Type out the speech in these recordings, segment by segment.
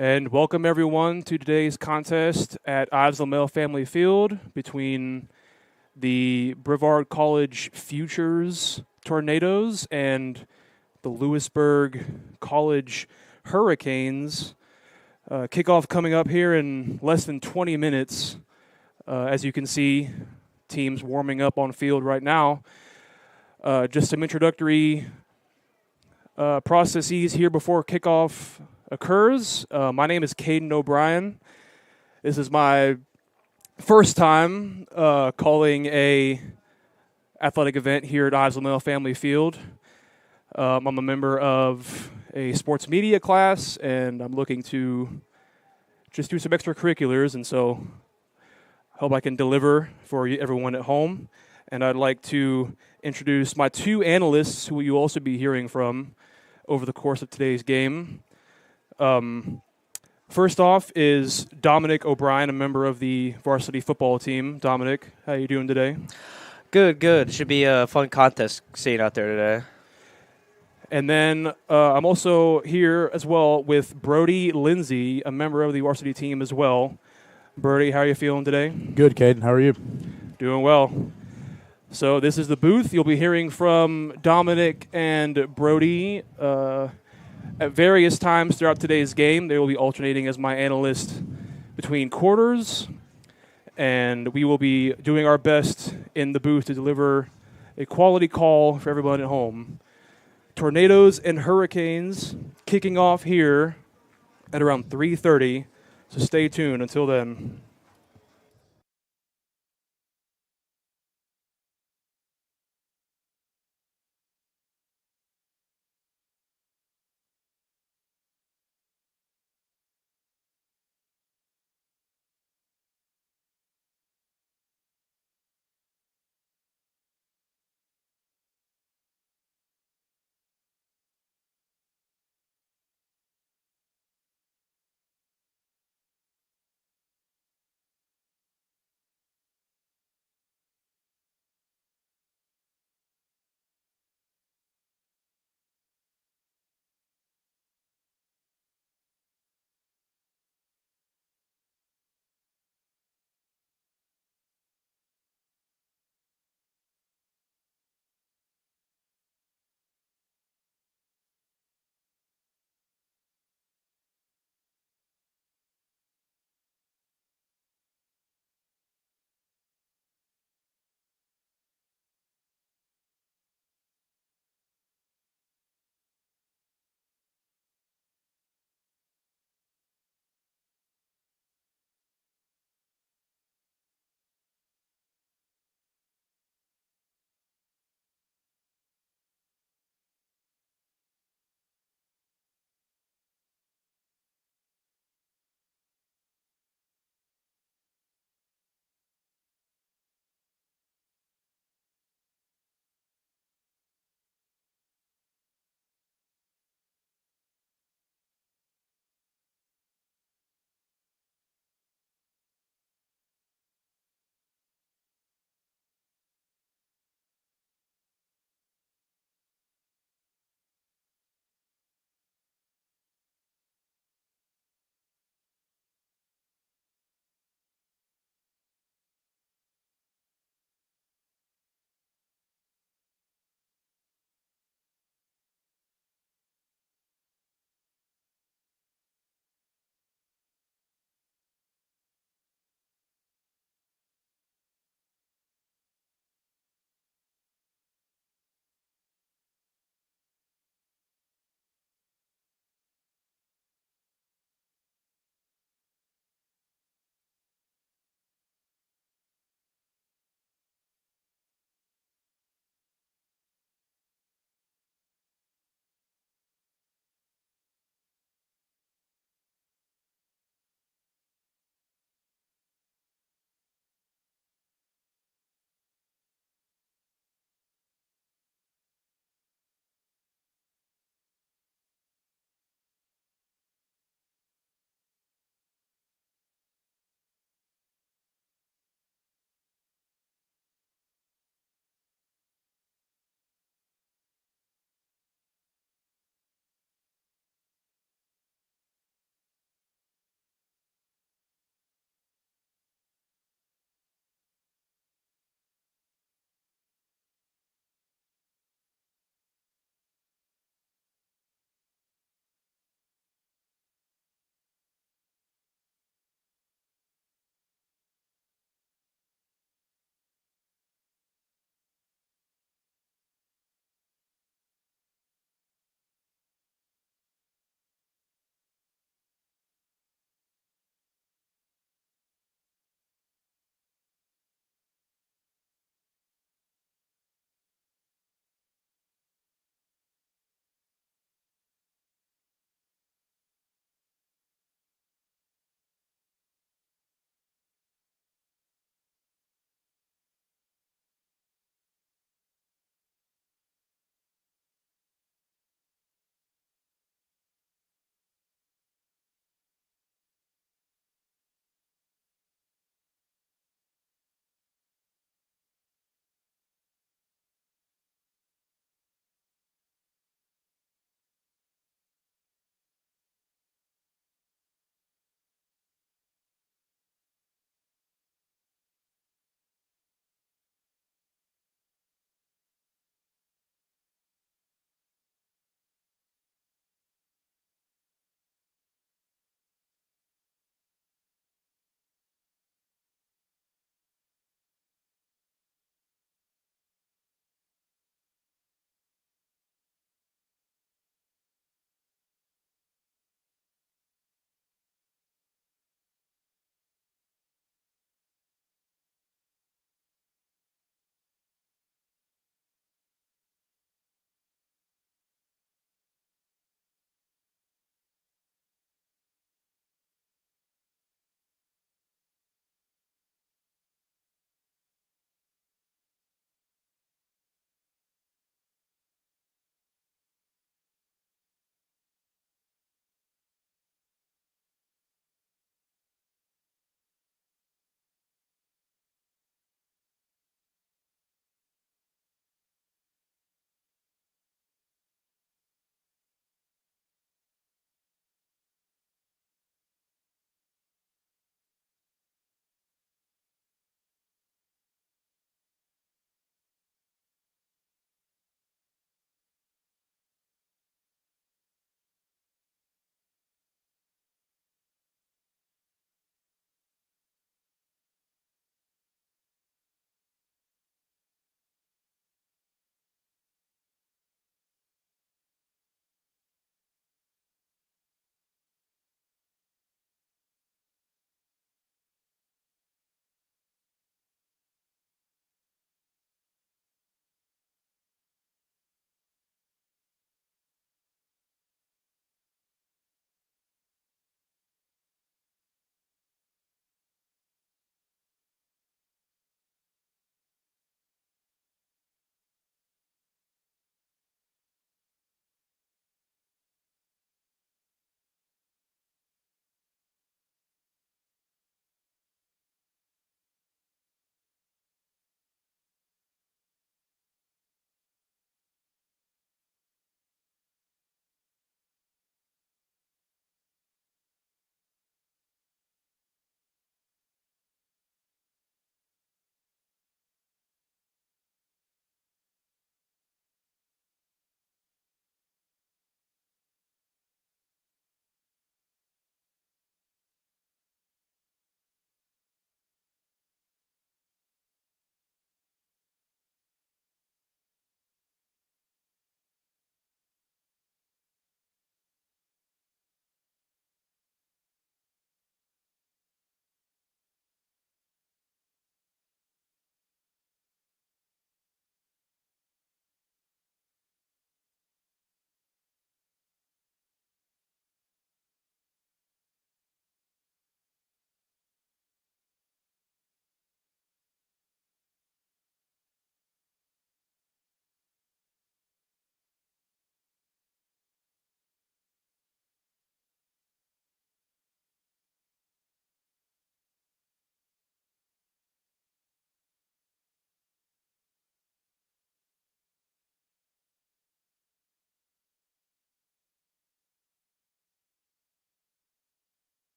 And welcome everyone to today's contest at Ives Lamel Family Field between the Brevard College Futures Tornadoes and the Lewisburg College Hurricanes. Kickoff coming up here in less than 20 minutes. As you can see, teams warming up on field right now. Just some introductory processes here before kickoff occurs. My name is Caden O'Brien. This is my first time calling a athletic event here at Ives Lamel Family Field. I'm a member of a sports media class, and I'm looking to just do some extracurriculars, and so hope I can deliver for everyone at home. And I'd like to introduce my two analysts who you'll also be hearing from over the course of today's game. First off is Dominic O'Brien, a member of the varsity football team. Dominic, how are you doing today? Good, good. Should be a fun contest scene out there today. And then I'm also here as well with Brody Lindsay, a member of the varsity team as well. Brody, how are you feeling today? Good, Caden. How are you? Doing well. So this is the booth. You'll be hearing from Dominic and Brody at various times throughout today's game. They will be alternating as my analyst between quarters, and we will be doing our best in the booth to deliver a quality call for everyone at home. Tornadoes and Hurricanes kicking off here at around 3:30, so stay tuned until then.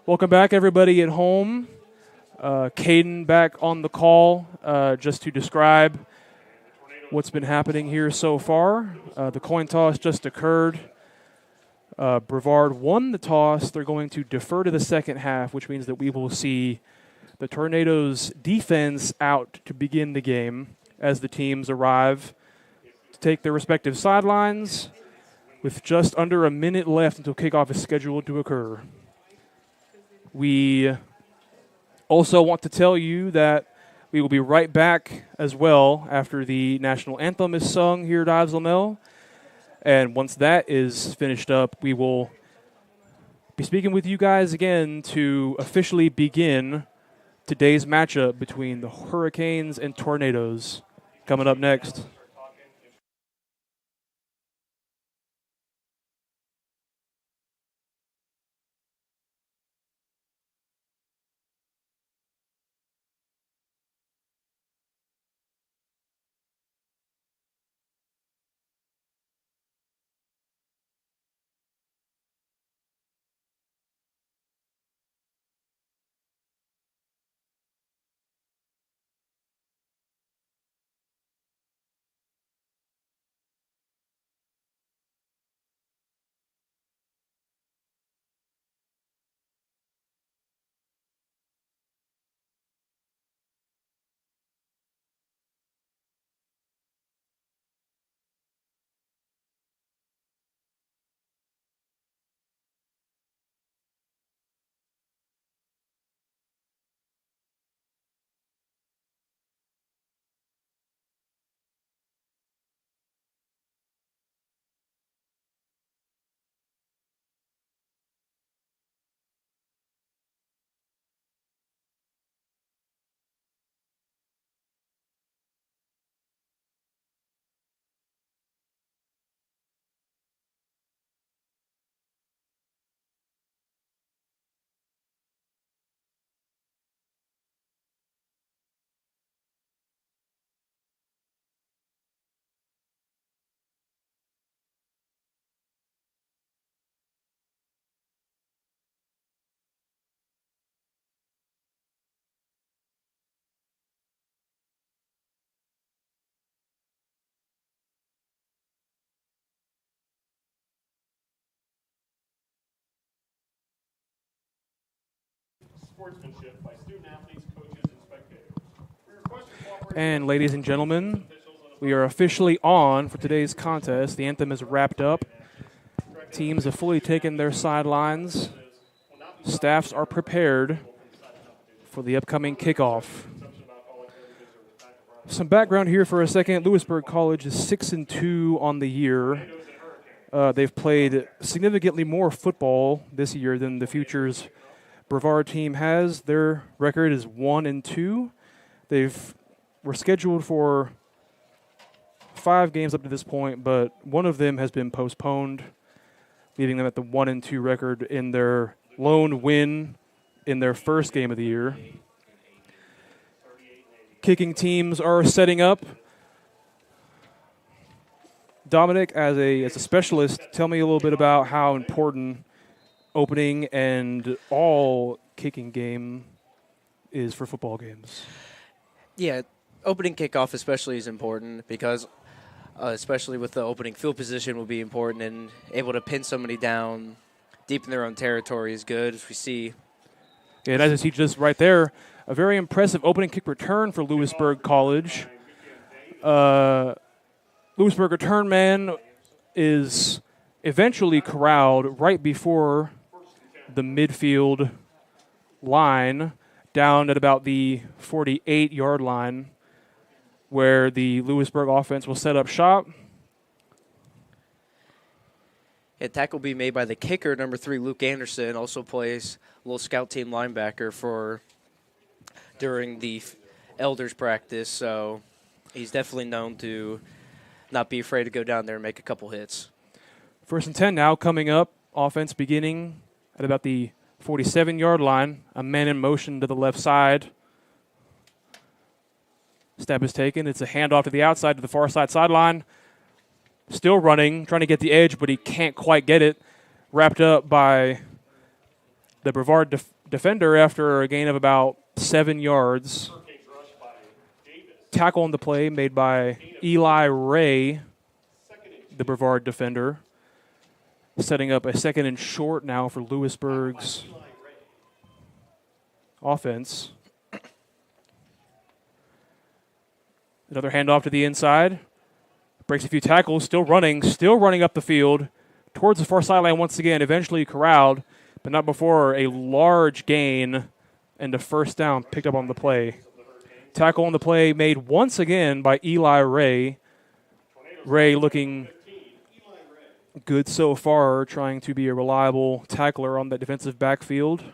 Welcome back, everybody at home. Caden back on the call just to describe what's been happening here so far. The coin toss just occurred. Brevard won the toss. They're going to defer to the second half, which means that we will see the Tornadoes' defense out to begin the game as the teams arrive to take their respective sidelines with just under a minute left until kickoff is scheduled to occur. We also want to tell you that we will be right back as well after the national anthem is sung here at Ives Lamel. And once that is finished up, we will be speaking with you guys again to officially begin today's matchup between the Hurricanes and Tornadoes. Coming up next. Sportsmanship by student athletes, coaches, and spectators. And ladies and gentlemen, we are officially on for today's contest. The anthem is wrapped up. Teams have fully taken their sidelines. Staffs are prepared for the upcoming kickoff. Some background here for a second. Lewisburg College is 6-2 on the year. They've played significantly more football this year than the Futures Brevard team has. Their record is 1-2. We're scheduled for 5 games up to this point, but one of them has been postponed, leaving them at the 1-2 record in their lone win in their first game of the year. Kicking teams are setting up. Dominic, as a specialist, tell me a little bit about how important opening and all kicking game is for football games. Yeah, opening kickoff especially is important because especially with the opening field position will be important, and able to pin somebody down deep in their own territory is good. As we see. Yeah, and as you see just right there, a very impressive opening kick return for Lewisburg College. Lewisburg return man is eventually corralled right before the midfield line, down at about the 48-yard line, where the Lewisburg offense will set up shop. Attack will be made by the kicker, number 3, Luke Anderson. Also plays a little scout team linebacker for during the elders practice, so he's definitely known to not be afraid to go down there and make a couple hits. 1st and 10 now coming up. Offense beginning at about the 47-yard line. A man in motion to the left side. Step is taken. It's a handoff to the outside to the far side sideline. Still running, trying to get the edge, but he can't quite get it. Wrapped up by The Brevard defender, after a gain of about 7 yards, tackle on the play made by Eli Ray, the Brevard defender, setting up a 2nd and short now for Lewisburg's offense. Another handoff to the inside. Breaks a few tackles, still running up the field towards the far sideline once again, eventually corralled, but not before a large gain and a first down picked up on the play. Tackle on the play made once again by Eli Ray. Ray looking good so far, trying to be a reliable tackler on that defensive backfield.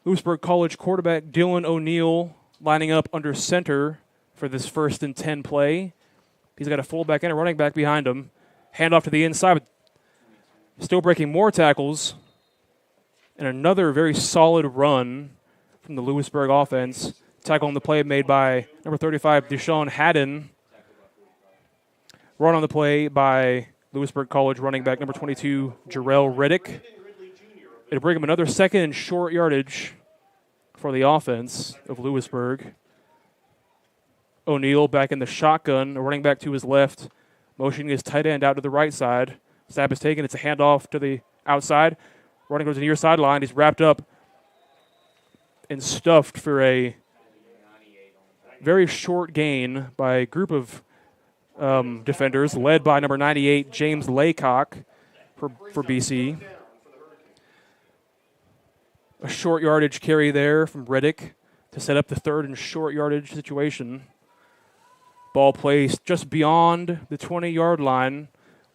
Lewisburg College quarterback Dylan O'Neill lining up under center for this 1st and 10 play. He's got a fullback and a running back behind him. Handoff to the inside, still breaking more tackles. And another very solid run from the Lewisburg offense. Tackle on the play made by number 35, Deshaun Haddon. Run on the play by Lewisburg College running back number 22, Jarrell Reddick. It'll bring him another 2nd and short yardage for the offense of Lewisburg. O'Neill back in the shotgun, a running back to his left, motioning his tight end out to the right side. Snap is taken. It's a handoff to the outside. Running goes to the near sideline. He's wrapped up and stuffed for a very short gain by a group of defenders led by number 98, James Laycock for BC. A short yardage carry there from Reddick to set up the 3rd and short yardage situation. Ball placed just beyond the 20-yard line.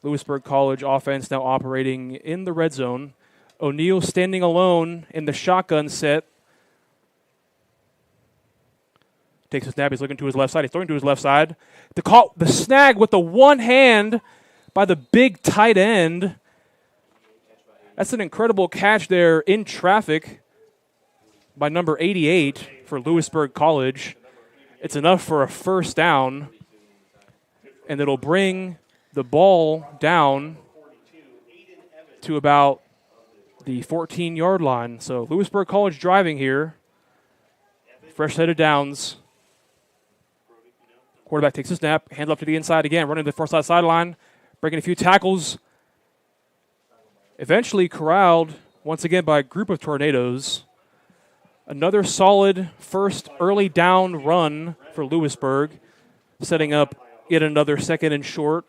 Lewisburg College offense now operating in the red zone. O'Neill standing alone in the shotgun set. Takes a snap. He's looking to his left side. He's throwing to his left side. The snag with the one hand by the big tight end. That's an incredible catch there in traffic by number 88 for Lewisburg College. It's enough for a first down, and it'll bring the ball down to about the 14-yard line. So Lewisburg College driving here. Fresh set of downs. Quarterback takes a snap, hands off to the inside again, running to the far side sideline, breaking a few tackles. Eventually corralled once again by a group of Tornadoes. Another solid first early down run for Lewisburg, setting up yet another 2nd and short.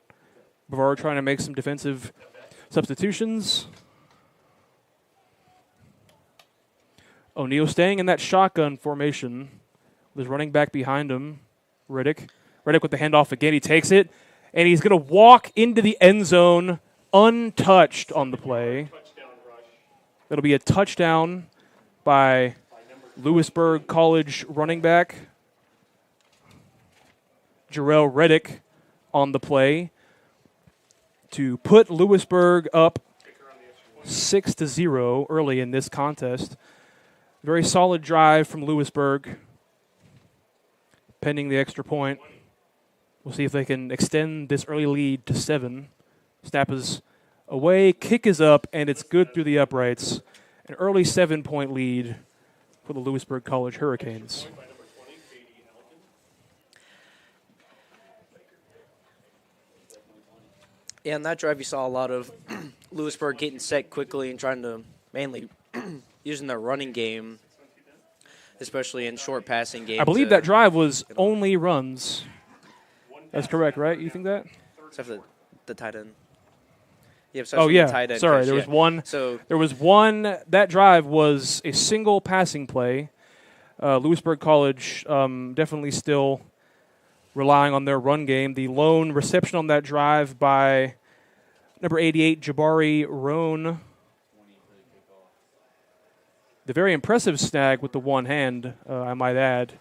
Brevard trying to make some defensive substitutions. O'Neill staying in that shotgun formation with his running back behind him, Reddick. Reddick with the handoff again. He takes it, and he's going to walk into the end zone untouched on the play. That'll be a touchdown by Lewisburg College running back Jarrell Reddick on the play to put Lewisburg up 6-0 early in this contest. Very solid drive from Lewisburg, pending the extra point. We'll see if they can extend this early lead to 7. Snap is away, kick is up, and it's good through the uprights. An early 7-point lead for the Lewisburg College Hurricanes. Yeah, in that drive you saw a lot of Lewisburg getting set quickly and trying to mainly using their running game, especially in short passing games. I believe that drive was only runs. That's correct, right? You think that? Except for the tight end. Yeah, yeah. The tight end Sorry, catch, there was one. So there was one. That drive was a single passing play. Lewisburg College definitely still relying on their run game. The lone reception on that drive by number 88, Jabari Roan. The very impressive snag with the one hand, I might add.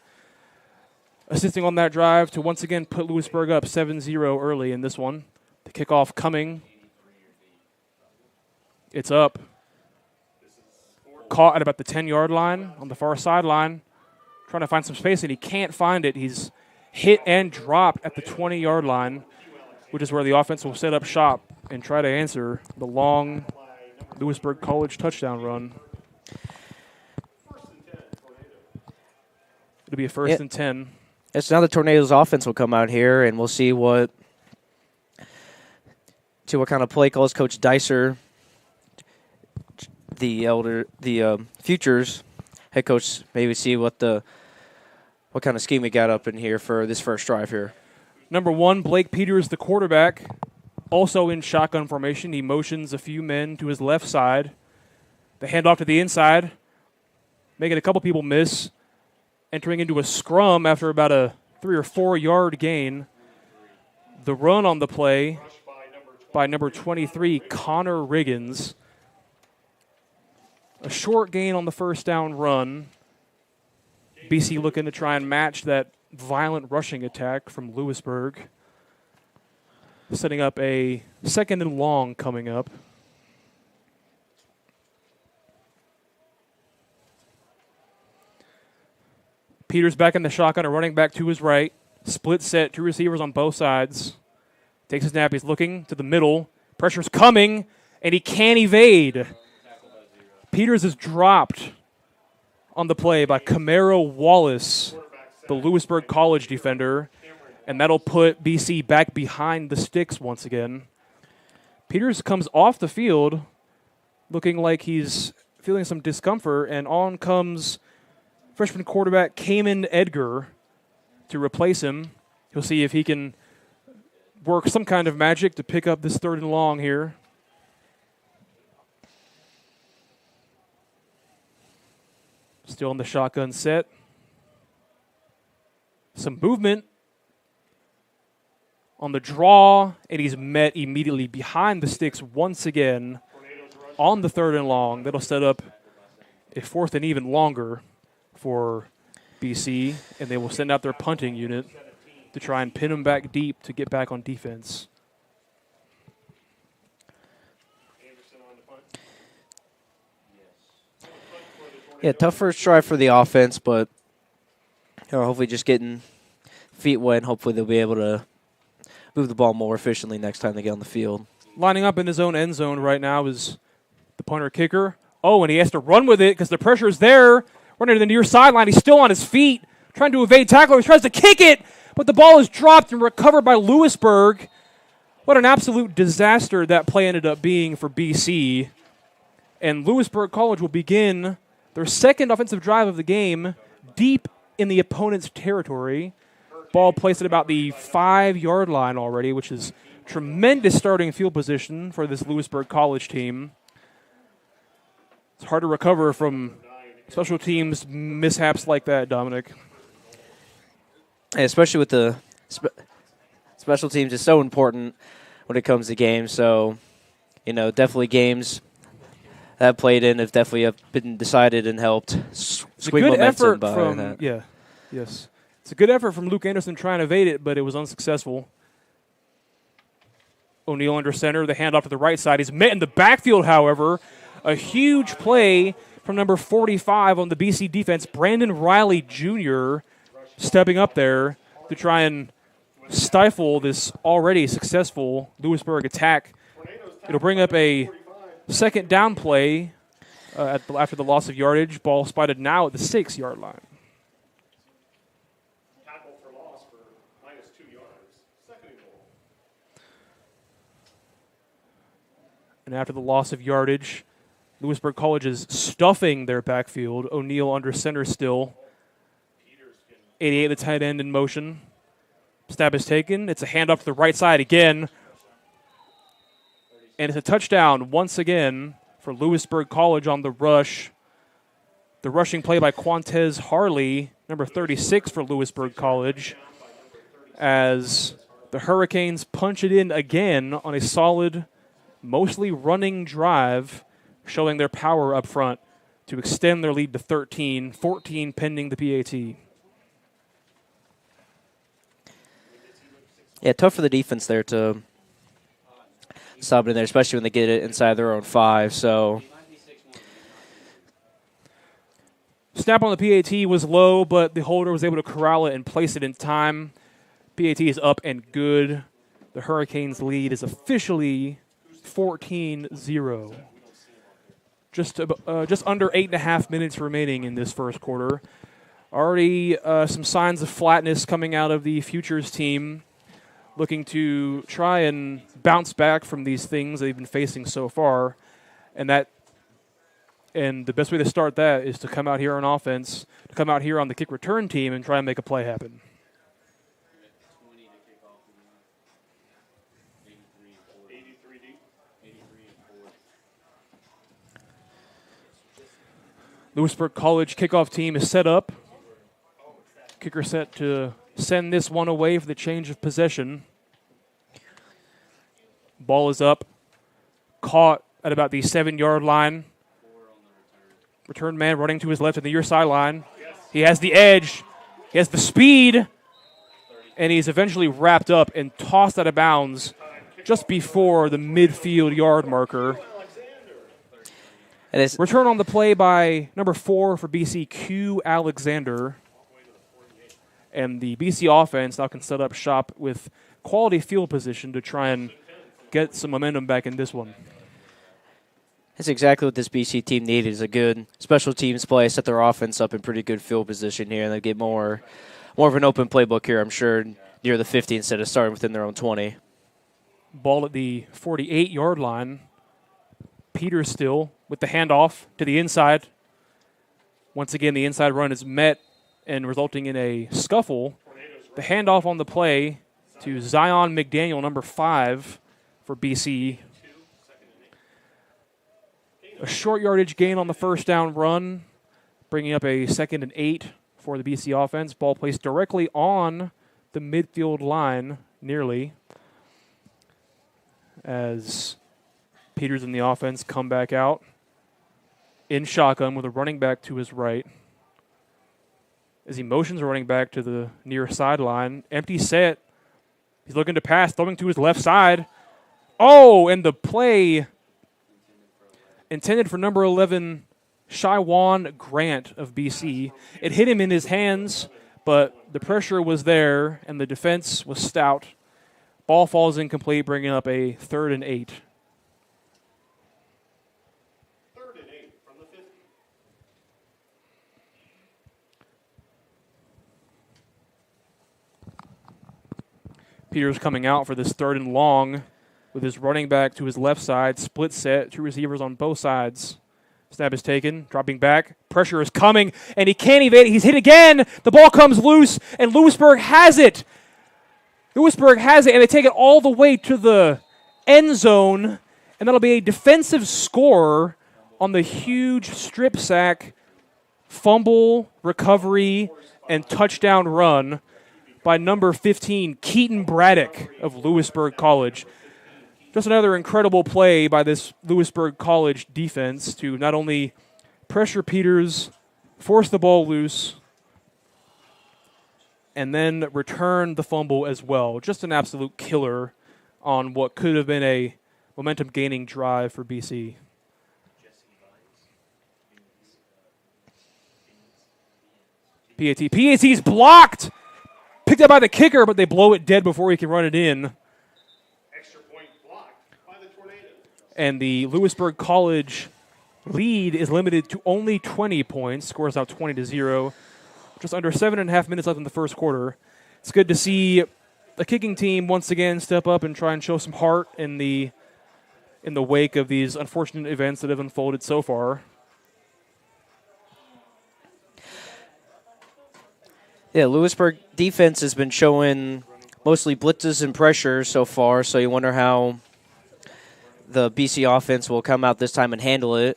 Assisting on that drive to once again put Lewisburg up 7-0 early in this one. The kickoff coming. It's up. Caught at about the 10-yard line on the far sideline. Trying to find some space, and he can't find it. He's hit and dropped at the 20-yard line, which is where the offense will set up shop and try to answer the long Lewisburg College touchdown run. It'll be a first and 10. It's now the Tornadoes offense will come out here, and we'll see what kind of play calls Coach Dicer, the Futures head coach, maybe see what kind of scheme we got up in here for this first drive here. Number 1, Blake Peters, the quarterback, also in shotgun formation. He motions a few men to his left side. The handoff to the inside, making a couple people miss. Entering into a scrum after about a 3 or 4 yard gain. The run on the play by number 23, Connor Riggins. A short gain on the first down run. BC looking to try and match that violent rushing attack from Lewisburg. Setting up a 2nd and long coming up. Peters back in the shotgun, a running back to his right. Split set, 2 receivers on both sides. Takes a snap, he's looking to the middle. Pressure's coming, and he can't evade. Peters is dropped on the play by Camaro Wallace, the Lewisburg College defender, and that'll put BC back behind the sticks once again. Peters comes off the field looking like he's feeling some discomfort, and on comes freshman quarterback Cayman Edgar to replace him. He'll see if he can work some kind of magic to pick up this 3rd and long here. Still in the shotgun set. Some movement on the draw, and he's met immediately behind the sticks once again on the 3rd and long. That'll set up a 4th and even longer for BC, and they will send out their punting unit to try and pin them back deep to get back on defense. Yeah, tough first drive for the offense, but hopefully just getting feet wet, and hopefully they'll be able to move the ball more efficiently next time they get on the field. Lining up in his own end zone right now is the punter kicker. Oh, and he has to run with it because the pressure is there. Running to the near sideline. He's still on his feet, trying to evade tackler. He tries to kick it, but the ball is dropped and recovered by Lewisburg. What an absolute disaster that play ended up being for BC. And Lewisburg College will begin their 2nd offensive drive of the game deep in the opponent's territory. Ball placed at about the 5 yard line already, which is tremendous starting field position for this Lewisburg College team. It's hard to recover from special teams mishaps like that, Dominic. And especially with the special teams is so important when it comes to games. So, definitely games that played in have definitely been decided and helped swing momentum by that. Yeah, yes. It's a good effort from Luke Anderson trying to evade it, but it was unsuccessful. O'Neal under center, the handoff to the right side. He's met in the backfield, however. A huge play from number 45 on the BC defense, Brandon Riley Jr., stepping up there to try and stifle this already successful Lewisburg attack. It'll bring up a 2nd down play after the loss of yardage. Ball spotted now at the 6 yard line. Tackle for loss for -2 yards. 2nd and goal. And after the loss of yardage, Lewisburg College is stuffing their backfield. O'Neal under center still. 88, the tight end in motion. Snap is taken. It's a handoff to the right side again. And it's a touchdown once again for Lewisburg College on the rush. The rushing play by Quantez Harley, number 36 for Lewisburg College, as the Hurricanes punch it in again on a solid, mostly running drive, showing their power up front to extend their lead to 13, 14 pending the PAT. Yeah, tough for the defense there to stop it in there, especially when they get it inside their own 5. So snap on the PAT was low, but the holder was able to corral it and place it in time. PAT is up and good. The Hurricanes' lead is officially 14-0. Just under 8.5 minutes remaining in this first quarter. Already some signs of flatness coming out of the Futures team, looking to try and bounce back from these things they've been facing so far. And the best way to start that is to come out here on offense, to come out here on the kick return team and try and make a play happen. Lewisburg College kickoff team is set up. Kicker set to send this one away for the change of possession. Ball is up. Caught at about the 7-yard line. Return man running to his left at the near sideline. He has the edge. He has the speed. And he's eventually wrapped up and tossed out of bounds just before the midfield yard marker. Return on the play by number 4 for BC, Q Alexander. And the BC offense now can set up shop with quality field position to try and get some momentum back in this one. That's exactly what this BC team needed, is a good special teams play, set their offense up in pretty good field position here, and they get more of an open playbook here, I'm sure, near the 50 instead of starting within their own 20. Ball at the 48-yard line. Peters still with the handoff to the inside. Once again, the inside run is met and resulting in a scuffle. The handoff on the play to Zion McDaniel, number 5 for BC. A short yardage gain on the first down run, bringing up a 2nd and 8 for the BC offense. Ball placed directly on the midfield line, nearly, as Peters and the offense come back out in shotgun with a running back to his right. As he motions a running back to the near sideline. Empty set. He's looking to pass, throwing to his left side. Oh, and the play intended for number 11, Shaiwan Grant of BC. It hit him in his hands, but the pressure was there, and the defense was stout. Ball falls incomplete, bringing up a 3rd and 8. 3rd and 8 from the 50. Peters coming out for this 3rd and long with his running back to his left side. Split set, 2 receivers on both sides. Snap is taken, dropping back. Pressure is coming, and he can't evade it. He's hit again. The ball comes loose, and Lewisburg has it. Lewisburg has it, and they take it all the way to the end zone, and that'll be a defensive score on the huge strip sack, fumble, recovery, and touchdown run by number 15, Keaton Braddock of Lewisburg College. Just another incredible play by this Lewisburg College defense to not only pressure Peters, force the ball loose, and then return the fumble as well. Just an absolute killer on what could have been a momentum-gaining drive for BC. PAT's blocked! Picked up by the kicker, but they blow it dead before he can run it in. Extra point blocked by the Tornadoes. And the Lewisburg College lead is limited to only 20 points. Scores out 20-0. Just under 7.5 minutes left in the first quarter. It's good to see the kicking team once again step up and try and show some heart in the wake of these unfortunate events that have unfolded so far. Yeah, Lewisburg defense has been showing mostly blitzes and pressure so far, so you wonder how the BC offense will come out this time and handle it.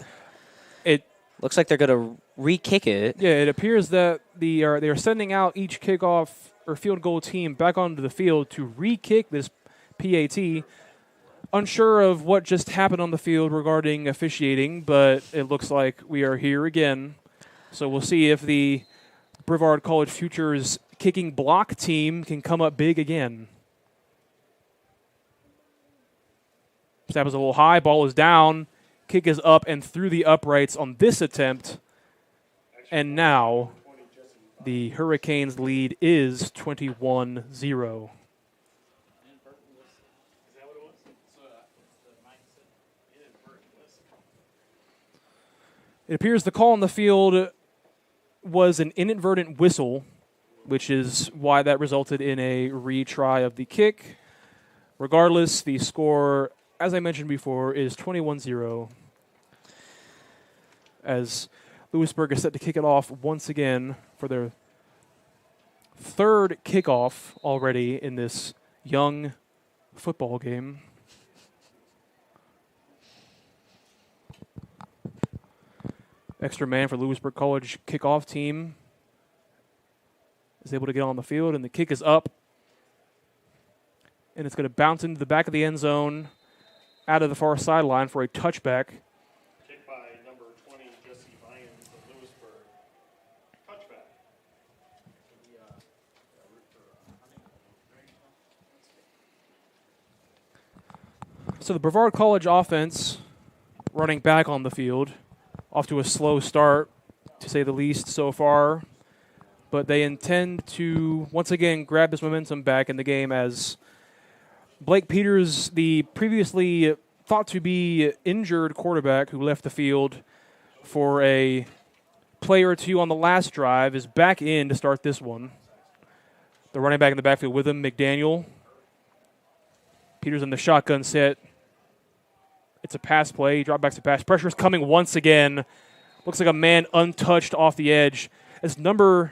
It looks like they're going to re-kick it. Yeah, it appears that they are sending out each kickoff or field goal team back onto the field to re-kick this PAT. Unsure of what just happened on the field regarding officiating, but it looks like we are here again. So we'll see if the Brevard College Futures kicking block team can come up big again. Snap is a little high, ball is down, kick is up and through the uprights on this attempt. And now the Hurricanes lead is 21-0. It appears the call on the field was an inadvertent whistle, which is why that resulted in a retry of the kick. Regardless, the score, as I mentioned before, is 21-0. As Lewisburg is set to kick it off once again for their third kickoff already in this young football game. Extra man for Lewisburg College kickoff team is able to get on the field, and the kick is up. And it's going to bounce into the back of the end zone out of the far sideline for a touchback. Kick by number 20, Jesse Lyons of Lewisburg. Touchback. So the Brevard College offense running back on the field, off to a slow start, to say the least, so far. But they intend to, once again, grab this momentum back in the game as Blake Peters, the previously thought to be injured quarterback who left the field for a play or two on the last drive, is back in to start this one. The running back in the backfield with him, McDaniel. Peters in the shotgun set. It's a pass play. Drop back to pass. Pressure is coming once again. Looks like a man untouched off the edge. As number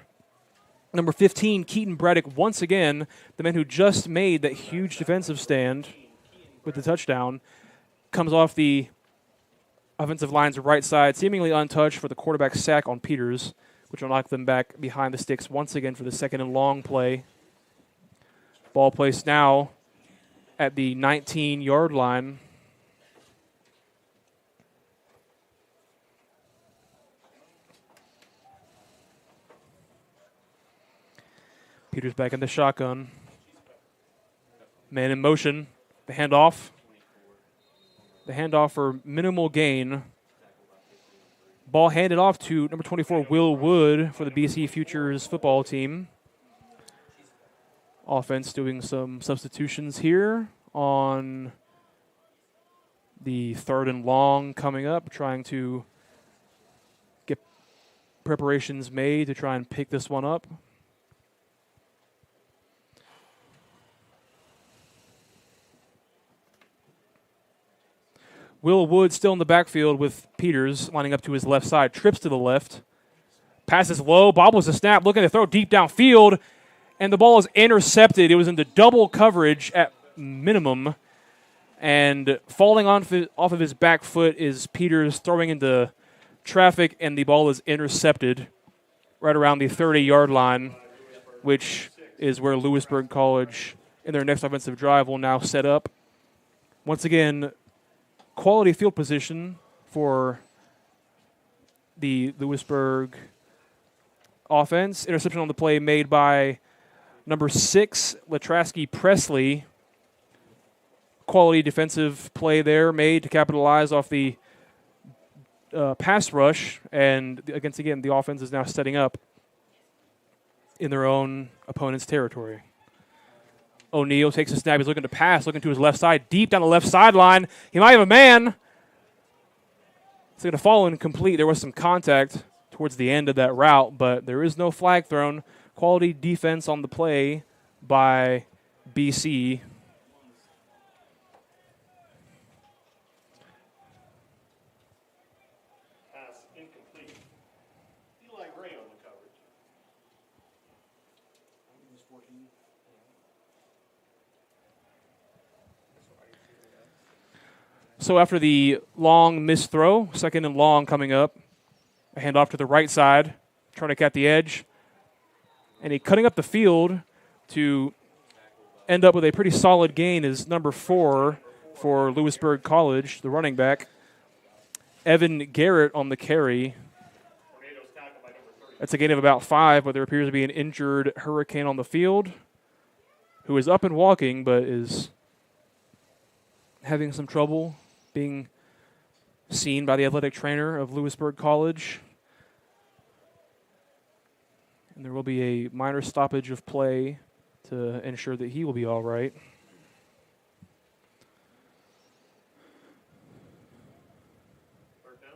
15, Keaton Braddock, once again, the man who just made that huge defensive stand with the touchdown, comes off the offensive line's right side, seemingly untouched for the quarterback sack on Peters, which will knock them back behind the sticks once again for the second and long play. Ball placed now at the 19-yard line. Peters back in the shotgun. Man in motion. The handoff. The handoff for minimal gain. Ball handed off to number 24, Will Wood, for the BC Futures football team. Offense doing some substitutions here on the third and long coming up, trying to get preparations made to try and pick this one up. Will Wood still in the backfield with Peters lining up to his left side. Trips to the left. Passes low. Bobbles the snap. Looking to throw deep downfield. And the ball is intercepted. It was into double coverage at minimum. And falling off of his back foot is Peters throwing into traffic. And the ball is intercepted right around the 30-yard line, which is where Lewisburg College, in their next offensive drive, will now set up. Once again, quality field position for the Lewisburg offense. Interception on the play made by number 6, Latrasky Presley. Quality defensive play there made to capitalize off the pass rush. And against, again, the offense is now setting up in their own opponent's territory. O'Neal takes a snap. He's looking to pass, looking to his left side, deep down the left sideline. He might have a man. It's going to fall incomplete. There was some contact towards the end of that route, but there is no flag thrown. Quality defense on the play by BC. Pass incomplete. Eli Gray on the coverage. So after the long missed throw, second and long coming up, a handoff to the right side, trying to cat the edge. And he cutting up the field to end up with a pretty solid gain is number 4 for Lewisburg College, the running back. Evan Garrett on the carry. That's a gain of about 5, but there appears to be an injured Hurricane on the field who is up and walking but is having some trouble being seen by the athletic trainer of Lewisburg College. And there will be a minor stoppage of play to ensure that he will be all right. Third down.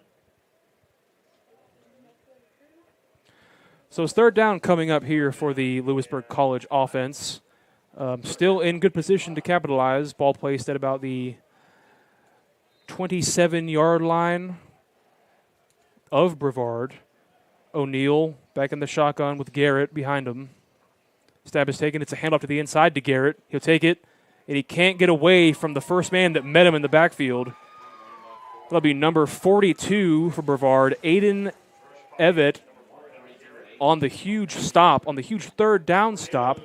So it's third down coming up here for the Lewisburg College offense. Still in good position to capitalize. Ball placed at about the 27-yard line of Brevard. O'Neal back in the shotgun with Garrett behind him. Snap is taken. It's a handoff to the inside to Garrett. He'll take it, and he can't get away from the first man that met him in the backfield. That'll be number 42 for Brevard, Aiden Evett, on the huge stop, on the huge third down stop.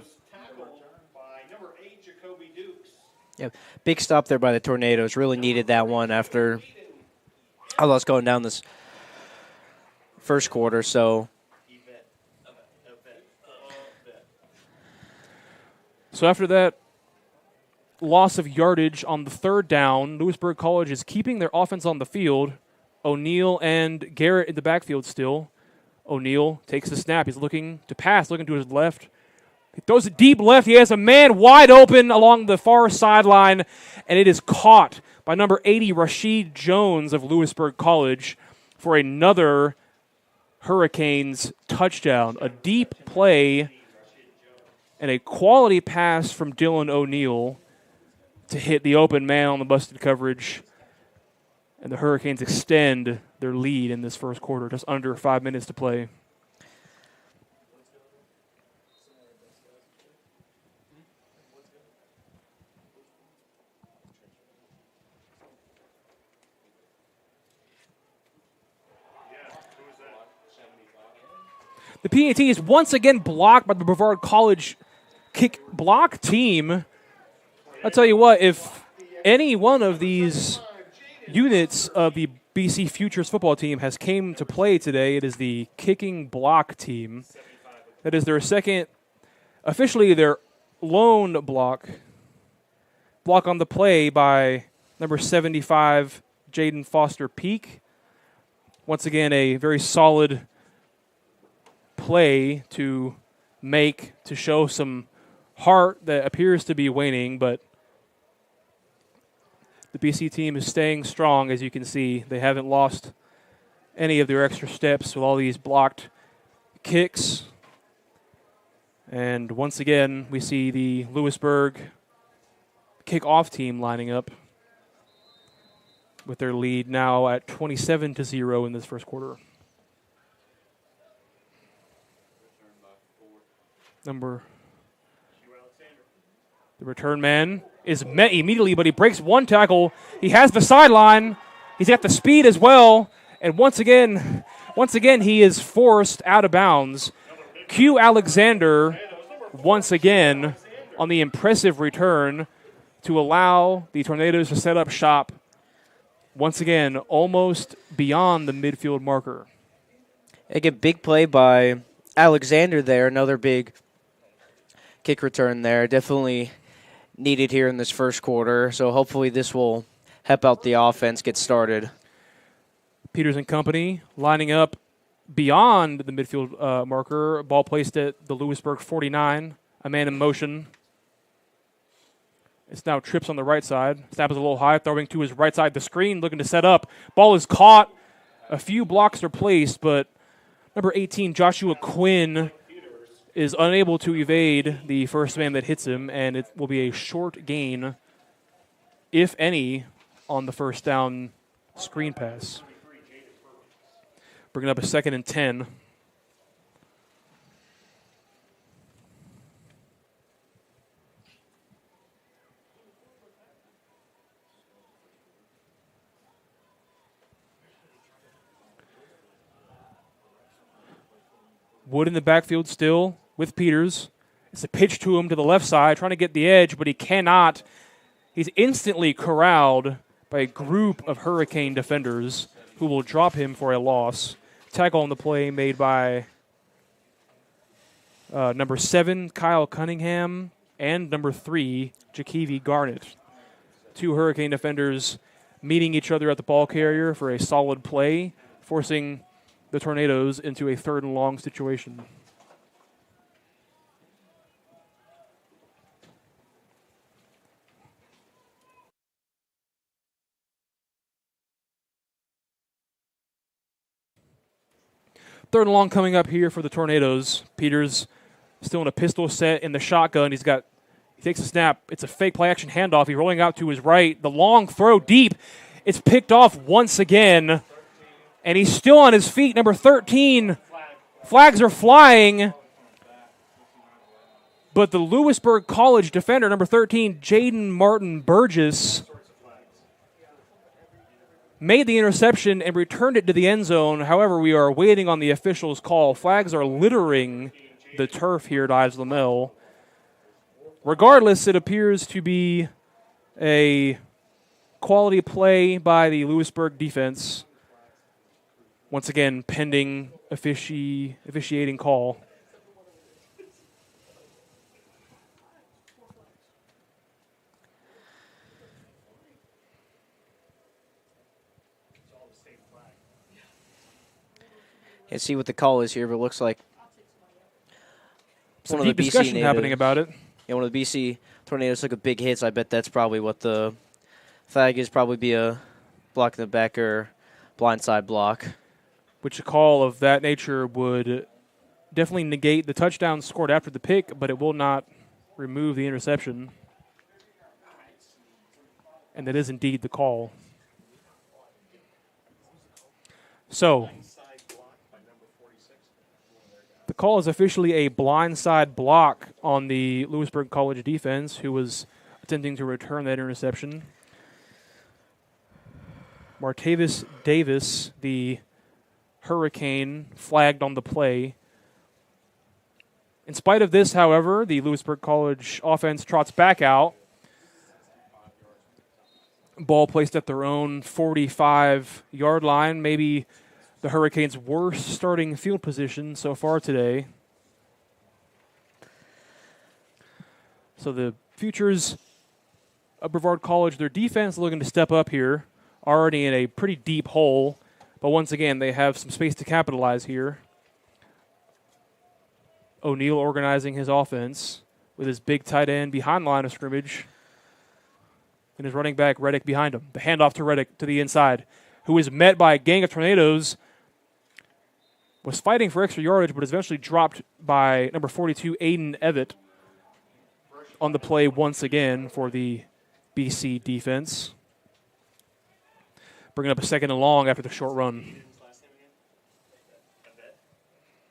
Yeah, big stop there by the Tornadoes. Really needed that one after a loss going down this first quarter. So after that loss of yardage on the third down, Lewisburg College is keeping their offense on the field. O'Neal and Garrett in the backfield still. O'Neal takes the snap. He's looking to pass, looking to his left. He throws it deep left. He has a man wide open along the far sideline, and it is caught by number 80, Rashid Jones of Lewisburg College, for another Hurricanes touchdown. A deep play and a quality pass from Dylan O'Neal to hit the open man on the busted coverage. And the Hurricanes extend their lead in this first quarter, just under 5 minutes to play. The PAT is once again blocked by the Brevard College kick block team. I'll tell you what, if any one of these units of the BC Futures football team has came to play today, it is the kicking block team. That is their second, officially their lone block on the play by number 75, Jaden Foster Peak. Once again, a very solid play to make to show some heart that appears to be waning, but the BC team is staying strong. As you can see, they haven't lost any of their extra steps with all these blocked kicks. And once again, we see the Lewisburg kickoff team lining up with their lead now at 27-0 in this first quarter. The return man is met immediately, but he breaks one tackle. He has the sideline. He's got the speed as well. And once again, he is forced out of bounds. Q Alexander, once again, on the impressive return to allow the Tornadoes to set up shop. Once again, almost beyond the midfield marker. Again, big play by Alexander there. Another big kick return there. Definitely needed here in this first quarter. So hopefully this will help out the offense get started. Peters and company lining up beyond the midfield marker. Ball placed at the Lewisburg 49. A man in motion. It's now trips on the right side. Snap is a little high, throwing to his right side. The screen looking to set up. Ball is caught. A few blocks are placed, but number 18, Joshua Quinn, is unable to evade the first man that hits him, and it will be a short gain, if any, on the first down screen pass. Bringing up a 2nd and 10. Wood in the backfield still with Peters. It's a pitch to him to the left side, trying to get the edge, but he cannot. He's instantly corralled by a group of Hurricane defenders who will drop him for a loss. Tackle on the play made by number 7, Kyle Cunningham, and number 3, Jakevi Garnett. Two Hurricane defenders meeting each other at the ball carrier for a solid play, forcing the Tornadoes into a 3rd and long situation. Third and long coming up here for the Tornadoes. Peters still in a pistol set in the shotgun. He takes a snap. It's a fake play action handoff. He's rolling out to his right. The long throw deep. It's picked off once again. And he's still on his feet. Number 13. Flags are flying. But the Lewisburg College defender, number 13, Jaden Martin Burgess, made the interception and returned it to the end zone. However, we are waiting on the official's call. Flags are littering the turf here at Ives Lamel. Regardless, it appears to be a quality play by the Lewisburg defense. Once again, pending officiating call. Can't see what the call is here, but it looks like Some one of deep the BC discussion natives, happening about it. Yeah, one of the BC Tornadoes took a big hit, so I bet that's probably what the flag is. Probably be a block in the back or blindside block. Which a call of that nature would definitely negate the touchdown scored after the pick, but it will not remove the interception. And that is indeed the call. So, the call is officially a blindside block on the Lewisburg College defense, who was attempting to return that interception. Martavis Davis, the Hurricane, flagged on the play. In spite of this, however, the Lewisburg College offense trots back out. Ball placed at their own 45-yard line, maybe the Hurricanes' worst starting field position so far today. So the futures of Brevard College, their defense looking to step up here, already in a pretty deep hole. But once again, they have some space to capitalize here. O'Neal organizing his offense with his big tight end behind the line of scrimmage. And his running back, Reddick, behind him. The handoff to Reddick to the inside, who is met by a gang of Tornadoes. Was fighting for extra yardage, but is eventually dropped by number 42, Aiden Evett, on the play once again for the BC defense. Bringing up a second and long after the short run.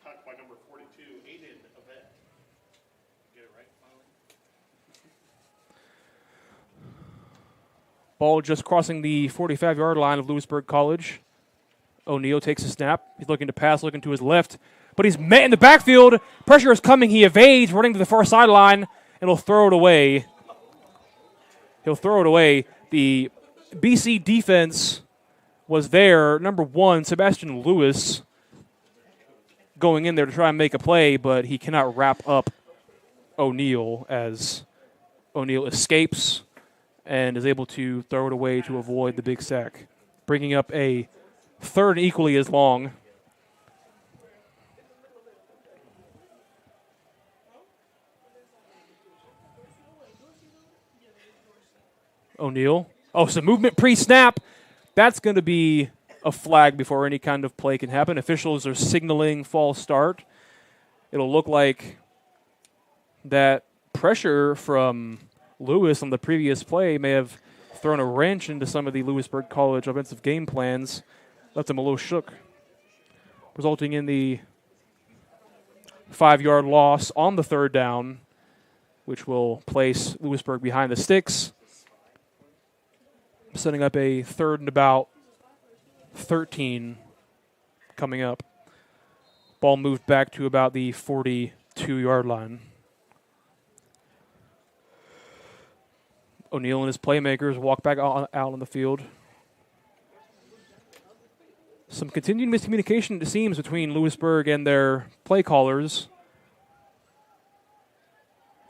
Caught by number 42, Aiden Evett. Get it right, finally? Ball just crossing the 45-yard line of Lewisburg College. O'Neal takes a snap. He's looking to pass, looking to his left. But he's met in the backfield. Pressure is coming. He evades, running to the far sideline, and he'll throw it away. The BC defense was there. Number 1, Sebastian Lewis, going in there to try and make a play, but he cannot wrap up O'Neal as O'Neal escapes and is able to throw it away to avoid the big sack, bringing up a third equally as long. O'Neal. Oh, some movement pre-snap. That's going to be a flag before any kind of play can happen. Officials are signaling false start. It'll look like that pressure from Lewis on the previous play may have thrown a wrench into some of the Lewisburg College offensive game plans, left them a little shook, resulting in the 5-yard loss on the third down, which will place Lewisburg behind the sticks, setting up a third and about 13 coming up. Ball moved back to about the 42-yard line. O'Neal and his playmakers walk back out on the field. Some continued miscommunication, it seems, between Lewisburg and their play callers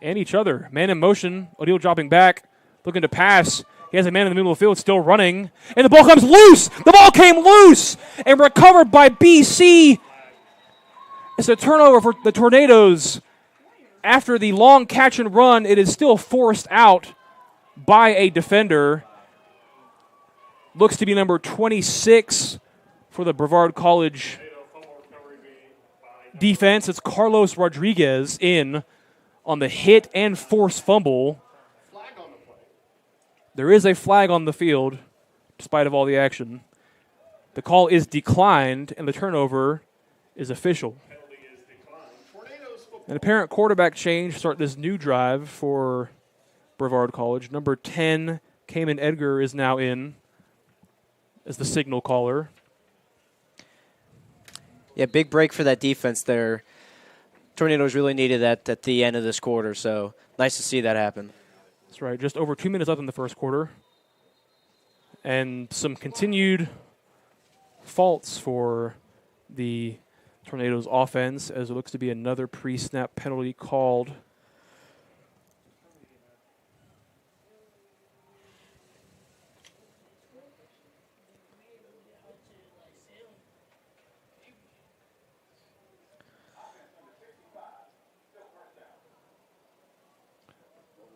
and each other. Man in motion, O'Neal dropping back, looking to pass. He has a man in the middle of the field still running, and the ball comes loose! The ball came loose and recovered by BC. It's a turnover for the Tornadoes. After the long catch and run, it is still forced out by a defender. Looks to be number 26 for the Brevard College defense. It's Carlos Rodriguez in on the hit and force fumble. Flag on the play. There is a flag on the field, despite of all the action. The call is declined, and the turnover is official. Penalty is declined. Tornadoes football. An apparent quarterback change to start this new drive for Brevard College. Number 10, Cayman Edgar, is now in as the signal caller. Yeah, big break for that defense there. Tornadoes really needed that at the end of this quarter, so nice to see that happen. That's right. Just over 2 minutes left in the first quarter. And some continued faults for the Tornadoes offense, as it looks to be another pre-snap penalty called.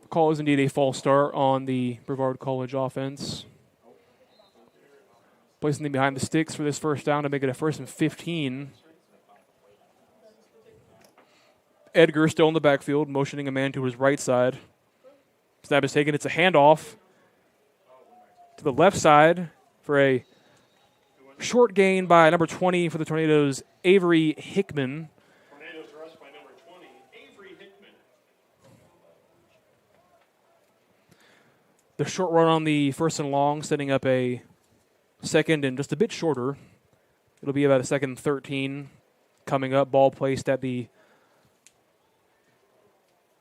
The call is indeed a false start on the Brevard College offense. Placing them behind the sticks for this first down to make it a 1st and 15. Edgar still in the backfield, motioning a man to his right side. Snap is taken. It's a handoff to the left side for a short gain by number 20 for the Tornadoes, Avery Hickman. Tornadoes rushed by number 20, Avery Hickman. The short run on the 1st and long, setting up a 2nd and just a bit shorter. It'll be about a 2nd and 13 coming up. Ball placed at the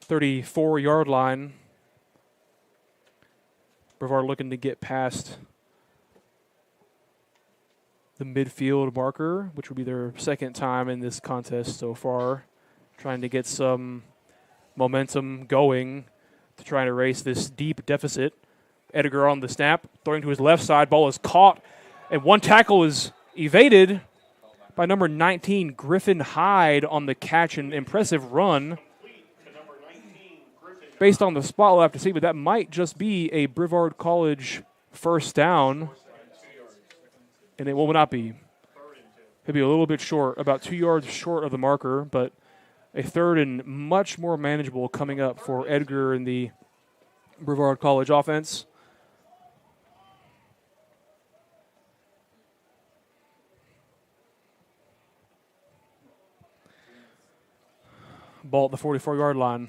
34-yard line. Brevard looking to get past the midfield marker, which will be their 2nd time in this contest so far. Trying to get some momentum going to try and erase this deep deficit. Edgar on the snap, throwing to his left side. Ball is caught, and one tackle is evaded by number 19, Griffin Hyde, on the catch. An impressive run. Based on the spot, we'll have to see, but that might just be a Brevard College first down, and it will not be. It'll be a little bit short, about 2 yards short of the marker, but a 3rd and much more manageable coming up for Edgar and the Brevard College offense. Ball at the 44-yard line.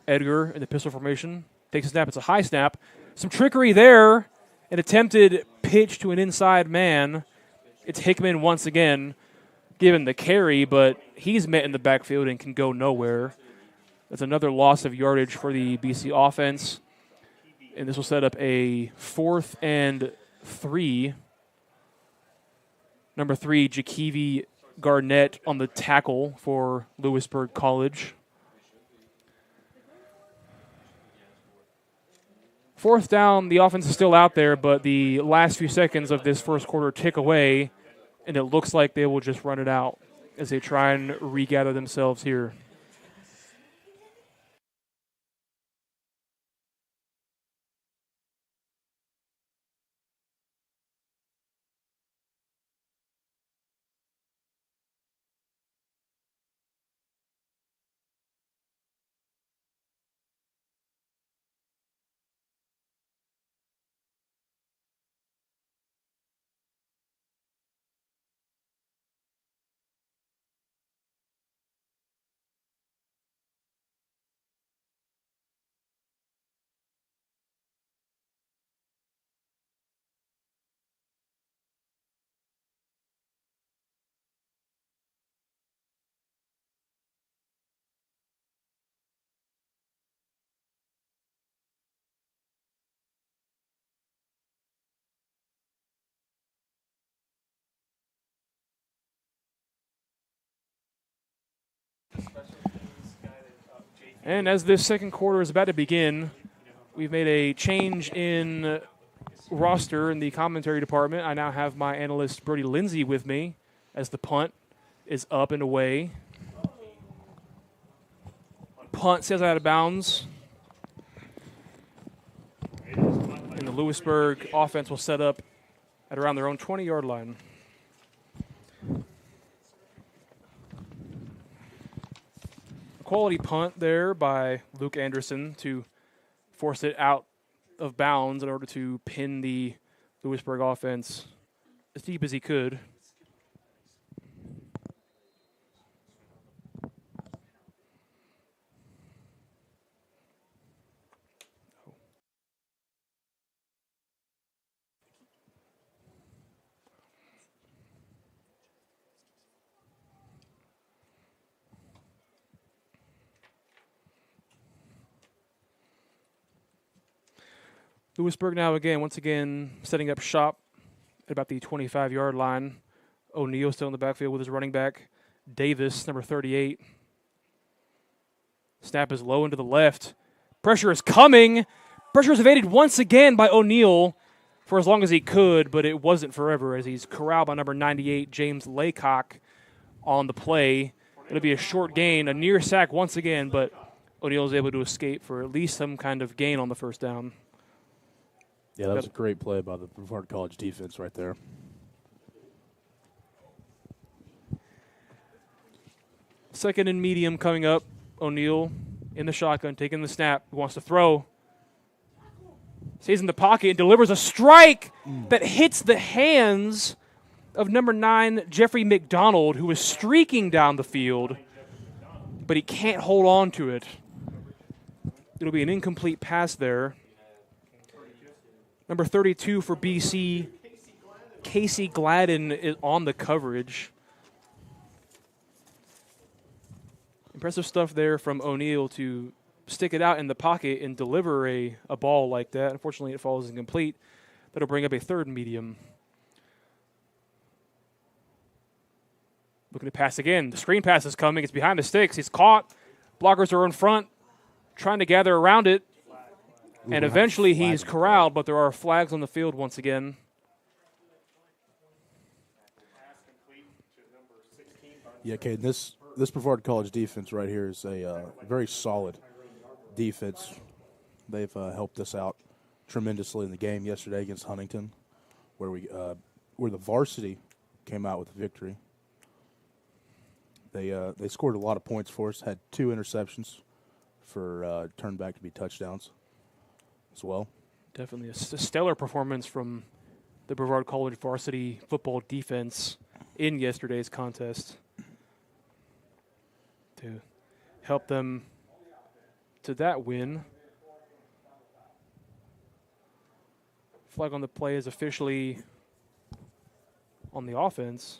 Edgar in the pistol formation. Takes a snap. It's a high snap. Some trickery there. An attempted pitch to an inside man. It's Hickman once again given the carry, but he's met in the backfield and can go nowhere. That's another loss of yardage for the BC offense. And this will set up a 4th and 3. Number 3, Jakevi Garnett on the tackle for Lewisburg College. 4th down, the offense is still out there, but the last few seconds of this first quarter tick away, and it looks like they will just run it out as they try and regather themselves here. And as this second quarter is about to begin, we've made a change in roster in the commentary department. I now have my analyst Brody Lindsay with me as the punt is up and away. Punt says out of bounds. And the Lewisburg offense will set up at around their own 20-yard line. quality punt there by Luke Anderson to force it out of bounds in order to pin the Lewisburg offense as deep as he could. Lewisburg now once again, setting up shop at about the 25-yard line. O'Neal still in the backfield with his running back. Davis, number 38. Snap is low into the left. Pressure is coming. Pressure is evaded once again by O'Neal for as long as he could, but it wasn't forever as he's corralled by number 98, James Laycock, on the play. It'll be a short gain, a near sack once again, but O'Neal is able to escape for at least some kind of gain on the first down. Yeah, that was a great play by the Brevard College defense right there. Second and medium coming up. O'Neal in the shotgun, taking the snap, wants to throw. Stays in the pocket and delivers a strike that hits the hands of number 9, Jeffrey McDonald, who is streaking down the field, but he can't hold on to it. It'll be an incomplete pass there. Number 32 for BC, Casey Gladden, is on the coverage. Impressive stuff there from O'Neal to stick it out in the pocket and deliver a ball like that. Unfortunately, it falls incomplete. That'll bring up a third and medium. Looking to pass again. The screen pass is coming. It's behind the sticks. He's caught. Blockers are in front, trying to gather around it. And eventually he's corralled, but there are flags on the field once again. Yeah, okay, this Brevard College defense right here is a very solid defense. They've helped us out tremendously in the game yesterday against Huntington, where the varsity came out with a victory. They scored a lot of points for us, had 2 interceptions for turned back to be touchdowns as well. Definitely a stellar performance from the Brevard College varsity football defense in yesterday's contest to help them to that win. Flag on the play is officially on the offense.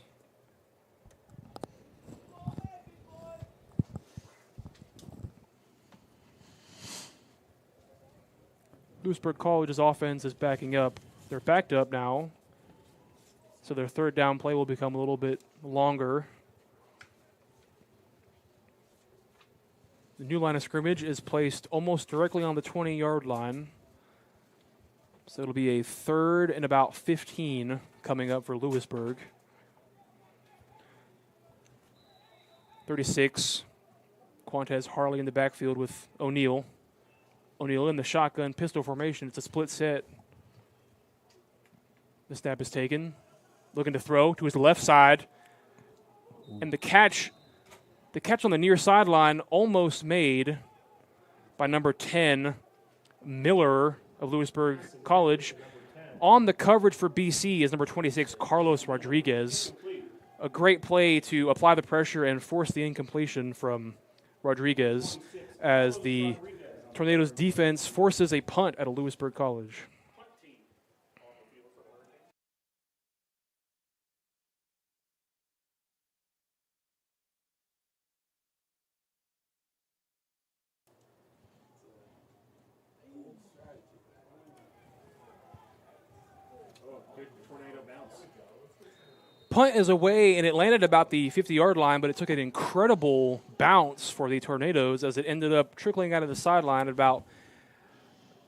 Lewisburg College's offense is backing up. They're backed up now, so their third down play will become a little bit longer. The new line of scrimmage is placed almost directly on the 20-yard line, so it'll be a 3rd and about 15 coming up for Lewisburg. 36, Quantez Harley in the backfield with O'Neal. O'Neal in the shotgun pistol formation. It's a split set. The snap is taken. Looking to throw to his left side. And the catch on the near sideline almost made by number 10, Miller of Lewisburg College. On the coverage for BC is number 26, Carlos Rodriguez. A great play to apply the pressure and force the incompletion from Rodriguez as the Tornadoes defense forces a punt at a Lewisburg College. Punt is away, and it landed about the 50-yard line, but it took an incredible bounce for the Tornadoes as it ended up trickling out of the sideline at about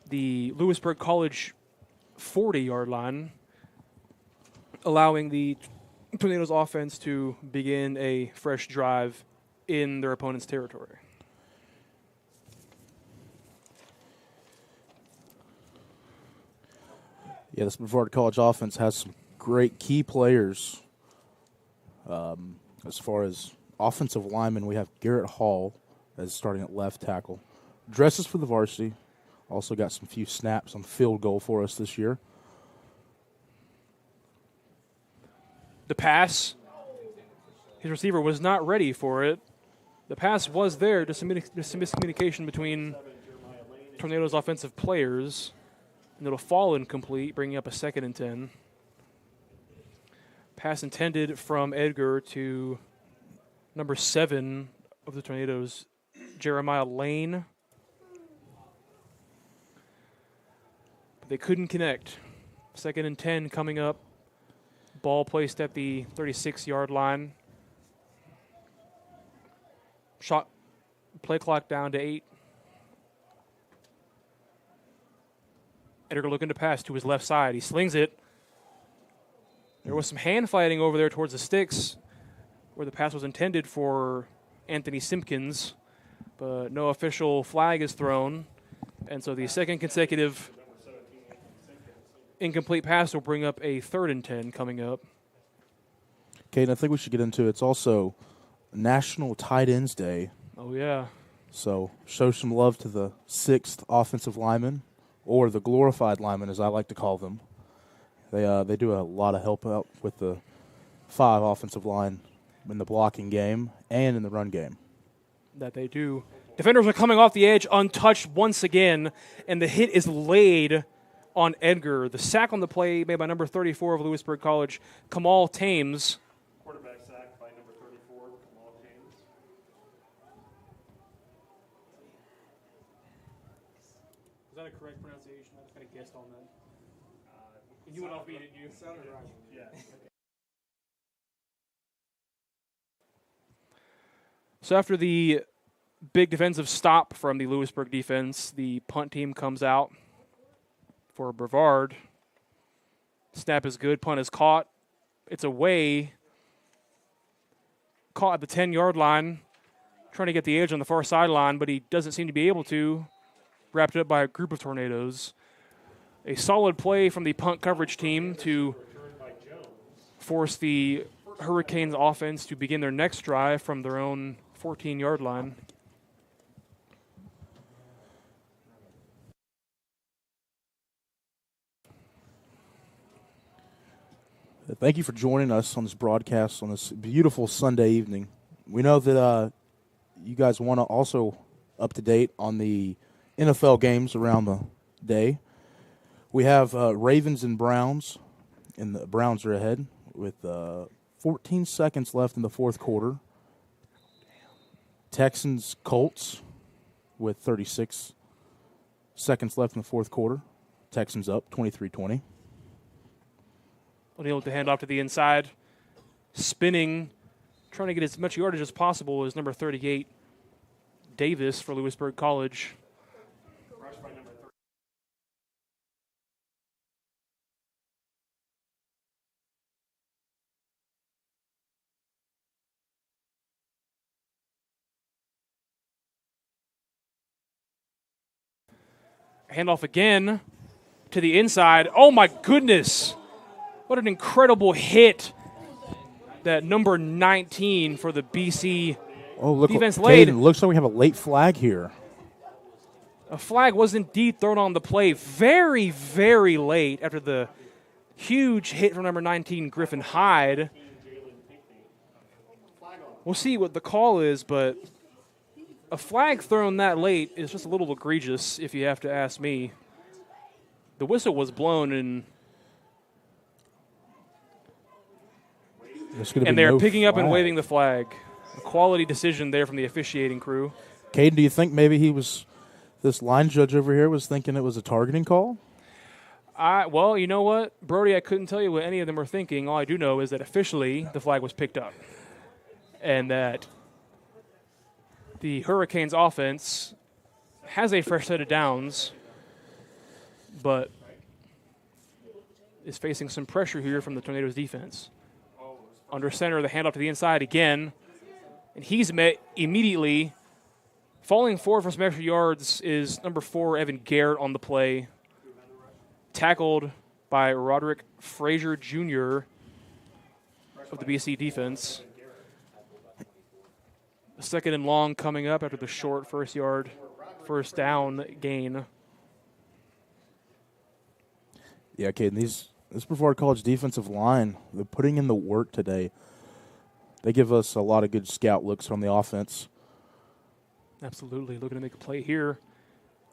the Lewisburg College 40-yard line, allowing the Tornadoes offense to begin a fresh drive in their opponent's territory. Yeah, this Brevard College offense has some great key players. As far as offensive linemen, we have Garrett Hall, as starting at left tackle. Dresses for the varsity. Also got some few snaps on field goal for us this year. The pass, his receiver was not ready for it. The pass was there, just some miscommunication between Tornado's offensive players, and it'll fall incomplete, bringing up a 2nd and 10. Pass intended from Edgar to number 7 of the Tornadoes, Jeremiah Lane. But they couldn't connect. 2nd and 10 coming up. Ball placed at the 36-yard line. Shot, play clock down to 8. Edgar looking to pass to his left side. He slings it. There was some hand fighting over there towards the sticks where the pass was intended for Anthony Simpkins, but no official flag is thrown. And so the second consecutive incomplete pass will bring up a 3rd and 10 coming up. Okay, and I think we should get into it. It's also National Tight Ends Day. Oh, yeah. So show some love to the 6th offensive lineman, or the glorified linemen, as I like to call them. They do a lot of help out with the 5 offensive line in the blocking game and in the run game. That they do. Defenders are coming off the edge untouched once again, and the hit is laid on Edgar. The sack on the play made by number 34 of Lewisburg College, Kamal Thames. Quarterback sack by number 34, Kamal James. Is that a correct pronunciation? I just kind of guessed on that. You went off beat, didn't you? Sounded right. Yeah. So after the big defensive stop from the Lewisburg defense, the punt team comes out for Brevard. Snap is good. Punt is caught. It's away. Caught at the 10-yard line. Trying to get the edge on the far sideline, but he doesn't seem to be able to. Wrapped up by a group of Tornadoes. A solid play from the punt coverage team to force the Hurricanes offense to begin their next drive from their own 14-yard line. Thank you for joining us on this broadcast on this beautiful Sunday evening. We know that you guys want to also up to date on the NFL games around the day. We have Ravens and Browns, and the Browns are ahead with 14 seconds left in the 4th quarter. Texans, Colts with 36 seconds left in the 4th quarter. Texans up 23-20. O'Neal with the handoff to the inside. Spinning, trying to get as much yardage as possible is number 38, Davis for Lewisburg College. Handoff again to the inside. Oh, my goodness. What an incredible hit that number 19 for the BC defense laid. Caden, looks like we have a late flag here. A flag was indeed thrown on the play very, very late after the huge hit from number 19, Griffin Hyde. We'll see what the call is, but a flag thrown that late is just a little egregious, if you have to ask me. The whistle was blown, and they're picking up and waving the flag. A quality decision there from the officiating crew. Caden, do you think maybe this line judge over here was thinking it was a targeting call? Well, you know what, Brody, I couldn't tell you what any of them were thinking. All I do know is that officially the flag was picked up, and that the Hurricanes offense has a fresh set of downs, but is facing some pressure here from the Tornadoes defense. Under center, the handoff to the inside again, and he's met immediately. Falling forward for some extra yards is number 4, Evan Garrett on the play. Tackled by Roderick Frazier Jr. of the BC defense. Second and long coming up after the short first down gain. Yeah, Caden, this Brevard College defensive line, they're putting in the work today. They give us a lot of good scout looks from the offense. Absolutely. Looking to make a play here.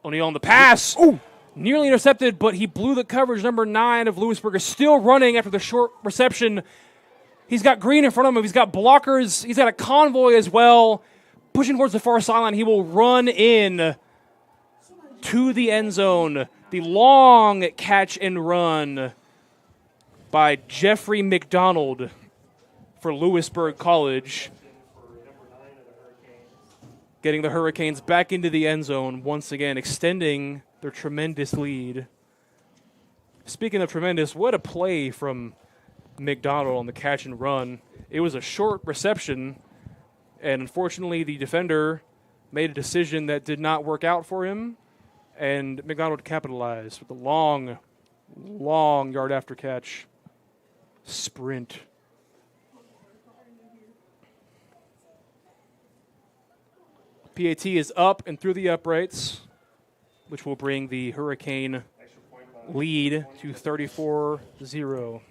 O'Neal on the pass. Ooh. Nearly intercepted, but he blew the coverage. Number 9 of Lewisburg is still running after the short reception. He's got Green in front of him. He's got blockers. He's got a convoy as well. Pushing towards the far sideline. He will run in to the end zone. The long catch and run by Jeffrey McDonald for Lewisburg College. Getting the Hurricanes back into the end zone once again, extending their tremendous lead. Speaking of tremendous, what a play from McDonald on the catch and run. It was a short reception, and unfortunately the defender made a decision that did not work out for him, and McDonald capitalized with a long yard after catch sprint. PAT is up and through the uprights, which will bring the Hurricane lead to 34-0.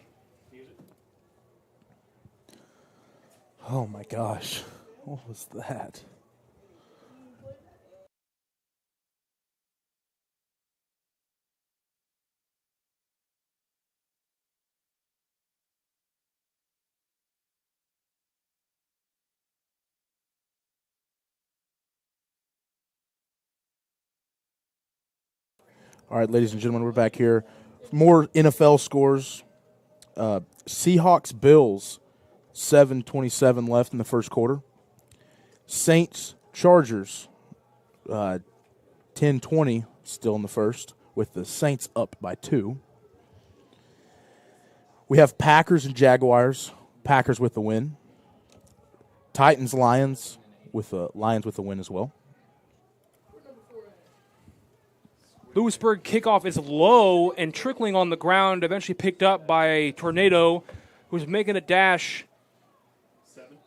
Oh, my gosh. What was that? All right, ladies and gentlemen, we're back here. More NFL scores. Seahawks-Bills, 7:27 left in the first quarter. Saints-Chargers, 10-20 still in the first, with the Saints up by 2. We have Packers and Jaguars. Packers with the win. Titans-Lions with the win as well. Lewisburg kickoff is low and trickling on the ground, eventually picked up by a Tornado who's making a dash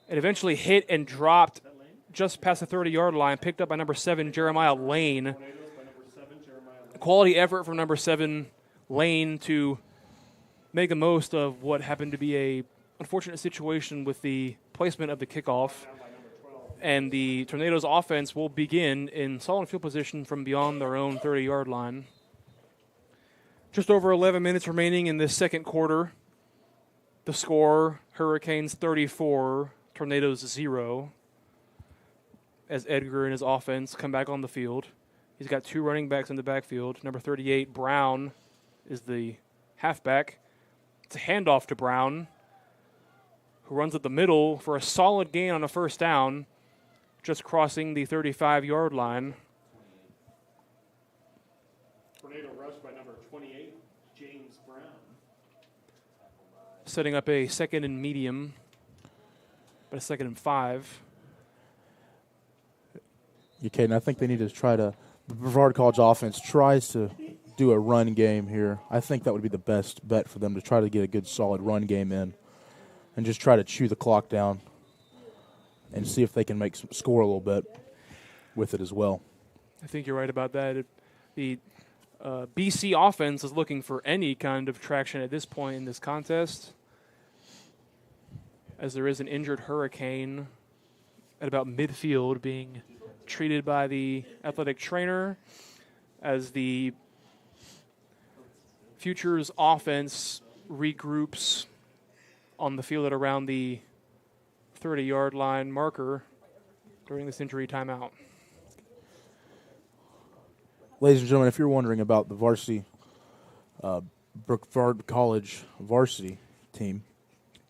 and eventually hit and dropped just past the 30-yard line, picked up by number 7, Jeremiah Lane. Quality effort from number 7, Lane, to make the most of what happened to be a unfortunate situation with the placement of the kickoff. And the Tornadoes' offense will begin in solid field position from beyond their own 30-yard line. Just over 11 minutes remaining in this second quarter. The score, Hurricanes 34, Tornadoes 0. As Edgar and his offense come back on the field. He's got 2 running backs in the backfield. Number 38, Brown, is the halfback. It's a handoff to Brown, who runs at the middle for a solid gain on a first down, just crossing the 35-yard line. Tornado rush by number 28, James Brown. Setting up a second and medium, but a second and 5. Okay, and I think they need to try to – the Brevard College offense tries to do a run game here. I think that would be the best bet for them, to try to get a good, solid run game in and just try to chew the clock down and see if they can score a little bit with it as well. I think you're right about that. The BC offense is looking for any kind of traction at this point in this contest, as there is an injured Hurricane at about midfield being treated by the athletic trainer, as the Futures offense regroups on the field at around the 30-yard line marker during this injury timeout. Ladies and gentlemen, if you're wondering about the varsity, Brevard College varsity team,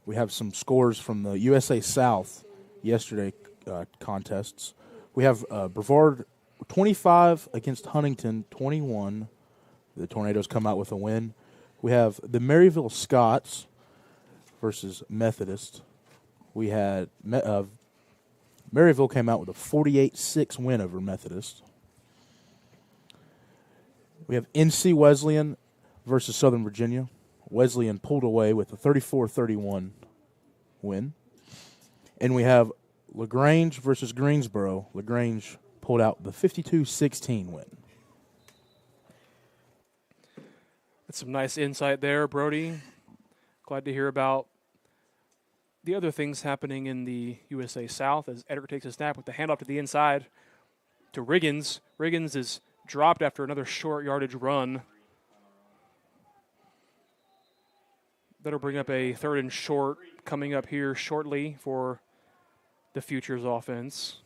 we have some scores from the USA South yesterday contests. We have Brevard 25 against Huntington 21. The Tornadoes come out with a win. We have the Maryville Scots versus Methodist. We had Maryville came out with a 48-6 win over Methodist. We have NC Wesleyan versus Southern Virginia. Wesleyan pulled away with a 34-31 win. And we have LaGrange versus Greensboro. LaGrange pulled out the 52-16 win. That's some nice insight there, Brody. Glad to hear about the other things happening in the USA South as Edgar takes a snap with the handoff to the inside to Riggins. Riggins is dropped after another short yardage run. That'll bring up a 3rd and short coming up here shortly for the Futures offense.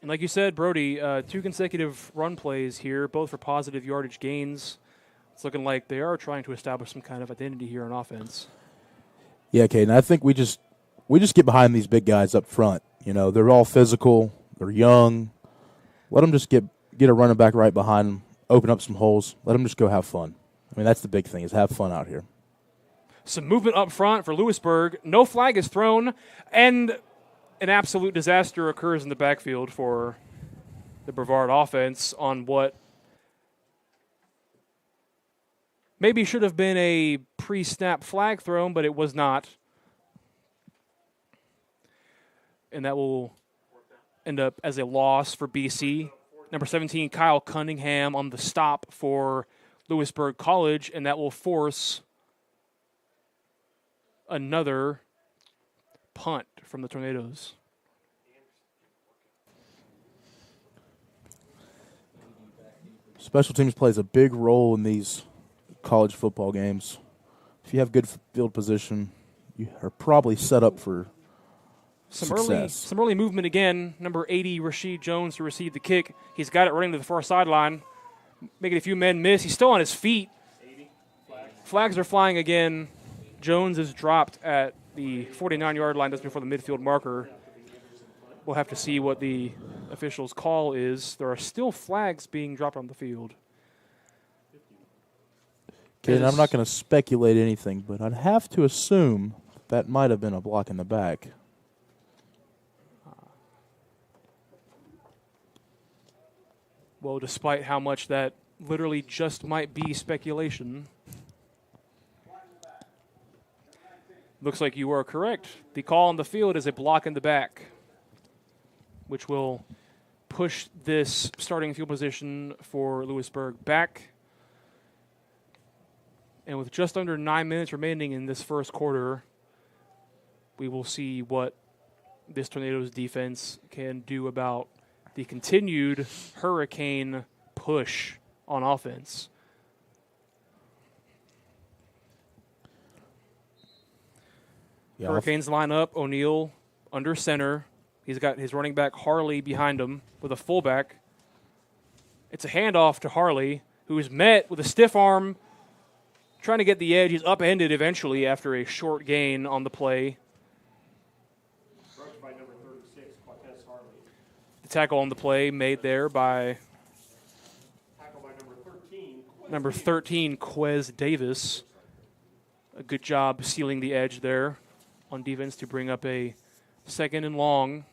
And like you said, Brody, 2 consecutive run plays here, both for positive yardage gains. It's looking like they are trying to establish some kind of identity here on offense. Yeah, Caden, I think we just get behind these big guys up front. You know, they're all physical, they're young. Let them just get a running back right behind them, open up some holes. Let them just go have fun. I mean, that's the big thing, is have fun out here. Some movement up front for Lewisburg. No flag is thrown, and an absolute disaster occurs in the backfield for the Brevard offense on what maybe should have been a pre-snap flag thrown, but it was not. And that will end up as a loss for BC. Number 17, Kyle Cunningham on the stop for Lewisburg College, and that will force another punt from the Tornadoes. Special teams plays a big role in these college football games. If you have good field position, you are probably set up for success. Some early movement again. Number 80, Rashid Jones, to receive the kick. He's got it running to the far sideline, making a few men miss. He's still on his feet. Flags are flying again. Jones is dropped at the 49-yard line just before the midfield marker. We'll have to see what the officials' call is. There are still flags being dropped on the field. Okay, I'm not going to speculate anything, but I'd have to assume that might have been a block in the back. Well, despite how much that literally just might be speculation, looks like you are correct. The call on the field is a block in the back, which will push this starting field position for Lewisburg back. And with just under 9 minutes remaining in this first quarter, we will see what this Tornadoes defense can do about the continued hurricane push on offense. Yeah, Hurricanes line up. O'Neal under center. He's got his running back Harley behind him with a fullback. It's a handoff to Harley, who is met with a stiff arm, trying to get the edge. He's upended eventually after a short gain on the play. By number 36, Quatez Harley. The tackle on the play made there by Tackle by number 13, Quez Davis. A good job sealing the edge there on defense to bring up a 2nd and long.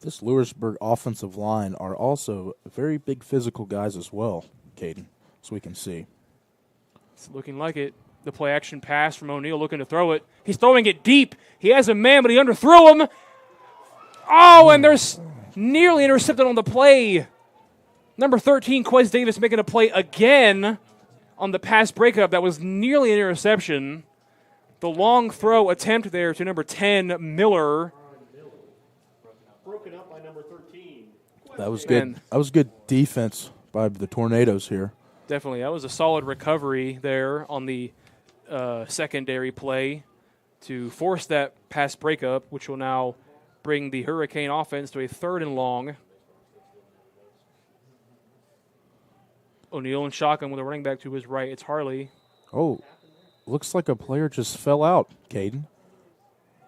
This Lewisburg offensive line are also very big physical guys as well, Caden, so we can see. It's looking like it. The play action pass from O'Neal looking to throw it. He's throwing it deep. He has a man, but he underthrew him. Oh, and there's nearly intercepted on the play. Number 13, Quez Davis making a play again on the pass breakup. That was nearly an interception. The long throw attempt there to number 10, Miller. broken up by number 13. That was good. That was good defense by the Tornadoes here. Definitely. That was a solid recovery there on the secondary play to force that pass breakup, which will now bring the Hurricane offense to a 3rd and long. O'Neal and shotgun with a running back to his right. It's Harley. Oh, looks like a player just fell out, Caden.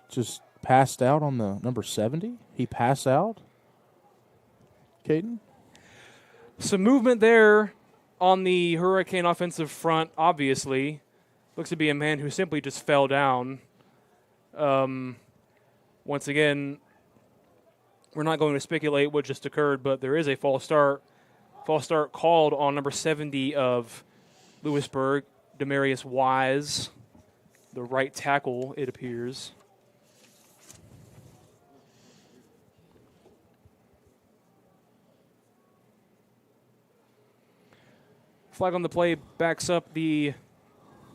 Just passed out on the number 70. He passed out, Caden? Some movement there on the Hurricane offensive front, obviously. Looks to be a man who simply just fell down. Once again, we're not going to speculate what just occurred, but there is a false start False start called on number 70 of Lewisburg, Demarius Wise, the right tackle, it appears. Flag on the play backs up the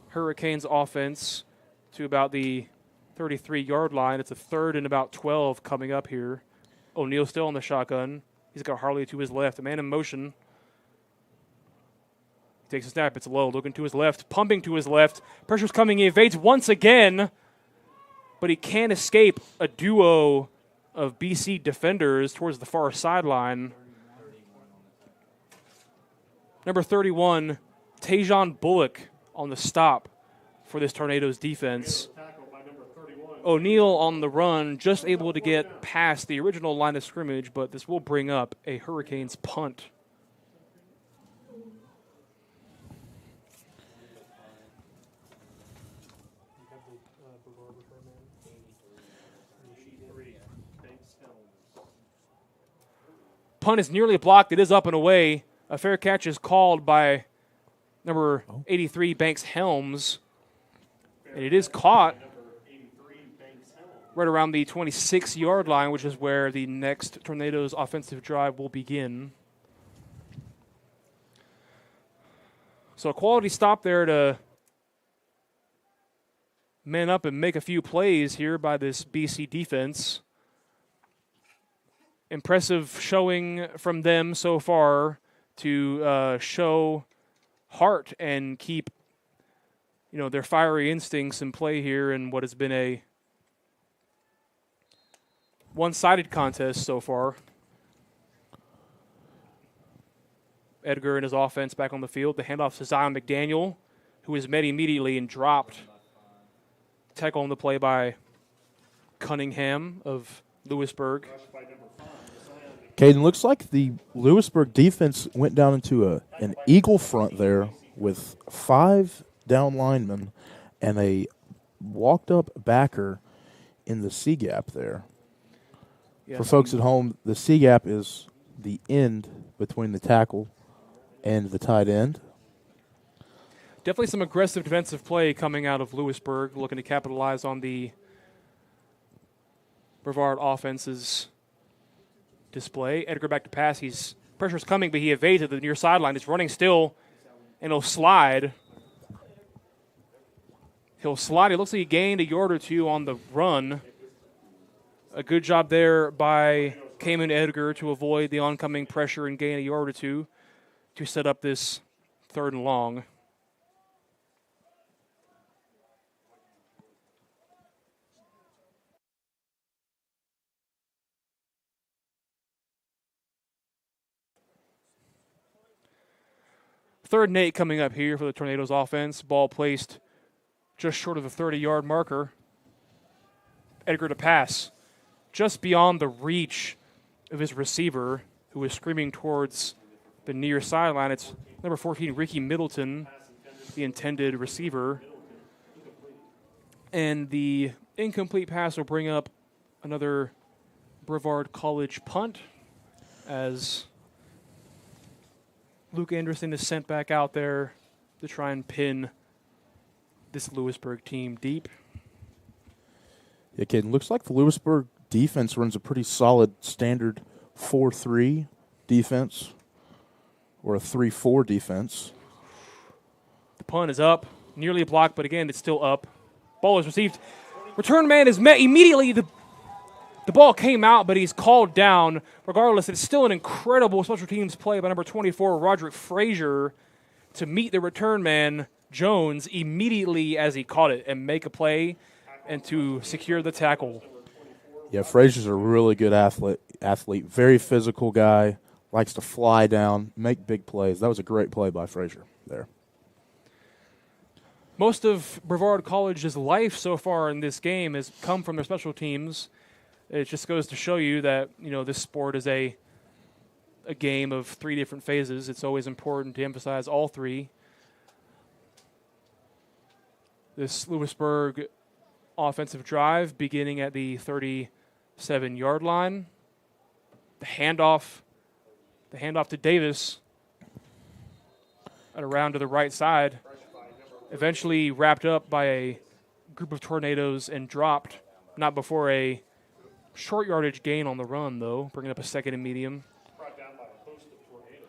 Hurricanes offense to about the 33-yard line. It's a 3rd and about 12 coming up here. O'Neal still on the shotgun. He's got Harley to his left. A man in motion. He takes a snap. It's low. Looking to his left. Pumping to his left. Pressure's coming. He evades once again. But he can't escape a duo of BC defenders towards the far sideline. Number 31, Tajon Bullock on the stop for this Tornadoes defense. O'Neal on the run, just able to get past the original line of scrimmage, but this will bring up a Hurricanes punt. Punt is nearly blocked. It is up and away. A fair catch is called by number 83, Banks Helms. And it is caught right around the 26-yard line, which is where the next Tornadoes offensive drive will begin. So a quality stop there to man up and make a few plays here by this BC defense. Impressive showing from them so far to show heart and keep, their fiery instincts in play here in what has been a one-sided contest so far. Edgar and his offense back on the field. The handoff to Zion McDaniel, who is met immediately and dropped. Tackle on the play by Cunningham of Lewisburg. Caden, looks like the Lewisburg defense went down into an eagle front there with 5 down linemen and a walked-up backer in the C-gap there. Yeah, for folks at home, the C-gap is the end between the tackle and the tight end. Definitely some aggressive defensive play coming out of Lewisburg, looking to capitalize on the Brevard offense's display. Edgar back to pass. Pressure's coming, but he evades at the near sideline. He's running still, and he'll slide. It looks like he gained a yard or two on the run. A good job there by Cayman Edgar to avoid the oncoming pressure and gain a yard or two to set up this 3rd and long. Third and 8 coming up here for the Tornadoes offense. Ball placed just short of the 30-yard marker. Edgar to pass. Just beyond the reach of his receiver, who is screaming towards the near sideline. It's number 14, Ricky Middleton, the intended receiver. And the incomplete pass will bring up another Brevard College punt as Luke Anderson is sent back out there to try and pin this Lewisburg team deep. Yeah, Caden, looks like the Lewisburg defense runs a pretty solid standard 4-3 defense or a 3-4 defense. The punt is up, nearly blocked, but again, it's still up. Ball is received. Return man is met immediately. The ball came out, but he's called down. Regardless, it's still an incredible special teams play by number 24, Roderick Frazier, to meet the return man, Jones, immediately as he caught it and make a play and to secure the tackle. Yeah, Frazier's a really good athlete, very physical guy, likes to fly down, make big plays. That was a great play by Frazier there. Most of Brevard College's life so far in this game has come from their special teams. It just goes to show you that, this sport is a game of 3 different phases. It's always important to emphasize all 3. This Lewisburg offensive drive beginning at the 37-yard line. The handoff to Davis and around to the right side. Eventually wrapped up by a group of tornadoes and dropped, not before a short yardage gain on the run, though, bringing up a second and medium. Brought down by a host of tornadoes.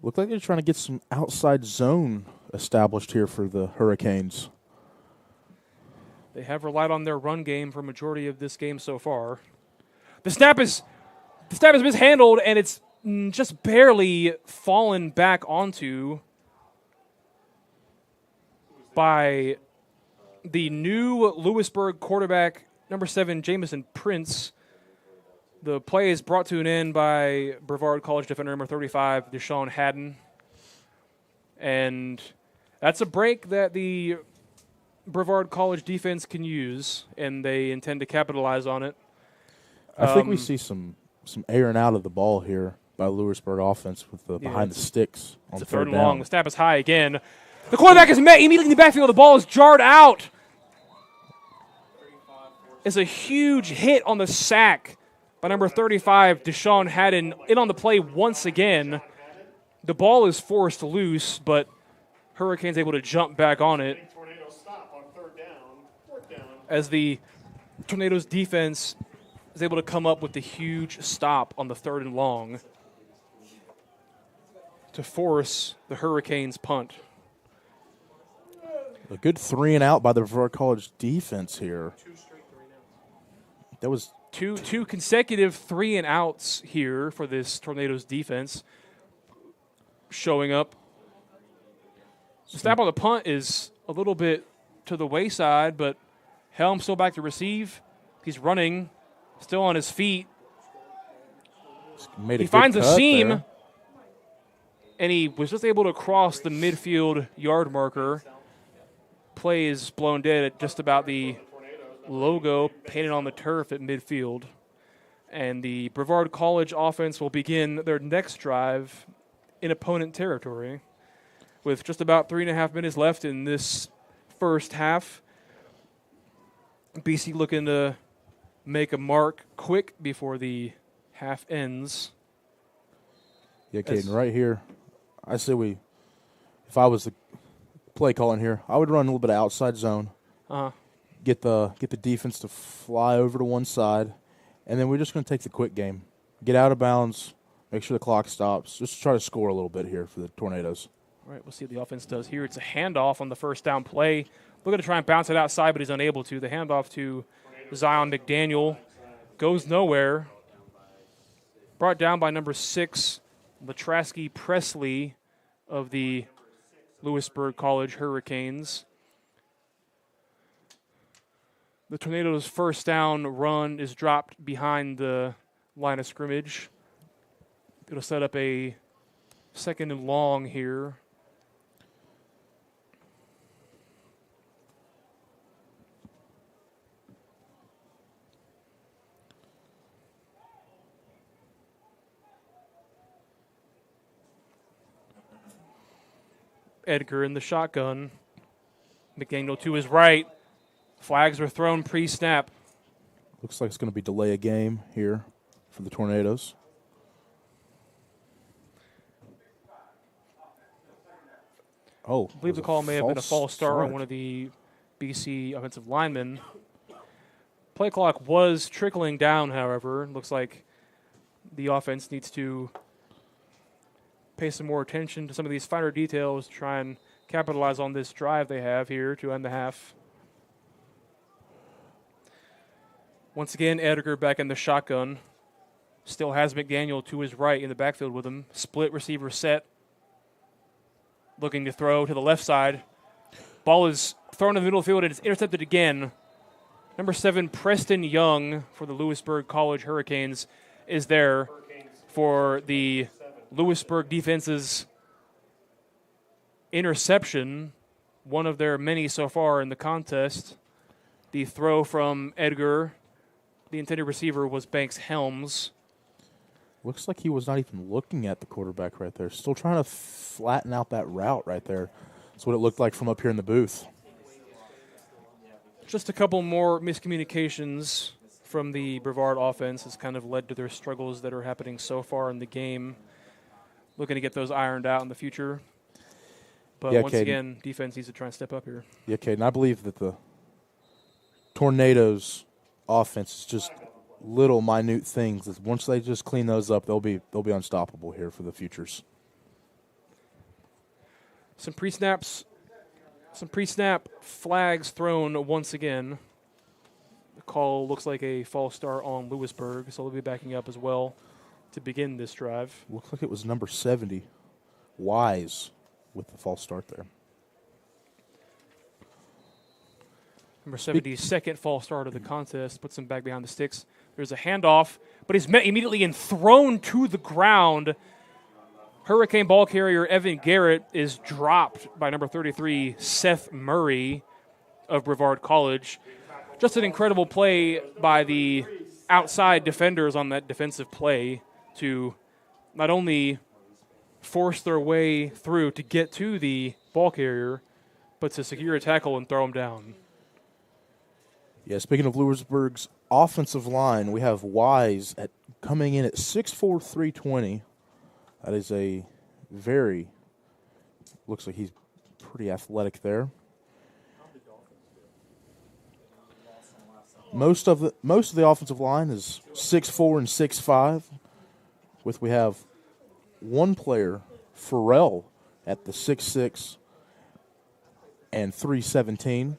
Looked like they're trying to get some outside zone established here for the Hurricanes. They have relied on their run game for a majority of this game so far. The snap is mishandled, and it's just barely fallen back onto by the new Lewisburg quarterback, number 7, Jamison Prince. The play is brought to an end by Brevard College defender number 35, Deshaun Haddon. And that's a break that the Brevard College defense can use, and they intend to capitalize on it. I think we see some airing out of the ball here by Lewisburg offense with the behind the sticks on It's a third third and down. long. The snap is high again. The quarterback is met immediately in the backfield. The ball is jarred out. It's a huge hit on the sack by number 35, Deshaun Haddon, in on the play once again. The ball is forced loose, but Hurricanes able to jump back on it Big tornado stop on third down, fourth down. as the Tornadoes defense is able to come up with the huge stop on the third and long to force the Hurricanes punt. A good 3 and out by the Brevard College defense here. That was Two consecutive 3 and outs here for this Tornadoes defense showing up. The snap on the punt is a little bit to the wayside, but Helm still back to receive. He's running, still on his feet. made a He good finds a cut seam, there. and he was just able to cross the midfield yard marker. Play is blown dead at just about the logo painted on the turf at midfield. And the Brevard College offense will begin their next drive in opponent territory with just about 3.5 minutes left in this first half. BC looking to make a mark quick before the half ends. Yeah, Caden, right here. I say if I was the play calling here, I would run a little bit of outside zone. Get the defense to fly over to one side, and then we're just going to take the quick game. Get out of bounds, make sure the clock stops. Just try to score a little bit here for the Tornadoes. All right, we'll see what the offense does here. It's a handoff on the first down play. Looking to try and bounce it outside, but he's unable to. The handoff to Zion McDaniel goes nowhere. Brought down by number 6, Latrasky Presley of the Lewisburg College Hurricanes. The Tornadoes' first down run is dropped behind the line of scrimmage. It'll set up a second and long here. Edgar in the shotgun. McDaniel to his right. Flags were thrown pre-snap. Looks like it's going to be delay a game here for the Tornadoes. Oh, I believe the call may have been a false start start. on one of the BC offensive linemen. Play clock was trickling down, however. Looks like the offense needs to pay some more attention to some of these finer details to try and capitalize on this drive they have here to end the half. Once again, Edgar back in the shotgun. Still has McDaniel to his right in the backfield with him. Split receiver set. Looking to throw to the left side. Ball is thrown in the middle of the field and it's intercepted again. Number 7, Preston Young for the Lewisburg College Hurricanes is there for the Lewisburg defense's interception, one of their many so far in the contest. The throw from Edgar, the intended receiver was Banks Helms. Looks like he was not even looking at the quarterback right there. Still trying to flatten out that route right there. That's what it looked like from up here in the booth. Just a couple more miscommunications from the Brevard offense has kind of led to their struggles that are happening so far in the game. Looking to get those ironed out in the future. But Yeah, once Caden. again, defense needs to try and step up here. Yeah, Caden, I believe that the Tornadoes' offense is just little minute things. That once they just clean those up, they'll be unstoppable here for the futures. Some pre-snap flags thrown once again. The call looks like a false start on Lewisburg, so they'll be backing up as well to begin this drive. Looks like it was number 70, Wise, with the false start there. Number 70's second false start of the contest puts him back behind the sticks. There's a handoff, but he's met immediately and thrown to the ground. Hurricane ball carrier Evan Garrett is dropped by number 33, Seth Murray of Brevard College. Just an incredible play by the outside defenders on that defensive play to not only force their way through to get to the ball carrier, but to secure a tackle and throw him down. Yeah, speaking of Lewisburg's offensive line, we have Wise coming in at 6'4", 320. That is looks like he's pretty athletic there. Most of the offensive line is 6'4" and 6'5", we have one player, Farrell, at the 6'6" and 317.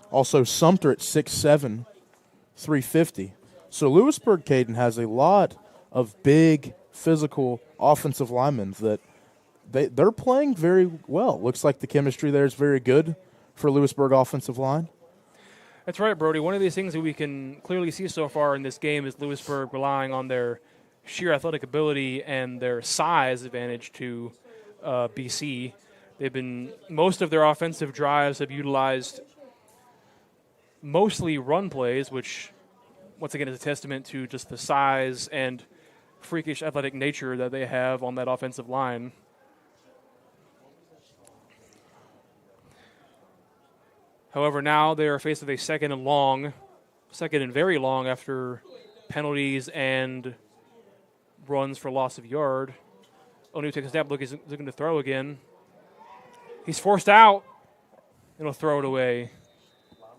Also Sumter at 6'7", 350. So Lewisburg, Caden, has a lot of big, physical offensive linemen that they're playing very well. Looks like the chemistry there is very good for Lewisburg offensive line. That's right, Brody. One of these things that we can clearly see so far in this game is Lewisburg relying on their sheer athletic ability and their size advantage to BC. Most of their offensive drives have utilized mostly run plays, which once again is a testament to just the size and freakish athletic nature that they have on that offensive line. However, now they are faced with a second and very long after penalties and runs for loss of yard. O'Neal takes a step, he's looking to throw again. He's forced out, and he'll throw it away.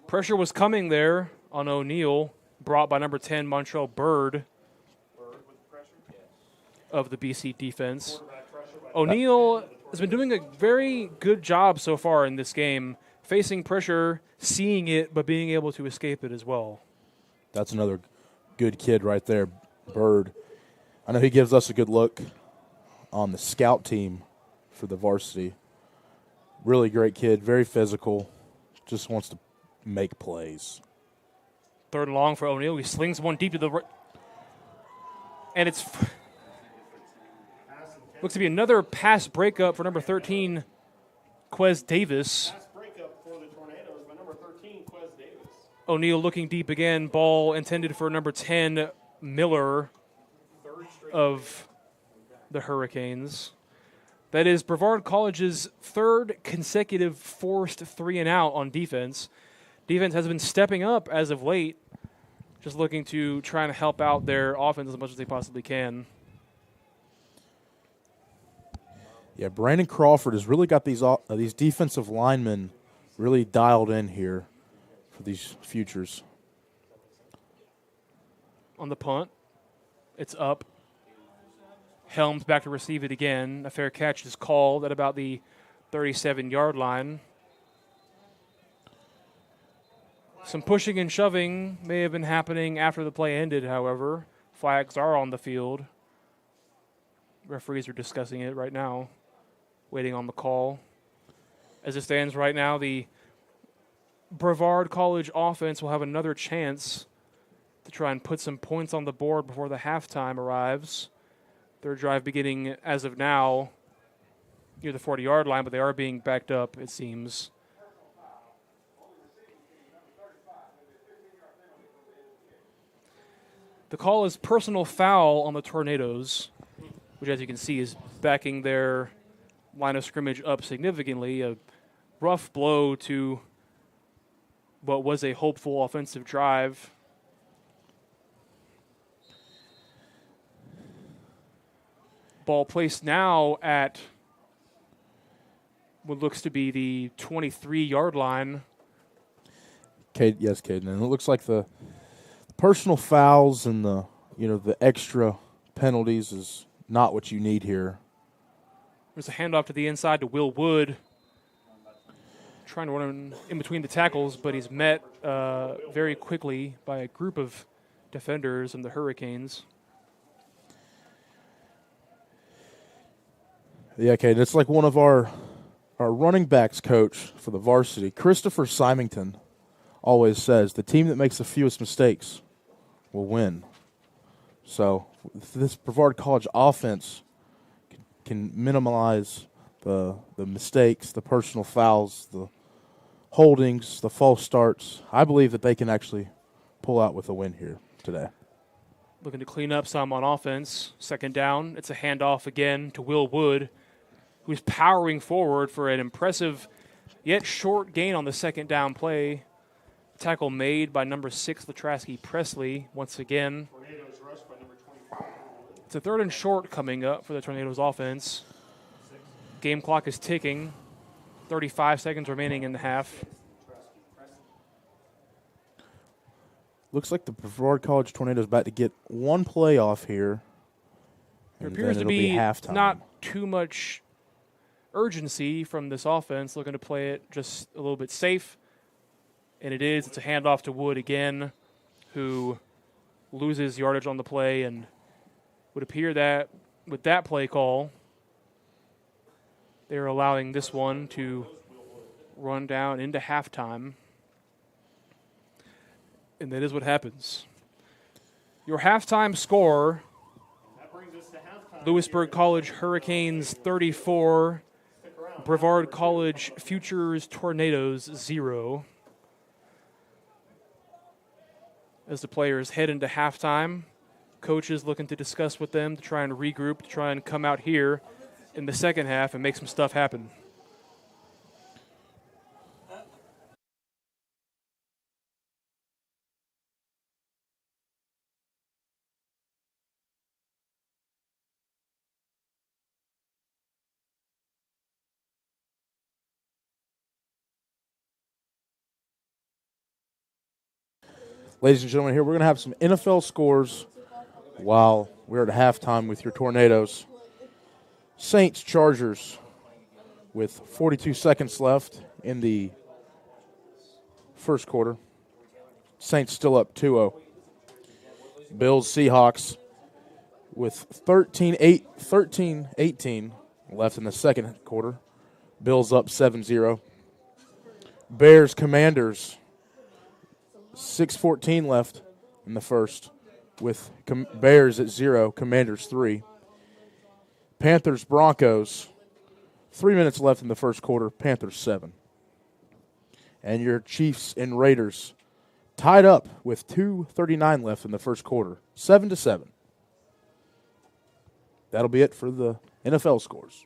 Pressure was coming there on O'Neal, brought by number 10, Montreal Bird of the BC defense. O'Neal has been doing a very good job so far in this game, facing pressure, seeing it, but being able to escape it as well. That's another good kid right there, Bird. I know he gives us a good look on the scout team for the varsity. Really great kid, very physical, just wants to make plays. Third and long for O'Neal. He slings one deep to the right. And it's looks to be another pass breakup for number 13, Quez Davis. Pass breakup for the Tornadoes by number 13, Quez Davis. O'Neal looking deep again. Ball intended for number 10, Miller of the Hurricanes. That is Brevard College's third consecutive forced 3-and-out on defense. Defense has been stepping up as of late, just looking to try and help out their offense as much as they possibly can. Yeah, Brandon Crawford has really got these defensive linemen really dialed in here for these futures. On the punt, it's up. Helms back to receive it again. A fair catch is called at about the 37-yard line. Some pushing and shoving may have been happening after the play ended, however. Flags are on the field. Referees are discussing it right now, waiting on the call. As it stands right now, the Brevard College offense will have another chance to try and put some points on the board before the halftime arrives. Their drive beginning, as of now, near the 40-yard line, but they are being backed up, it seems. The call is personal foul on the Tornadoes, which, as you can see, is backing their line of scrimmage up significantly. A rough blow to what was a hopeful offensive drive. Ball placed now at what looks to be the 23-yard line. Yes, Caden. And it looks like the personal fouls and the extra penalties is not what you need here. There's a handoff to the inside to Will Wood, trying to run in between the tackles, but he's met very quickly by a group of defenders from the Hurricanes. Yeah, okay, and it's like one of our running backs coach for the varsity, Christopher Symington, always says, the team that makes the fewest mistakes will win. So this Brevard College offense can minimize the mistakes, the personal fouls, the holdings, the false starts. I believe that they can actually pull out with a win here today. Looking to clean up some on offense. Second down, it's a handoff again to Will Wood, who's powering forward for an impressive yet short gain on the second down play. Tackle made by number 6, Latrasky Presley, once again. Tornadoes rushed by number 25. It's a 3rd and short coming up for the Tornadoes offense. Game clock is ticking. 35 seconds remaining in the half. Looks like the Brevard College Tornadoes about to get one play off here. There And appears then to it'll be halftime. not too much urgency from this offense, looking to play it just a little bit safe. And it is. It's a handoff to Wood again, who loses yardage on the play, and would appear that with that play call, they're allowing this one to run down into halftime. And that is what happens. Your halftime score, That brings us to halftime. Lewisburg College Hurricanes 34, Brevard College Futures Tornadoes 0. As the players head into halftime, coaches looking to discuss with them to try and regroup, to try and come out here in the second half and make some stuff happen. Ladies and gentlemen, here we're going to have some NFL scores while we're at halftime with your Tornadoes. Saints Chargers with 42 seconds left in the first quarter. Saints still up 2-0. Bills Seahawks with 13-18 left in the second quarter. Bills up 7-0. Bears Commanders 6:14 left in the first, with Bears at 0, Commanders 3. Panthers Broncos, 3 minutes left in the first quarter, Panthers 7. And your Chiefs and Raiders tied up with 2:39 left in the first quarter, 7-7. That'll be it for the NFL scores.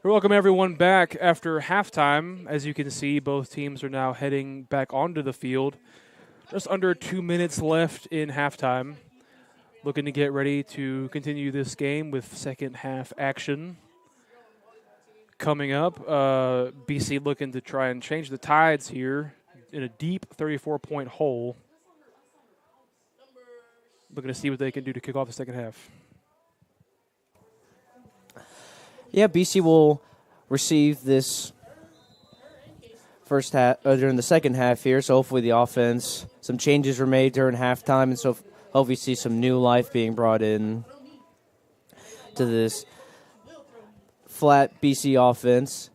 Welcome everyone back after halftime. As you can see, both teams are now heading back onto the field. Just under 2 minutes left in halftime. Looking to get ready to continue this game with second half action. Coming up, BC looking to try and change the tides here in a deep 34-point hole. Looking to see what they can do to kick off the second half. Yeah, BC will receive this first half during the second half here. So hopefully the offense, some changes were made during halftime, and so hopefully see some new life being brought in to this flat BC offense.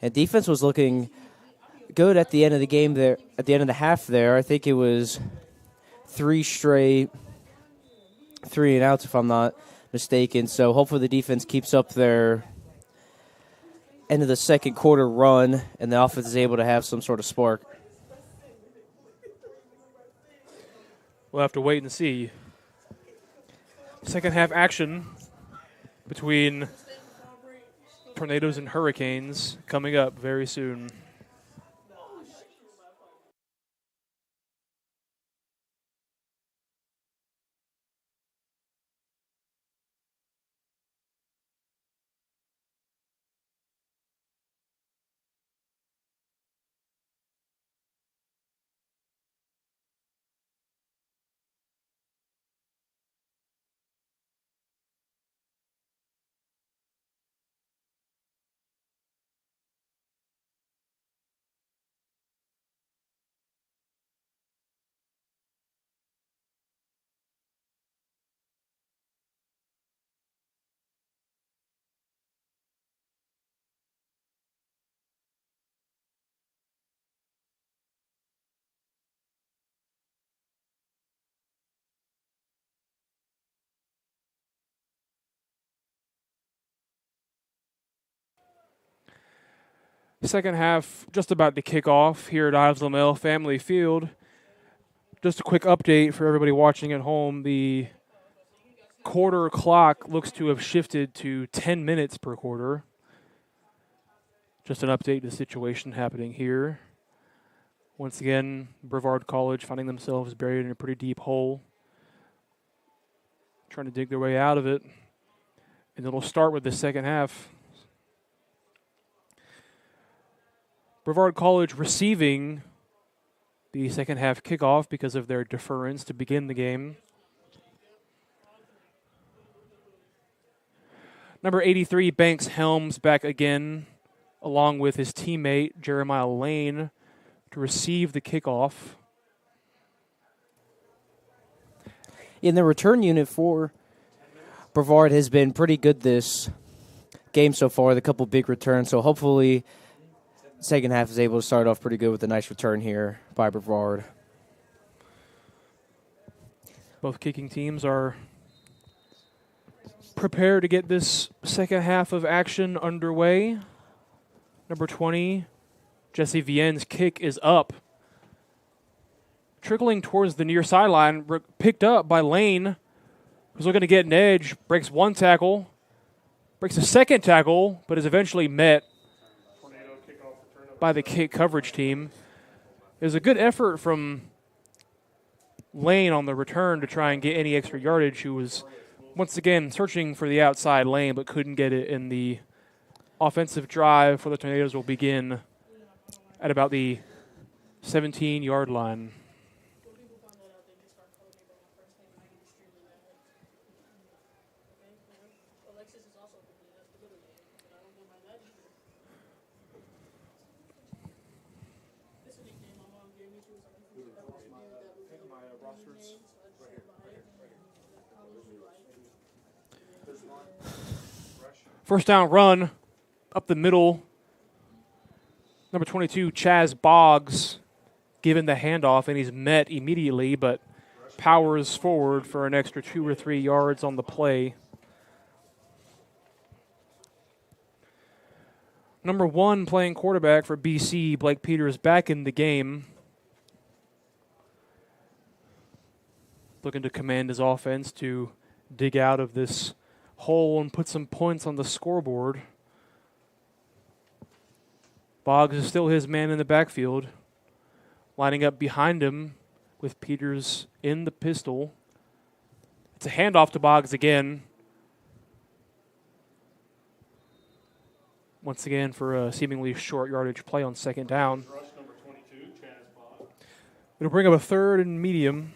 And defense was looking good at the end of the game there. At the end of the half there, I think it was 3 straight 3-and-outs if I'm not mistaken. So hopefully the defense keeps up their end of the second quarter run and the offense is able to have some sort of spark. We'll have to wait and see. Second half action between Tornadoes and Hurricanes coming up very soon. Second half just about to kick off here at Ives Lamel Family Field. Just a quick update for everybody watching at home. The quarter clock looks to have shifted to 10 minutes per quarter. Just an update to the situation happening here. Once again, Brevard College finding themselves buried in a pretty deep hole, trying to dig their way out of it. And it'll start with the second half. Brevard College receiving the second half kickoff because of their deference to begin the game. Number 83, Banks Helms, back again, along with his teammate, Jeremiah Lane, to receive the kickoff. In the return unit for Brevard has been pretty good this game so far, the couple big returns, so hopefully second half is able to start off pretty good with a nice return here by Brevard. Both kicking teams are prepared to get this second half of action underway. Number 20, Jesse Vienne's kick is up. Trickling towards the near sideline, picked up by Lane, who's looking to get an edge, breaks one tackle, breaks a second tackle, but is eventually met by the kick coverage team. It was a good effort from Lane on the return to try and get any extra yardage, who was once again searching for the outside lane but couldn't get it, in the offensive drive for the Tornadoes will begin at about the 17-yard line. First down run up the middle. Number 22, Chaz Boggs, given the handoff, and he's met immediately, but powers forward for an extra 2 or 3 yards on the play. Number 1 playing quarterback for BC, Blake Peters, back in the game. Looking to command his offense to dig out of this hole and put some points on the scoreboard. Boggs is still his man in the backfield, lining up behind him with Peters in the pistol. It's a handoff to Boggs again. Once again for a seemingly short yardage play on second down. Rush number 22, Chaz Boggs. It'll bring up a third and medium.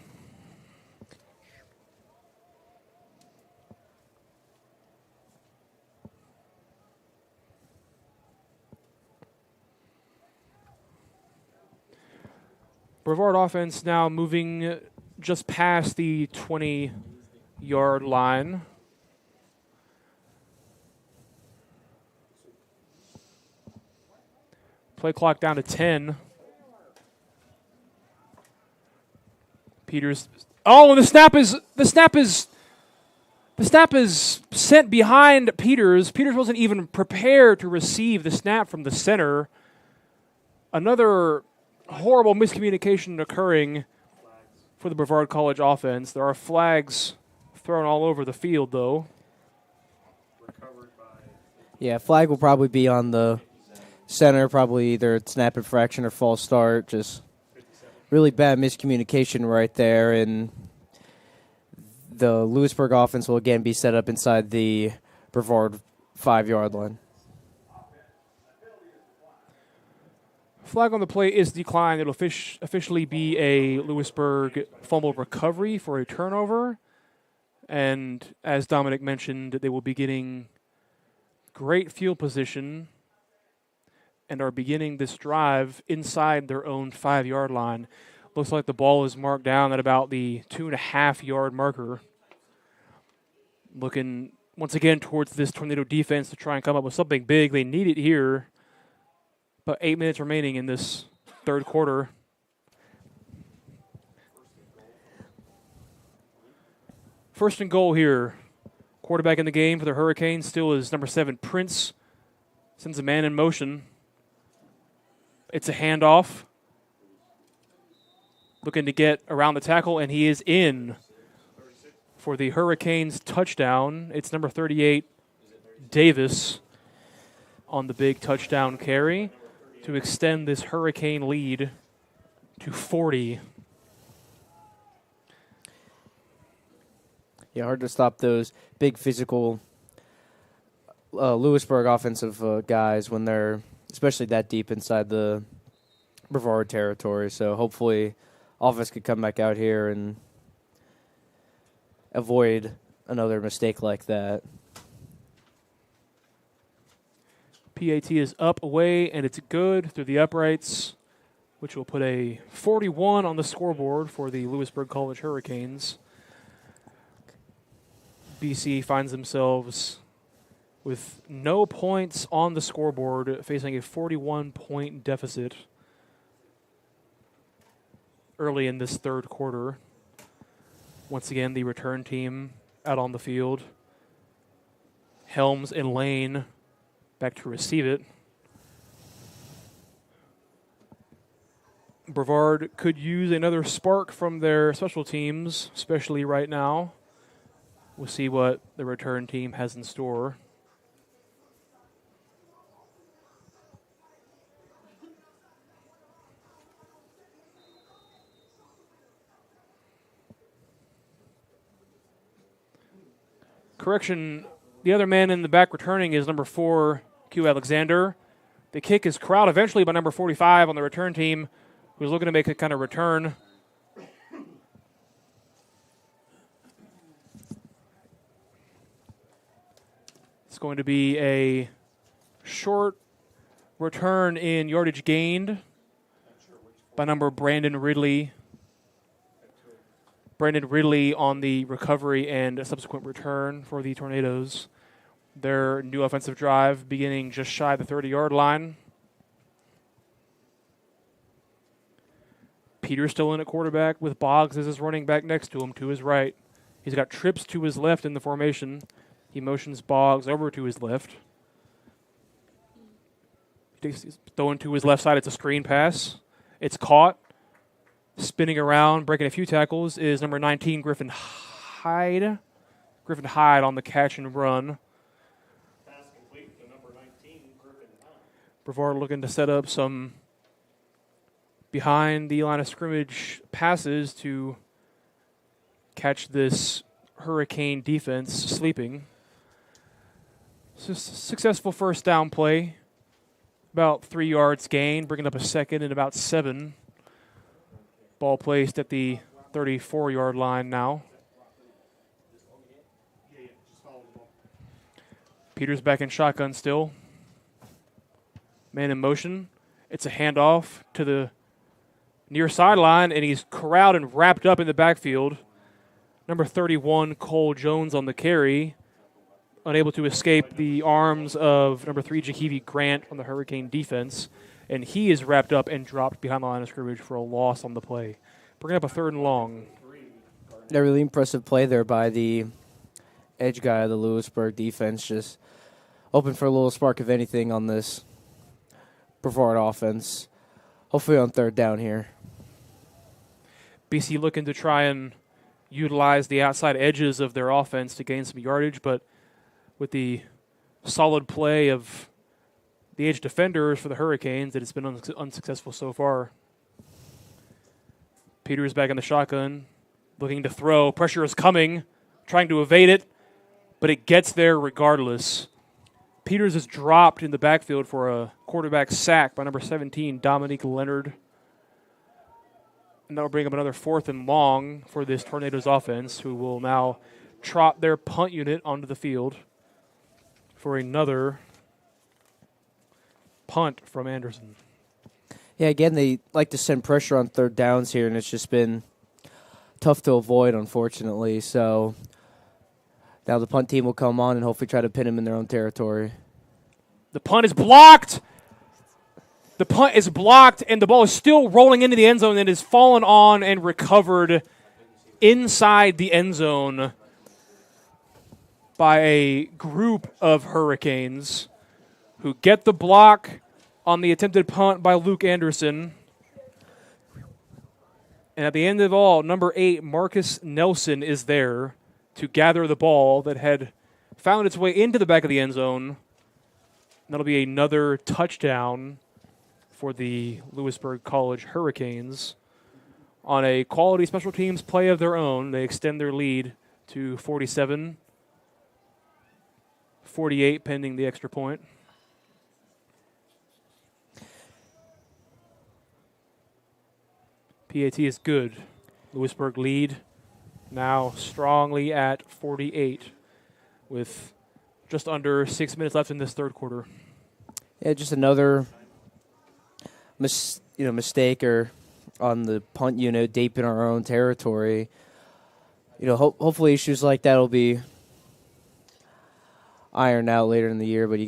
Brevard offense now moving just past the 20-yard line. Play clock down to 10. Peters. Oh, and the snap is sent behind Peters. Peters wasn't even prepared to receive the snap from the center. Another horrible miscommunication occurring for the Brevard College offense. There are flags thrown all over the field, though. Yeah, flag will probably be on the center, probably either snap infraction or false start. Just really bad miscommunication right there, and the Lewisburg offense will again be set up inside the Brevard 5-yard line. Flag on the play is declined. It'll officially be a Lewisburg fumble recovery for a turnover. And as Dominic mentioned, they will be getting great field position and are beginning this drive inside their own 5-yard line. Looks like the ball is marked down at about the 2.5-yard marker. Looking once again towards this Tornado defense to try and come up with something big. They need it here. About 8 minutes remaining in this third quarter. First and goal here. Quarterback in the game for the Hurricanes still is number 7, Prince. Sends a man in motion. It's a handoff. Looking to get around the tackle, and he is in for the Hurricanes touchdown. It's number 38, Davis, on the big touchdown carry to extend this Hurricane lead to 40. Yeah, hard to stop those big physical Lewisburg offensive guys when they're especially that deep inside the Brevard territory. So hopefully offense could come back out here and avoid another mistake like that. PAT is up, away, and it's good through the uprights, which will put a 41 on the scoreboard for the Lewisburg College Hurricanes. BC finds themselves with no points on the scoreboard, facing a 41-point deficit early in this third quarter. Once again, the return team out on the field. Helms and Lane back to receive it. Brevard could use another spark from their special teams, especially right now. We'll see what the return team has in store. Correction, the other man in the back returning is number 4, Q Alexander. The kick is corralled eventually by number 45 on the return team, who's looking to make a kind of return. It's going to be a short return in yardage gained by number Brandon Ridley. Brandon Ridley on the recovery and a subsequent return for the Tornadoes. Their new offensive drive beginning just shy of the 30-yard line. Peter's still in at quarterback with Boggs as his running back next to him to his right. He's got Trips to his left in the formation. He motions Boggs over to his left. He's throwing to his left side. It's a screen pass. It's caught. Spinning around, breaking a few tackles is number 19, Griffin Hyde. Griffin Hyde on the catch and run. Pass complete to number 19, Griffin Hunt. Brevard looking to set up some behind the line of scrimmage passes to catch this Hurricane defense sleeping. Successful first down play. About 3 yards gain, bringing up a second and about 7. Ball placed at the 34-yard line now. Peters back in shotgun still. Man in motion. It's a handoff to the near sideline, and he's corralled and wrapped up in the backfield. Number 31, Cole Jones on the carry. Unable to escape the arms of number 3, Jahivi Grant on the Hurricane defense. And he is wrapped up and dropped behind the line of scrimmage for a loss on the play. Bringing up a 3rd and long. A really impressive play there by the edge guy of the Lewisburg defense. Just open for a little spark of anything on this Brevard offense. Hopefully on 3rd down here. BC looking to try and utilize the outside edges of their offense to gain some yardage, but with the solid play of the edge defenders for the Hurricanes, it has been unsuccessful so far. Peters back in the shotgun, looking to throw. Pressure is coming, trying to evade it, but it gets there regardless. Peters is dropped in the backfield for a quarterback sack by number 17, Dominique Leonard. And that will bring up another 4th and long for this Tornadoes offense, who will now trot their punt unit onto the field for another punt from Anderson. Yeah, again, they like to send pressure on 3rd downs here, and it's just been tough to avoid, unfortunately. So now the punt team will come on and hopefully try to pin them in their own territory. The punt is blocked. The punt is blocked, and the ball is still rolling into the end zone and is fallen on and recovered inside the end zone by a group of Hurricanes who get the block on the attempted punt by Luke Anderson. And at the end of all, number 8, Marcus Nelson, is there to gather the ball that had found its way into the back of the end zone. That'll be another touchdown for the Lewisburg College Hurricanes. On a quality special teams play of their own, they extend their lead to 47-48 pending the extra point. PAT is good. Lewisburg lead now strongly at 48 with just under 6 minutes left in this 3rd quarter. Yeah, just another mistake or on the punt unit deep in our own territory. Hopefully issues like that will be ironed out later in the year, but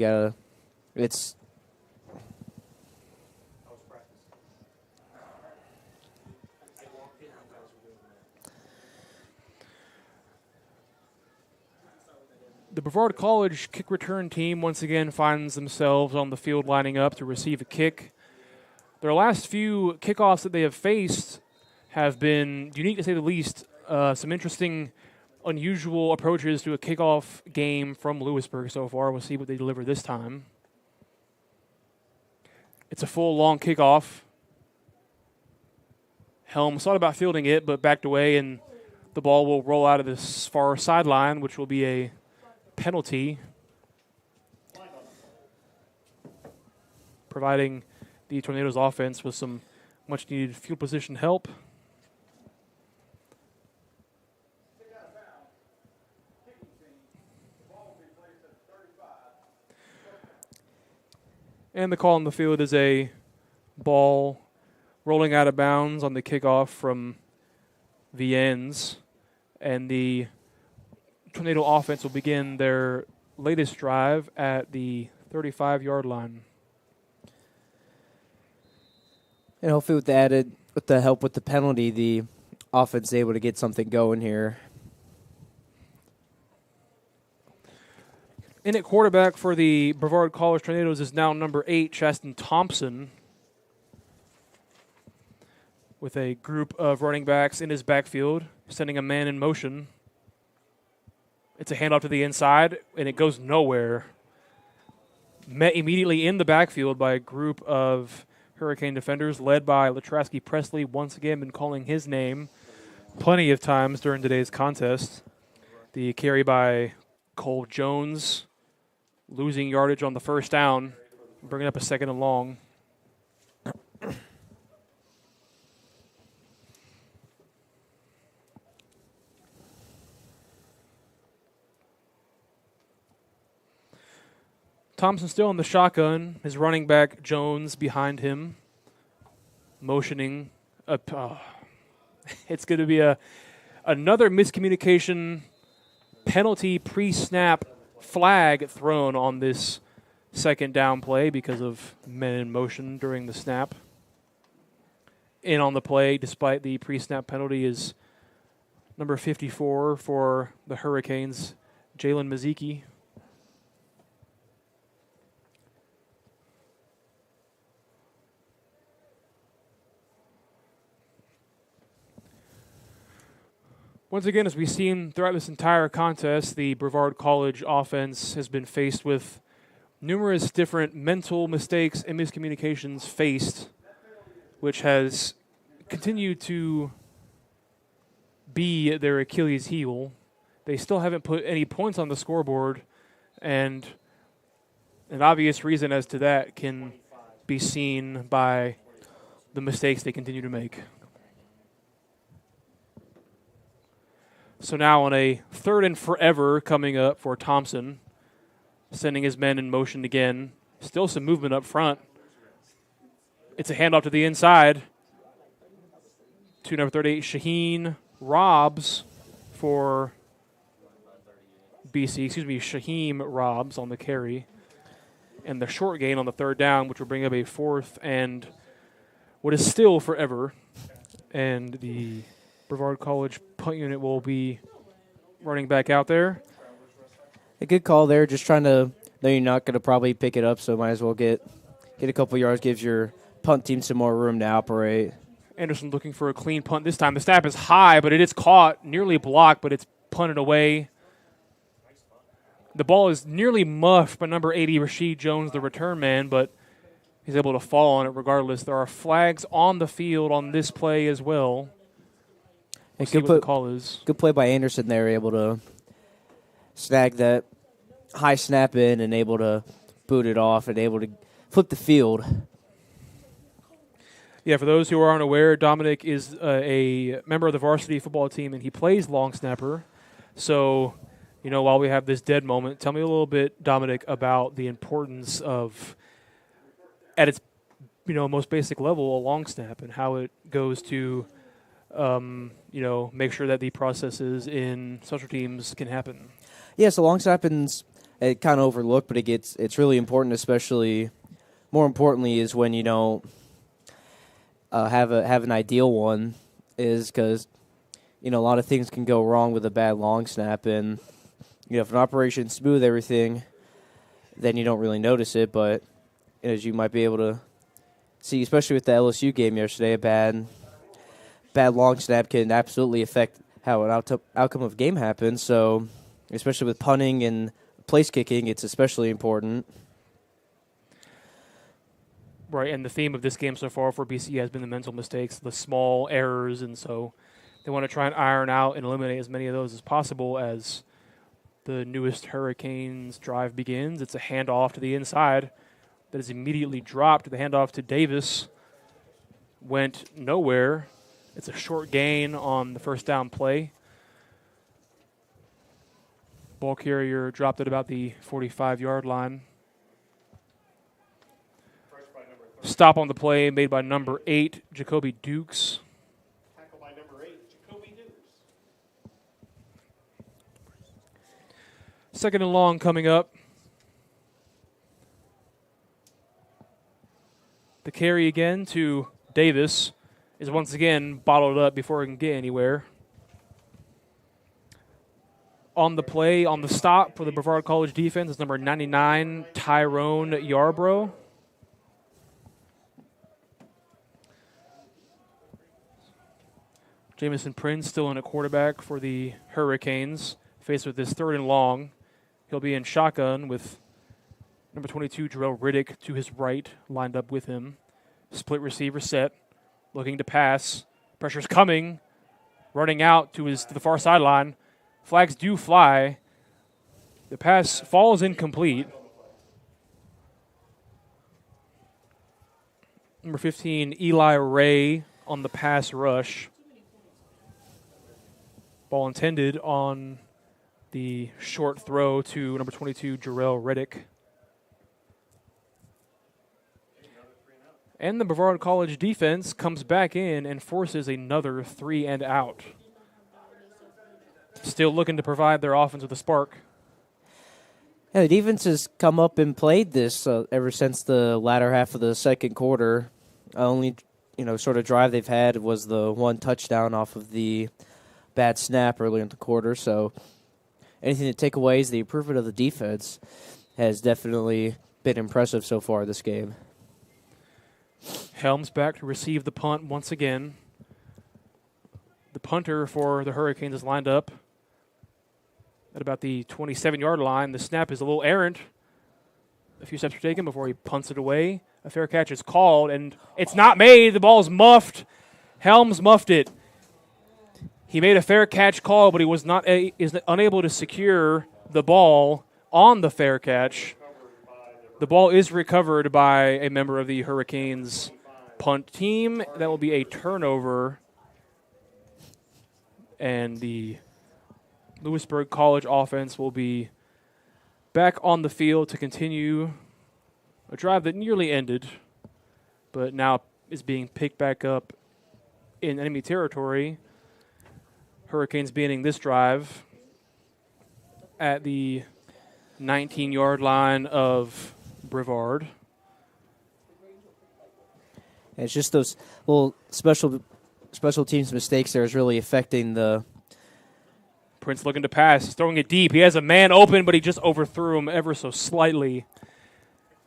it's the Brevard College kick return team once again finds themselves on the field lining up to receive a kick. Their last few kickoffs that they have faced have been unique to say the least. Some interesting, unusual approaches to a kickoff game from Lewisburg so far. We'll see what they deliver this time. It's a full, long kickoff. Helms thought about fielding it, but backed away, and the ball will roll out of this far sideline, which will be a penalty, providing the Tornadoes offense with some much-needed field position help. And the call on the field is a ball rolling out of bounds on the kickoff from the ends, and the Tornado offense will begin their latest drive at the 35-yard line. And hopefully with the help with the penalty, the offense is able to get something going here. In at quarterback for the Brevard College Tornadoes is now number 8, Chaston Thompson, with a group of running backs in his backfield, sending a man in motion. It's a handoff to the inside, and it goes nowhere. Met immediately in the backfield by a group of Hurricane defenders led by Latrasky Presley, once again been calling his name plenty of times during today's contest. The carry by Cole Jones, losing yardage on the first down, bringing up a 2nd and long. Thompson still in the shotgun. His running back, Jones, behind him, motioning. It's going to be another miscommunication penalty pre-snap flag thrown on this 2nd down play because of men in motion during the snap. In on the play, despite the pre-snap penalty, is number 54 for the Hurricanes, Jalen Maziki. Once again, as we've seen throughout this entire contest, the Brevard College offense has been faced with numerous different mental mistakes and miscommunications faced, which has continued to be their Achilles heel. They still haven't put any points on the scoreboard, and an obvious reason as to that can be seen by the mistakes they continue to make. So now on a 3rd and forever coming up for Thompson, sending his men in motion again. Still some movement up front. It's a handoff to the inside to number 38, Shaheen Robs for BC. Shaheem Robs on the carry. And the short gain on the 3rd down, which will bring up a 4th and what is still forever. And the Brevard College punt unit will be running back out there. A good call there. Just trying to know you're not going to probably pick it up, so might as well get a couple yards. Gives your punt team some more room to operate. Anderson looking for a clean punt this time. The snap is high, but it is caught, nearly blocked, but it's punted away. The ball is nearly muffed by number 80, Rashid Jones, the return man, but he's able to fall on it regardless. There are flags on the field on this play as well. We'll see what the call is. Good play by Anderson there, able to snag that high snap in and able to boot it off and able to flip the field. Yeah, for those who are unaware, Dominic is a member of the varsity football team, and he plays long snapper. So, while we have this dead moment, tell me a little bit, Dominic, about the importance of, at its most basic level, a long snap and how it goes to make sure that the processes in special teams can happen. Yeah, so long snapping's kind of overlooked, but it's really important, especially more importantly is when you don't have an ideal one, is because a lot of things can go wrong with a bad long snap, and if an operation's smooth everything, then you don't really notice it, but as you might be able to see, especially with the LSU game yesterday, a bad long snap can absolutely affect how an outcome of game happens. So, especially with punting and place kicking, it's especially important. Right, and the theme of this game so far for BC has been the mental mistakes, the small errors, and so they want to try and iron out and eliminate as many of those as possible as the newest Hurricanes drive begins. It's a handoff to the inside that is immediately dropped. The handoff to Davis went nowhere. It's a short gain on the 1st down play. Ball carrier dropped at about the 45-yard line. Stop on the play made by number 8, Jacoby Dukes. Tackle by number 8, Jacoby Dukes. 2nd and long coming up. The carry again to Davis is once again bottled up before it can get anywhere. On the play, on the stop for the Brevard College defense is number 99, Tyrone Yarbrough. Jamison Prince still in at quarterback for the Hurricanes, faced with this 3rd and long. He'll be in shotgun with number 22, Jarrell Riddick, to his right, lined up with him. Split receiver set, looking to pass. Pressure's coming, running out to the far sideline. Flags do fly. The pass falls incomplete. Number 15, Eli Ray on the pass rush. Ball intended on the short throw to number 22, Jarrell Riddick. And the Brevard College defense comes back in and forces another 3 and out. Still looking to provide their offense with a spark. Yeah, the defense has come up and played this ever since the latter half of the second quarter. Only, sort of drive they've had was the 1 touchdown off of the bad snap early in the quarter. So anything to take away is the improvement of the defense has definitely been impressive so far this game. Helms back to receive the punt once again. The punter for the Hurricanes is lined up at about the 27-yard line. The snap is a little errant. A few steps are taken before he punts it away. A fair catch is called, and it's not made. The ball is muffed. Helms muffed it. He made a fair catch call, but he was is unable to secure the ball on the fair catch. The ball is recovered by a member of the Hurricanes punt team. That will be a turnover, and the Lewisburg College offense will be back on the field to continue a drive that nearly ended, but now is being picked back up in enemy territory. Hurricanes beginning this drive at the 19-yard line of Brevard. And it's just those little special teams mistakes there is really affecting the. Prince looking to pass. He's throwing it deep. He has a man open, but he just overthrew him ever so slightly.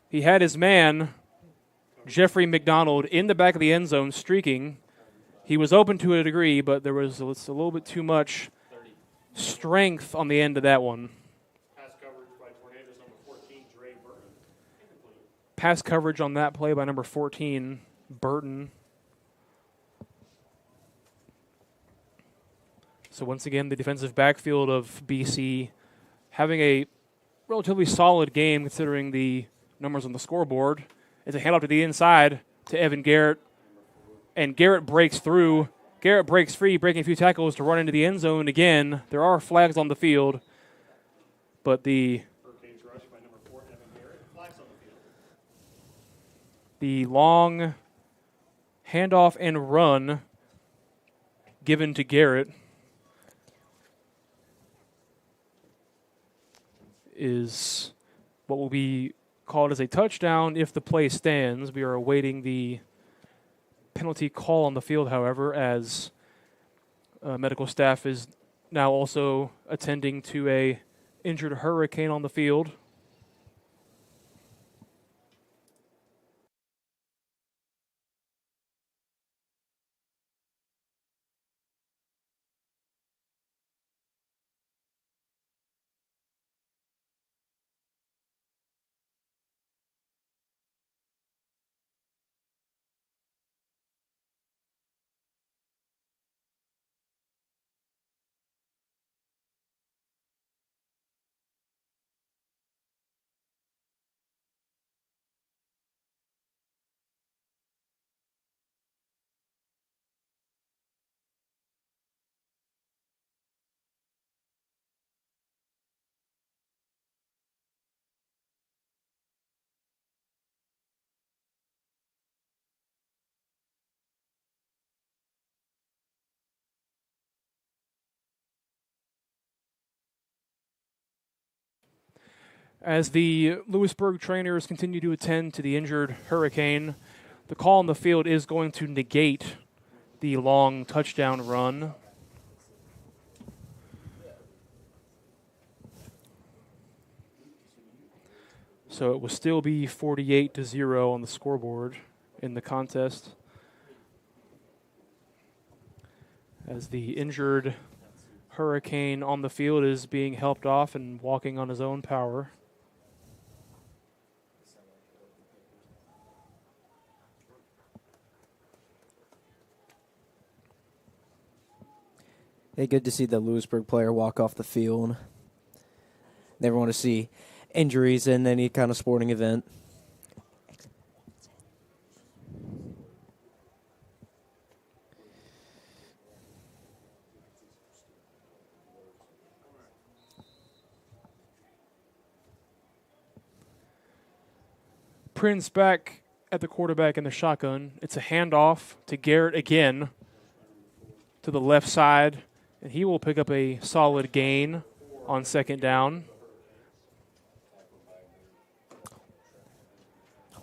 He had his man, Jeffrey McDonald, in the back of the end zone streaking. He was open to a degree, but there was a little bit too much strength on the end of that one. Pass coverage on that play by number 14, Burton. So once again, the defensive backfield of BC having a relatively solid game considering the numbers on the scoreboard. It's a handoff to the inside to Evan Garrett, and Garrett breaks through. Garrett breaks free, breaking a few tackles to run into the end zone again. There are flags on the field, but the long handoff and run given to Garrett is what will be called as a touchdown if the play stands. We are awaiting the penalty call on the field, however, as medical staff is now also attending to a injured Hurricane on the field. As the Lewisburg trainers continue to attend to the injured Hurricane, the call on the field is going to negate the long touchdown run. So it will still be 48-0 on the scoreboard in the contest, as the injured Hurricane on the field is being helped off and walking on his own power. Hey, good to see the Lewisburg player walk off the field. Never want to see injuries in any kind of sporting event. Prince back at the quarterback in the shotgun. It's a handoff to Garrett again to the left side, and he will pick up a solid gain on second down.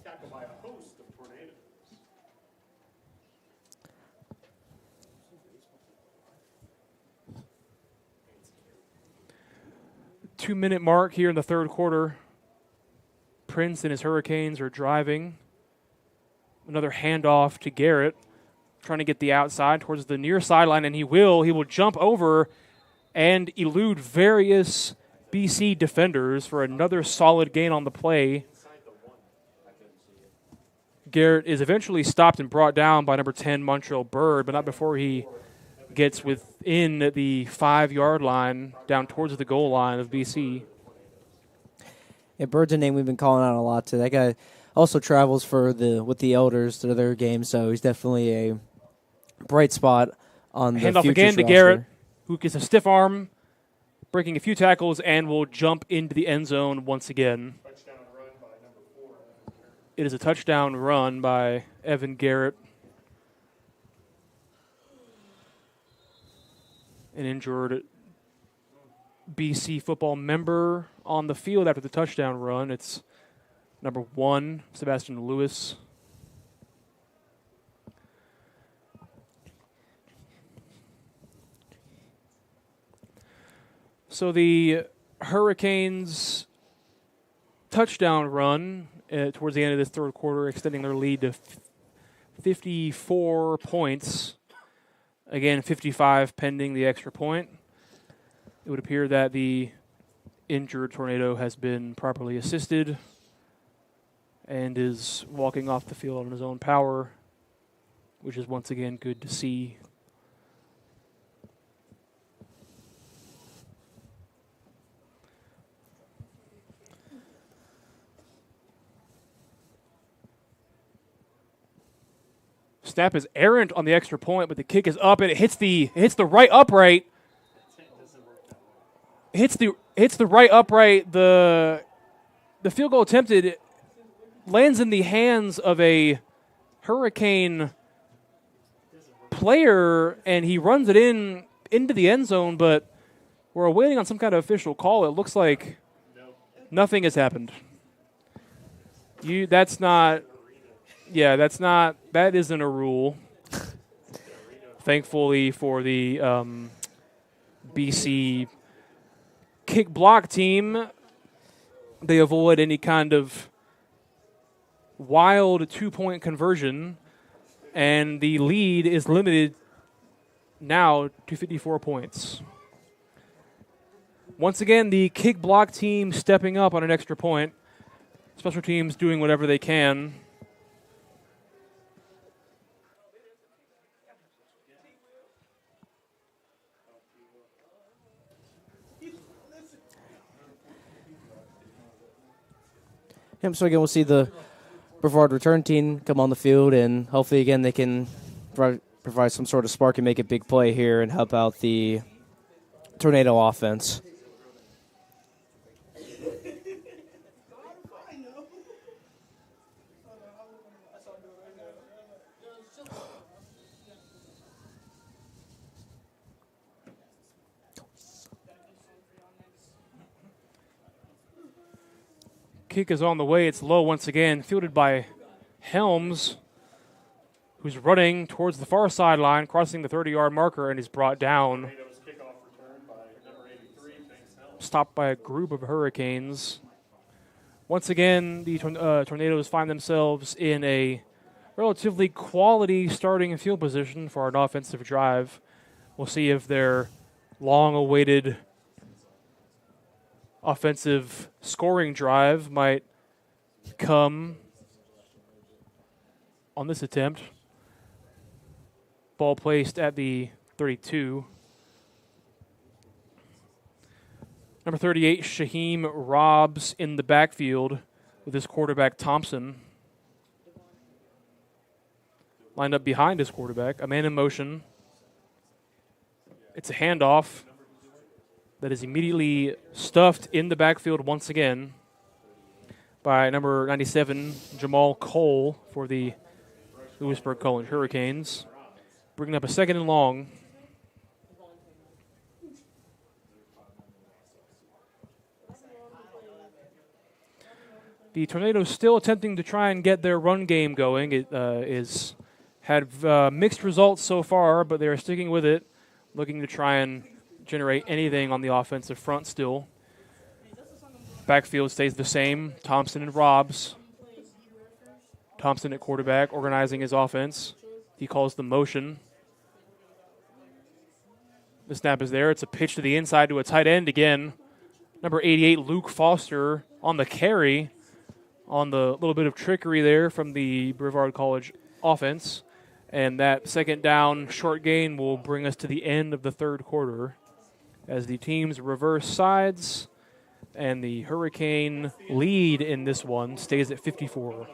Tackled by a host of tornadoes. 2-minute mark here in the third quarter. Prince and his Hurricanes are driving. Another handoff to Garrett, trying to get the outside towards the near sideline, and he will jump over and elude various BC defenders for another solid gain on the play. Garrett is eventually stopped and brought down by number 10, Montreal Bird, but not before he gets within the 5-yard line, down towards the goal line of BC. Yeah, Bird's a name we've been calling out a lot too. That guy also travels with the Elders to their games, so he's definitely a bright spot on the handoff again to Garrett, who gets a stiff arm, breaking a few tackles, and will jump into the end zone once again. Touchdown run by number 4. It is a touchdown run by Evan Garrett. An injured BC football member on the field after the touchdown run. It's number 1, Sebastian Lewis. So the Hurricanes' touchdown run towards the end of this third quarter, extending their lead to 54 points. Again, 55 pending the extra point. It would appear that the injured tornado has been properly assisted and is walking off the field on his own power, which is once again good to see. Snap is errant on the extra point, but the kick is up and it hits the right upright. Hits the right upright. The field goal attempted lands in the hands of a Hurricane player, and he runs it into the end zone, but we're waiting on some kind of official call. It looks like nothing has happened. That isn't a rule. Thankfully for the BC kick block team, they avoid any kind of wild 2-point conversion, and the lead is limited now to 54 points. Once again, the kick block team stepping up on an extra point. Special teams doing whatever they can. So again, we'll see the Brevard return team come on the field, and hopefully again they can provide some sort of spark and make a big play here and help out the Tornado offense. Kick is on the way. It's low once again, fielded by Helms, who's running towards the far sideline, crossing the 30-yard marker, and is brought down. Kickoff return by number 83. Thanks, Helms. Stopped by a group of Hurricanes. Once again, the Tornadoes find themselves in a relatively quality starting field position for an offensive drive. We'll see if their long-awaited offensive scoring drive might come on this attempt. Ball placed at the 32. Number 38, Shaheem Robs in the backfield with his quarterback Thompson. Lined up behind his quarterback, a man in motion. It's a handoff that is immediately stuffed in the backfield once again by number 97, Jamal Cole for the Lewisburg College Hurricanes. Bringing up a 2nd and long. The Tornadoes still attempting to try and get their run game going. It had mixed results so far, but they are sticking with it, looking to try and generate anything on the offensive front still. Backfield stays the same. Thompson and Robs. Thompson at quarterback, organizing his offense. He calls the motion. The snap is there. It's a pitch to the inside to a tight end again. Number 88, Luke Foster on the carry, on the little bit of trickery there from the Brevard College offense. And that 2nd down short gain will bring us to the end of the 3rd quarter as the teams reverse sides, and the Hurricane lead in this one stays at 54.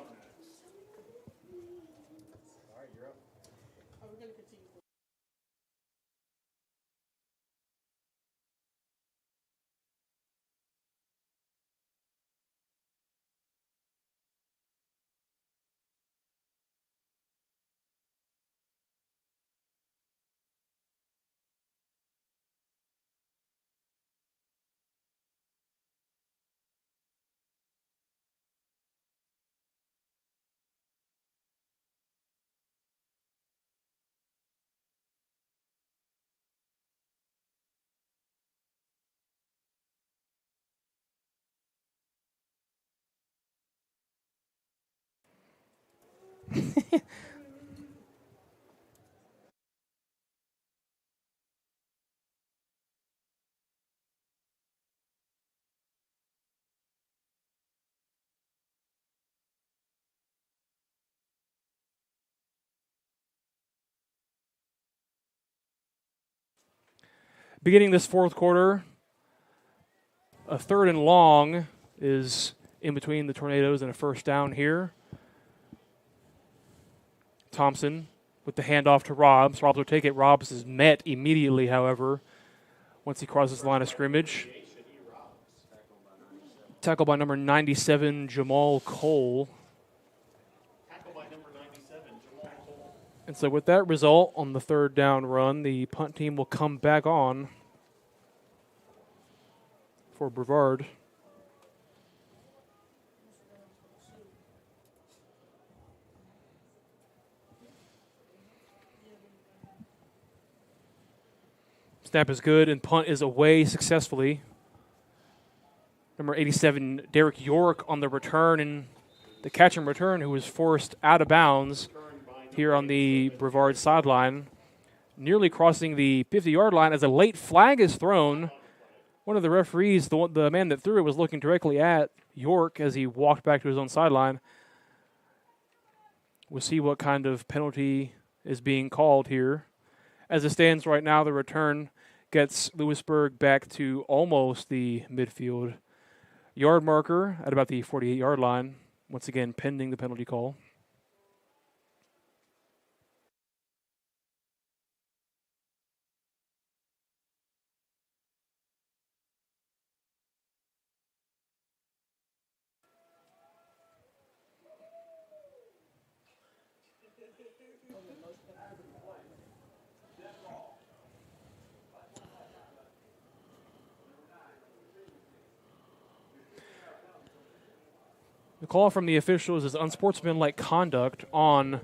Beginning this 4th quarter, a 3rd and long is in between the Tornadoes and a 1st down here. Thompson with the handoff to Robs. Robs will take it. Robs is met immediately, however, once he crosses the line of scrimmage. Tackle by number 97, Jamal Cole. And so with that result on the 3rd down run, the punt team will come back on for Brevard. Snap is good, and punt is away successfully. Number 87, Derek York on the return, and the catch and return, who was forced out of bounds here on the Brevard sideline, nearly crossing the 50-yard line as a late flag is thrown. One of the referees, the man that threw it, was looking directly at York as he walked back to his own sideline. We'll see what kind of penalty is being called here. As it stands right now, the return gets Lewisburg back to almost the midfield yard marker at about the 48-yard line, once again pending the penalty call. The call from the officials is unsportsmanlike conduct on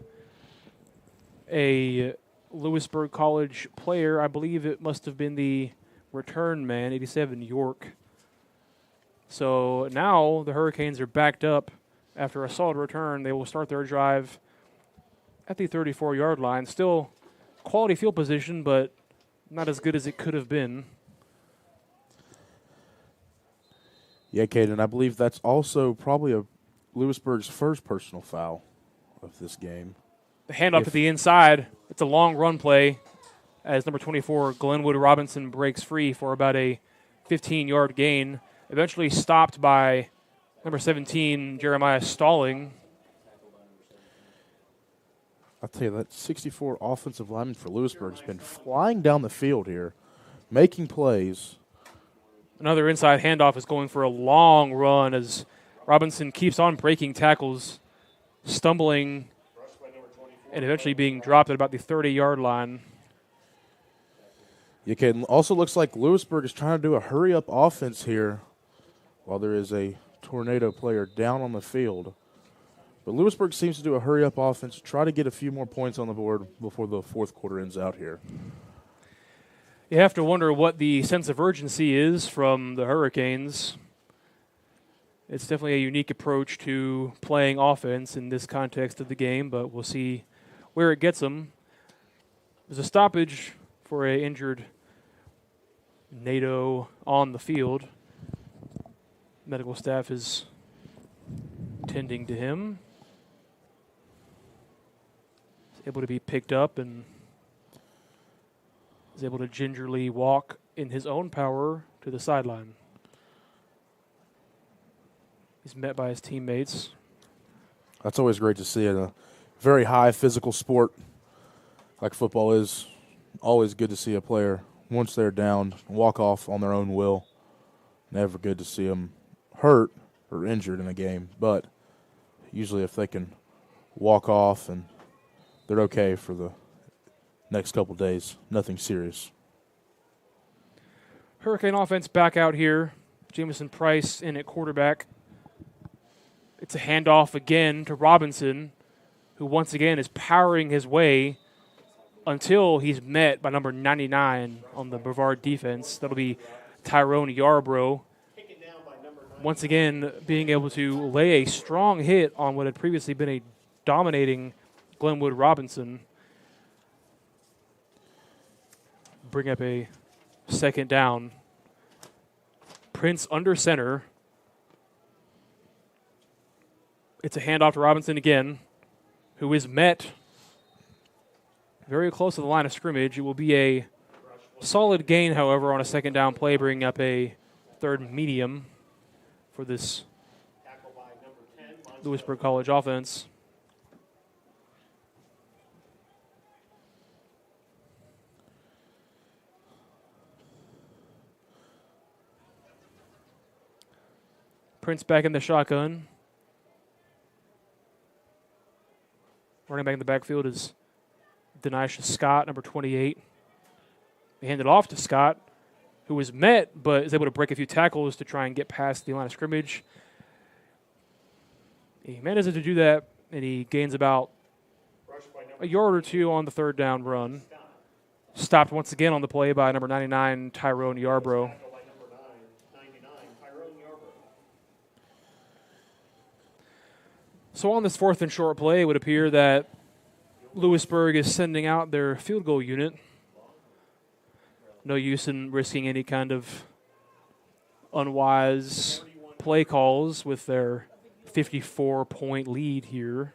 a Lewisburg College player. I believe it must have been the return man, 87, York. So now the Hurricanes are backed up after a solid return. They will start their drive at the 34-yard line. Still quality field position, but not as good as it could have been. Yeah, Caden, I believe that's also probably Lewisburg's first personal foul of this game. The handoff to the inside. It's a long run play as number 24, Glenwood Robinson, breaks free for about a 15-yard gain. Eventually stopped by number 17, Jeremiah Stalling. I'll tell you, that 64 offensive lineman for Lewisburg has been flying down the field here, making plays. Another inside handoff is going for a long run as Robinson keeps on breaking tackles, stumbling, and eventually being dropped at about the 30-yard line. Yeah, Caden, also looks like Lewisburg is trying to do a hurry-up offense here while there is a Tornado player down on the field. But Lewisburg seems to do a hurry-up offense, try to get a few more points on the board before the fourth quarter ends out here. You have to wonder what the sense of urgency is from the Hurricanes. It's definitely a unique approach to playing offense in this context of the game, but we'll see where it gets them. There's a stoppage for an injured NATO on the field. Medical staff is tending to him. He's able to be picked up and is able to gingerly walk in his own power to the sideline. He's met by his teammates. That's always great to see in a very high physical sport like football is. Always good to see a player, once they're down, walk off on their own will. Never good to see them hurt or injured in a game, but usually if they can walk off and they're okay for the next couple days, nothing serious. Hurricane offense back out here. Jamison Price in at quarterback. It's a handoff again to Robinson, who once again is powering his way until he's met by number 99 on the Brevard defense. That'll be Tyrone Yarbrough. Once again, being able to lay a strong hit on what had previously been a dominating Glenwood Robinson. Bring up a second down. Prince under center. It's a handoff to Robinson again, who is met very close to the line of scrimmage. It will be a solid gain, however, on a second down play, bringing up a third medium for this Lewisburg College offense. Prince back in the shotgun. Running back in the backfield is Denisha Scott, number 28. They hand it off to Scott, who was met, but is able to break a few tackles to try and get past the line of scrimmage. He manages to do that, and he gains about a yard or two on the third down run. Stopped once again on the play by number 99, Tyrone Yarbrough. So on this fourth and short play, it would appear that Lewisburg is sending out their field goal unit. No use in risking any kind of unwise play calls with their 54-point lead here.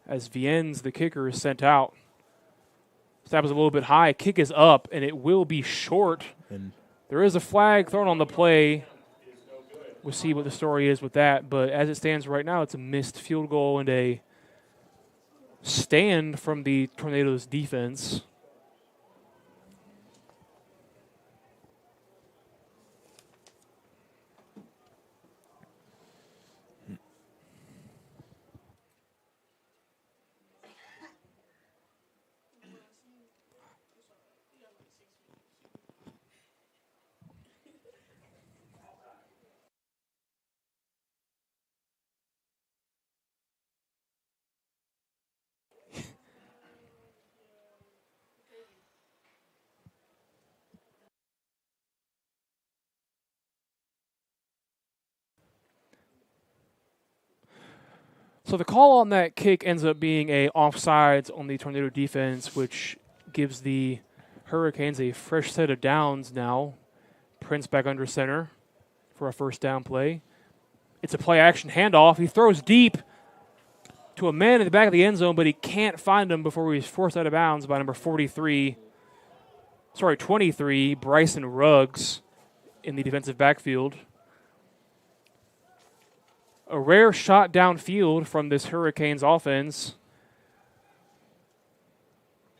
As Viens, the kicker, is sent out. Snap is a little bit high. Kick is up, and it will be short. And there is a flag thrown on the play. We'll see what the story is with that. But as it stands right now, it's a missed field goal and a stand from the Tornadoes defense. So the call on that kick ends up being a offsides on the Tornado defense, which gives the Hurricanes a fresh set of downs now. Prince back under center for a first down play. It's a play-action handoff. He throws deep to a man in the back of the end zone, but he can't find him before he's forced out of bounds by number 23, Bryson Ruggs in the defensive backfield. A rare shot downfield from this Hurricanes offense.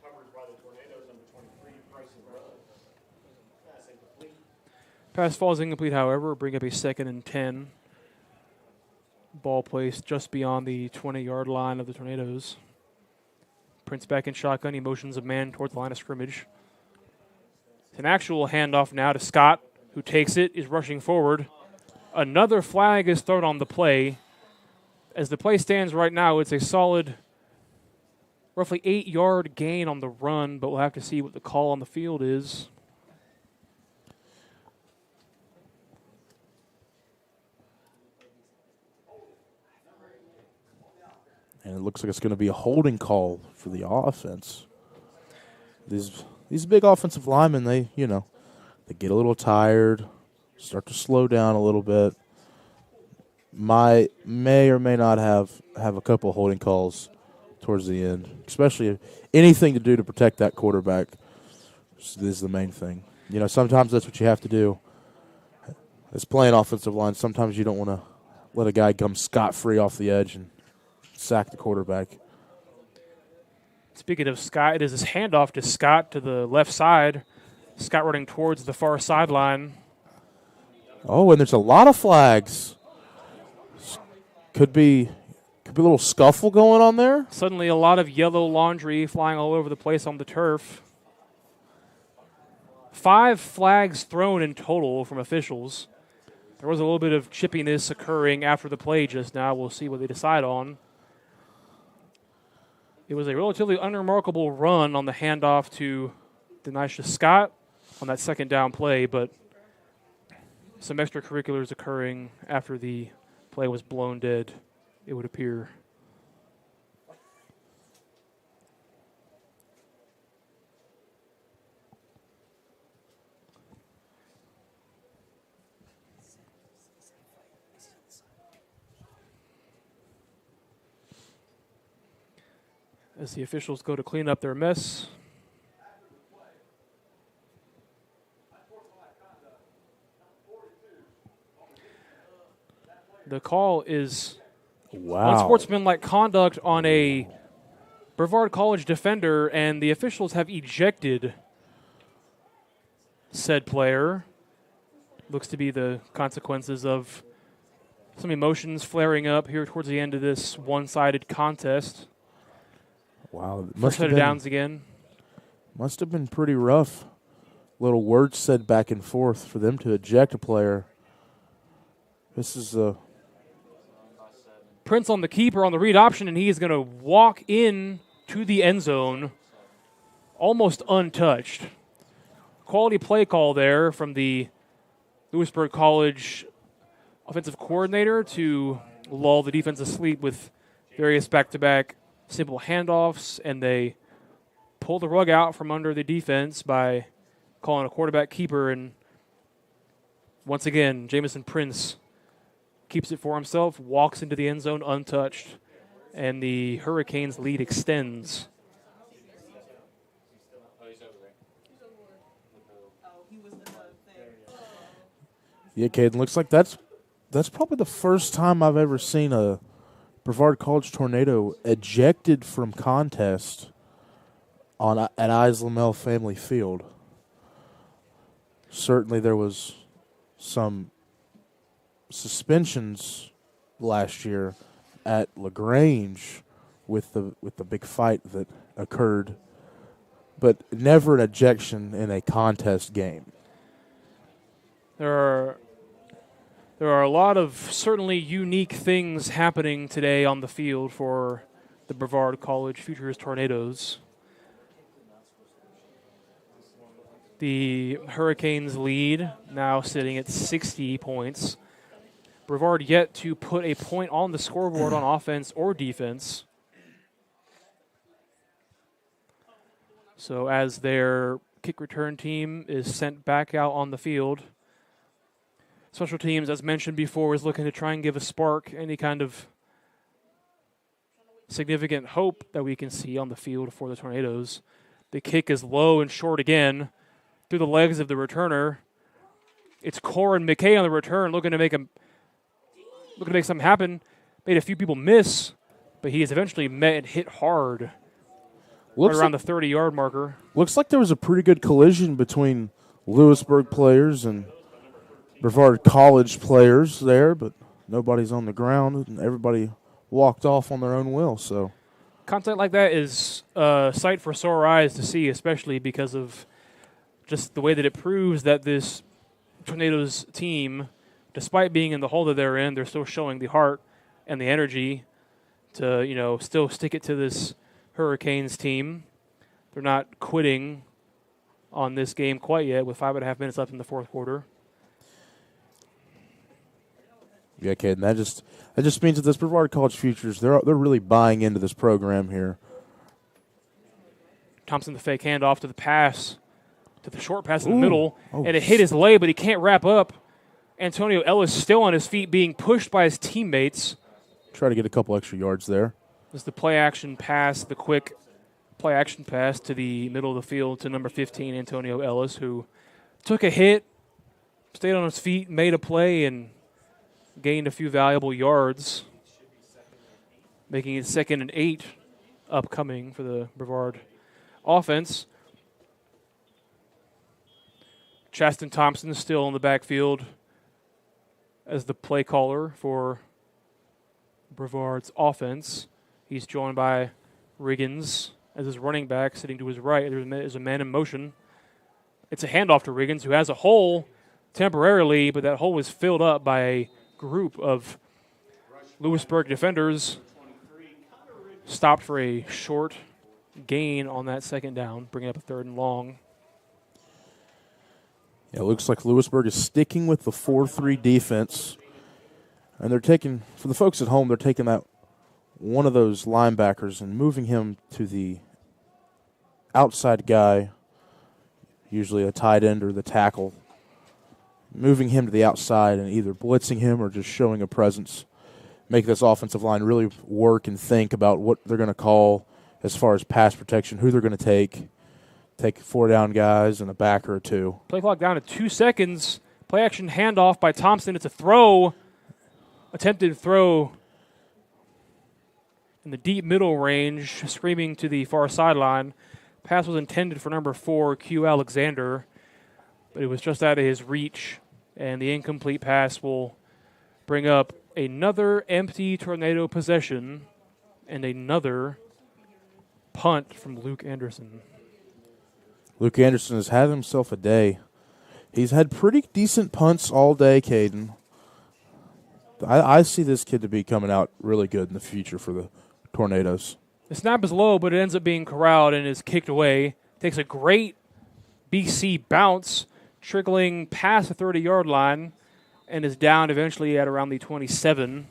Covered by the Tornadoes, number 23, Bryson Ruggs. Pass incomplete. Pass falls incomplete, however, bring up a 2nd and 10. Ball placed just beyond the 20-yard line of the Tornadoes. Prince back in shotgun. He motions a man towards the line of scrimmage. It's an actual handoff now to Scott, who takes it, is rushing forward. Another flag is thrown on the play. As the play stands right now, it's a solid, roughly 8-yard gain on the run, but we'll have to see what the call on the field is. And it looks like it's going to be a holding call for the offense. These big offensive linemen, they get a little tired, start to slow down a little bit. May or may not have a couple holding calls towards the end, especially if anything to do to protect that quarterback. This is the main thing. Sometimes that's what you have to do. As playing offensive line, sometimes you don't want to let a guy come scot-free off the edge and sack the quarterback. Speaking of Scott, it is this handoff to Scott to the left side. Scott running towards the far sideline. Oh, and there's a lot of flags. Could be a little scuffle going on there. Suddenly a lot of yellow laundry flying all over the place on the turf. 5 flags thrown in total from officials. There was a little bit of chippiness occurring after the play just now. We'll see what they decide on. It was a relatively unremarkable run on the handoff to Denisha Scott on that 2nd down play, but some extracurriculars occurring after the play was blown dead, it would appear. As the officials go to clean up their mess. The call is unsportsmanlike conduct on a Brevard College defender, and the officials have ejected said player. Looks to be the consequences of some emotions flaring up here towards the end of this one-sided contest. Wow. First set of downs again. Must have been pretty rough. Little words said back and forth for them to eject a player. This is Prince on the keeper on the read option, and he is going to walk in to the end zone almost untouched. Quality play call there from the Lewisburg College offensive coordinator to lull the defense asleep with various back-to-back simple handoffs, and they pull the rug out from under the defense by calling a quarterback keeper. And once again, Jamison Prince keeps it for himself, walks into the end zone untouched, and the Hurricanes' lead extends. Yeah, Caden, looks like that's probably the first time I've ever seen a Brevard College Tornado ejected from contest at Islamel Family Field. Certainly there was some suspensions last year at LaGrange with the big fight that occurred, but never an ejection in a contest game. There are a lot of certainly unique things happening today on the field for the Brevard College Futures Tornadoes. The Hurricanes lead now sitting at 60 points. Brevard yet to put a point on the scoreboard on offense or defense. So as their kick return team is sent back out on the field, special teams, as mentioned before, is looking to try and give a spark, any kind of significant hope that we can see on the field for the Tornadoes. The kick is low and short again through the legs of the returner. It's Corin McKay on the return, looking to make something happen. Made a few people miss, but he is eventually met and hit hard right around the 30-yard marker. Looks like there was a pretty good collision between Lewisburg players and Brevard College players there, but nobody's on the ground, and everybody walked off on their own will. So contact like that is a sight for sore eyes to see, especially because of just the way that it proves that this Tornadoes team, despite being in the hole that they're in, they're still showing the heart and the energy to, still stick it to this Hurricanes team. They're not quitting on this game quite yet with 5.5 minutes left in the fourth quarter. Yeah, Kate, and that just means that this Brevard College Futures, they're really buying into this program here. Thompson, the fake handoff to the pass, to the short pass in the middle, and it hit his leg, but he can't wrap up. Antonio Ellis still on his feet, being pushed by his teammates. Try to get a couple extra yards there. This is the play-action pass, the quick play-action pass to the middle of the field to number 15, Antonio Ellis, who took a hit, stayed on his feet, made a play, and gained a few valuable yards, making it 2nd and 8 upcoming for the Brevard offense. Chaston Thompson is still in the backfield as the play caller for Brevard's offense. He's joined by Riggins as his running back sitting to his right. There's a man in motion. It's a handoff to Riggins, who has a hole temporarily, but that hole was filled up by a group of Lewisburg defenders. Stopped for a short gain on that second down, bringing up a 3rd and long. Yeah, it looks like Lewisburg is sticking with the 4-3 defense. And they're taking, for the folks at home, they're taking that one of those linebackers and moving him to the outside guy, usually a tight end or the tackle, moving him to the outside and either blitzing him or just showing a presence, make this offensive line really work and think about what they're going to call as far as pass protection, who they're going to take 4 down guys and a backer or two. Play clock down to 2 seconds. Play action handoff by Thompson. It's a throw, attempted throw in the deep middle range, screaming to the far sideline. Pass was intended for number 4, Q Alexander, but it was just out of his reach, and the incomplete pass will bring up another empty Tornado possession and another punt from Luke Anderson. Luke Anderson has had himself a day. He's had pretty decent punts all day, Caden. I see this kid to be coming out really good in the future for the Tornadoes. The snap is low, but it ends up being corralled and is kicked away. Takes a great BC bounce, trickling past the 30-yard line, and is down eventually at around the 27.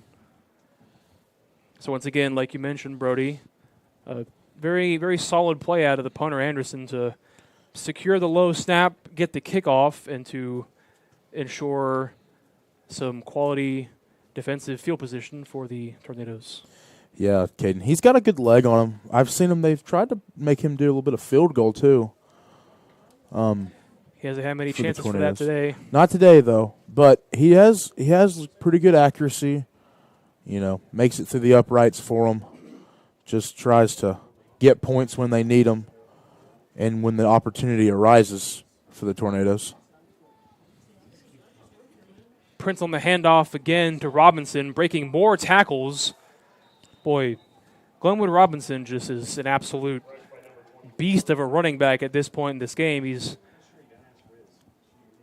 So once again, like you mentioned, Brody, a very, very solid play out of the punter Anderson to secure the low snap, get the kickoff, and to ensure some quality defensive field position for the Tornadoes. Yeah, Caden. He's got a good leg on him. I've seen him. They've tried to make him do a little bit of field goal, too. He hasn't had many chances for that today. Not today, though. But he has pretty good accuracy. Makes it through the uprights for him. Just tries to get points when they need them and when the opportunity arises for the Tornadoes. Prince on the handoff again to Robinson, breaking more tackles. Boy, Glenwood Robinson just is an absolute beast of a running back at this point in this game. He's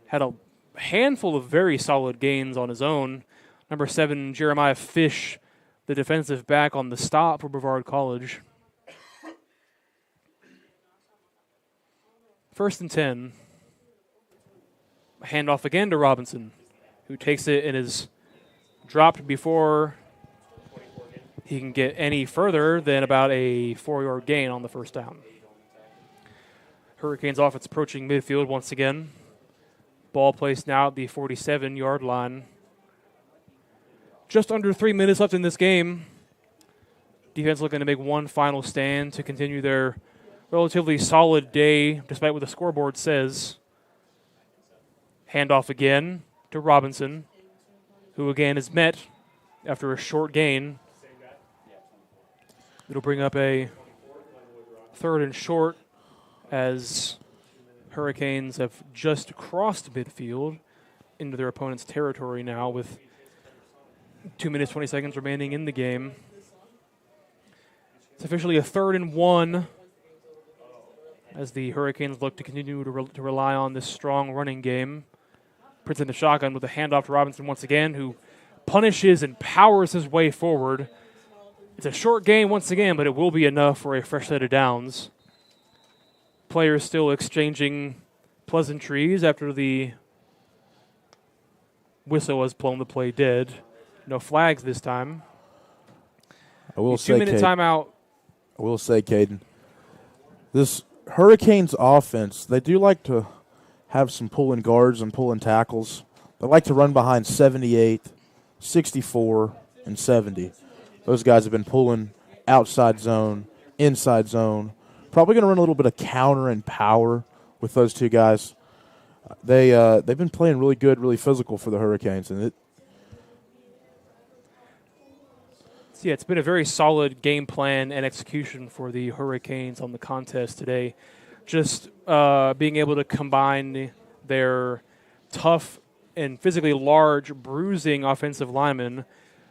had a handful of very solid gains on his own. Number 7, Jeremiah Fish, the defensive back on the stop for Brevard College. 1st and 10. Handoff again to Robinson, who takes it and is dropped before he can get any further than about a 4-yard gain on the first down. Hurricanes offense approaching midfield once again. Ball placed now at the 47-yard line. Just under 3 minutes left in this game. Defense looking to make one final stand to continue their relatively solid day, despite what the scoreboard says. Handoff again to Robinson, who again is met after a short gain. It'll bring up a 3rd and short as Hurricanes have just crossed midfield into their opponent's territory now with 2 minutes, 20 seconds remaining in the game. It's officially a 3rd and 1 as the Hurricanes look to continue to rely on this strong running game. Prince in the shotgun with a handoff to Robinson once again, who punishes and powers his way forward. It's a short gain once again, but it will be enough for a fresh set of downs. Players still exchanging pleasantries after the whistle has blown the play dead. No flags this time. I will say, 2-minute timeout. I will say, Caden, this Hurricanes offense, they do like to have some pulling guards and pulling tackles. They like to run behind 78, 64, and 70. Those guys have been pulling outside zone, inside zone. Probably going to run a little bit of counter and power with those two guys. They've been playing really good, really physical for the Hurricanes, and yeah, it's been a very solid game plan and execution for the Hurricanes on the contest today. Just being able to combine their tough and physically large, bruising offensive linemen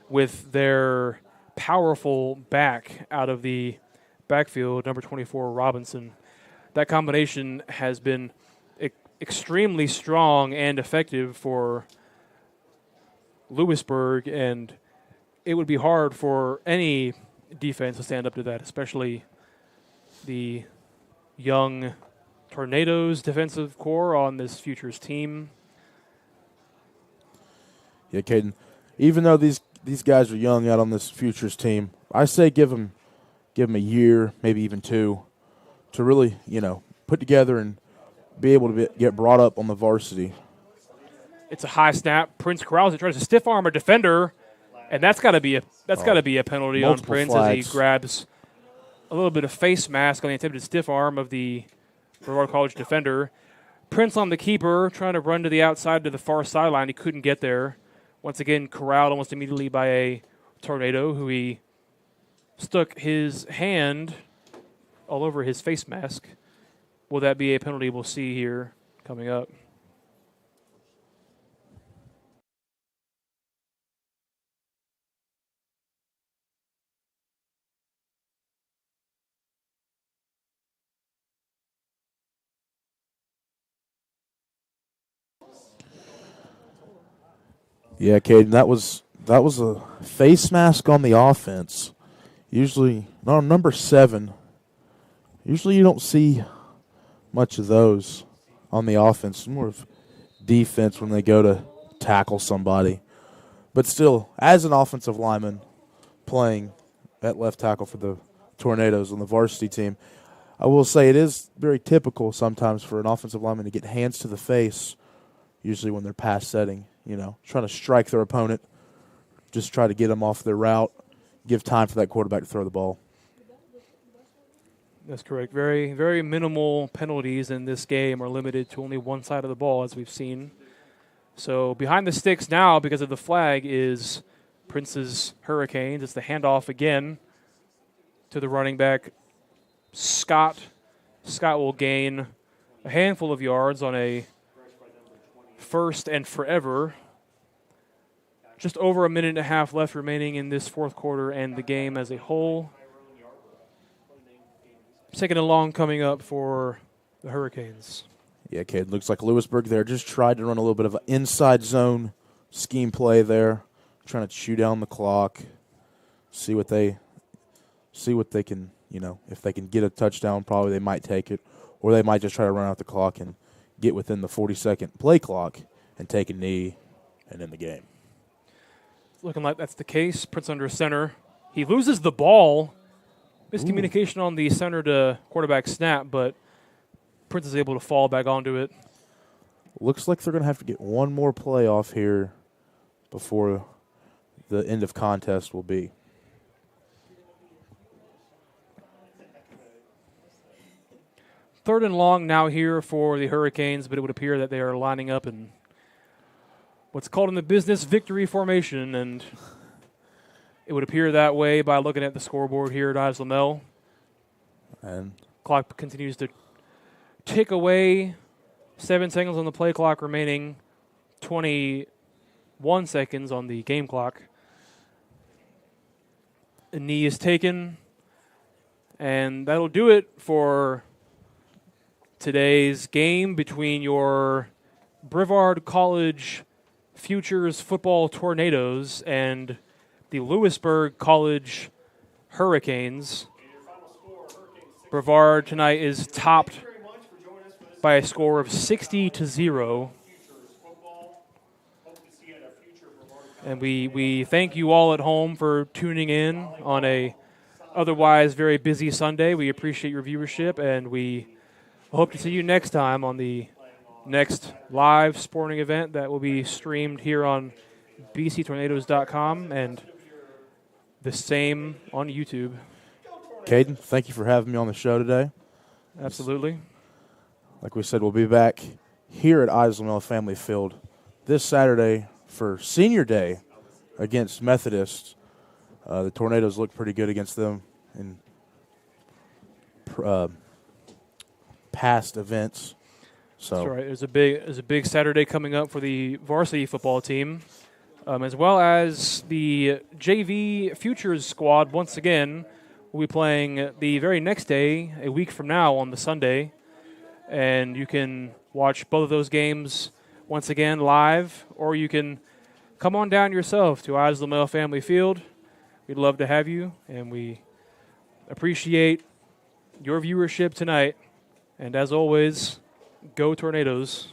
with their powerful back out of the backfield, number 24, Robinson. That combination has been extremely strong and effective for Lewisburg, and it would be hard for any defense to stand up to that, especially the young Tornadoes defensive core on this Futures team. yeah, Caden, even though these guys are young out on this Futures team, I say give them a year, maybe even 2, to really, put together and be able to get brought up on the varsity. It's a high snap. Prince corrals it, tries to stiff arm a defender, and that's got to be a penalty on Prince flags. as he grabs a little bit of face mask on the attempted stiff arm of the Brevard College defender. Prince on the keeper, trying to run to the outside to the far sideline. He couldn't get there. Once again, corralled almost immediately by a Tornado, who he stuck his hand all over his face mask. Will that be a penalty we'll see here coming up? Yeah, Caden, that was a face mask on the offense. Usually, no, number 7. Usually you don't see much of those on the offense. It's more of defense when they go to tackle somebody. But still, as an offensive lineman playing at left tackle for the Tornadoes on the varsity team, I will say it is very typical sometimes for an offensive lineman to get hands to the face, usually when they're pass setting. Trying to strike their opponent, just try to get them off their route, give time for that quarterback to throw the ball. That's correct. Very, very minimal penalties in this game are limited to only one side of the ball, as we've seen. So behind the sticks now, because of the flag, is Prince's Hurricanes. It's the handoff again to the running back, Scott. Scott will gain a handful of yards on a first and forever. Just over a minute and a half left remaining in this fourth quarter and the game as a whole. Second and long coming up for the Hurricanes. Yeah, okay, it looks like Lewisburg there just tried to run a little bit of an inside zone scheme play there, trying to chew down the clock, see what they can, if they can get a touchdown, probably they might take it, or they might just try to run out the clock and get within the 40-second play clock and take a knee and end the game. looking like that's the case. Prince under center. He loses the ball. Miscommunication on the center to quarterback snap, but Prince is able to fall back onto it. Looks like they're going to have to get one more play off here before the end of contest will be. Third and long now here for the Hurricanes, but it would appear that they are lining up in what's called in the business victory formation, and it would appear that way by looking at the scoreboard here at Ives Lamel. And Clock continues to tick away. 7 seconds on the play clock remaining. 21 seconds on the game clock. A knee is taken, and that'll do it for today's game between your Brevard College Futures Football Tornadoes and the Lewisburg College Hurricanes. Brevard tonight is topped by a score of 60-0. And we thank you all at home for tuning in on a otherwise very busy Sunday. We appreciate your viewership, and we hope to see you next time on the next live sporting event that will be streamed here on bctornadoes.com and the same on YouTube. Caden, thank you for having me on the show today. Absolutely. Like we said, we'll be back here at Ives Lamel Family Field this Saturday for Senior Day against Methodist. The Tornadoes look pretty good against them in past events. So That's right. There's a big Saturday coming up for the varsity football team, as well as the JV Futures squad. Once again, will be playing the very next day, a week from now on the Sunday, and you can watch both of those games once again live, or you can come on down yourself to Ives Lamel Family Field. We'd love to have you, and we appreciate your viewership tonight. And as always, go Tornadoes.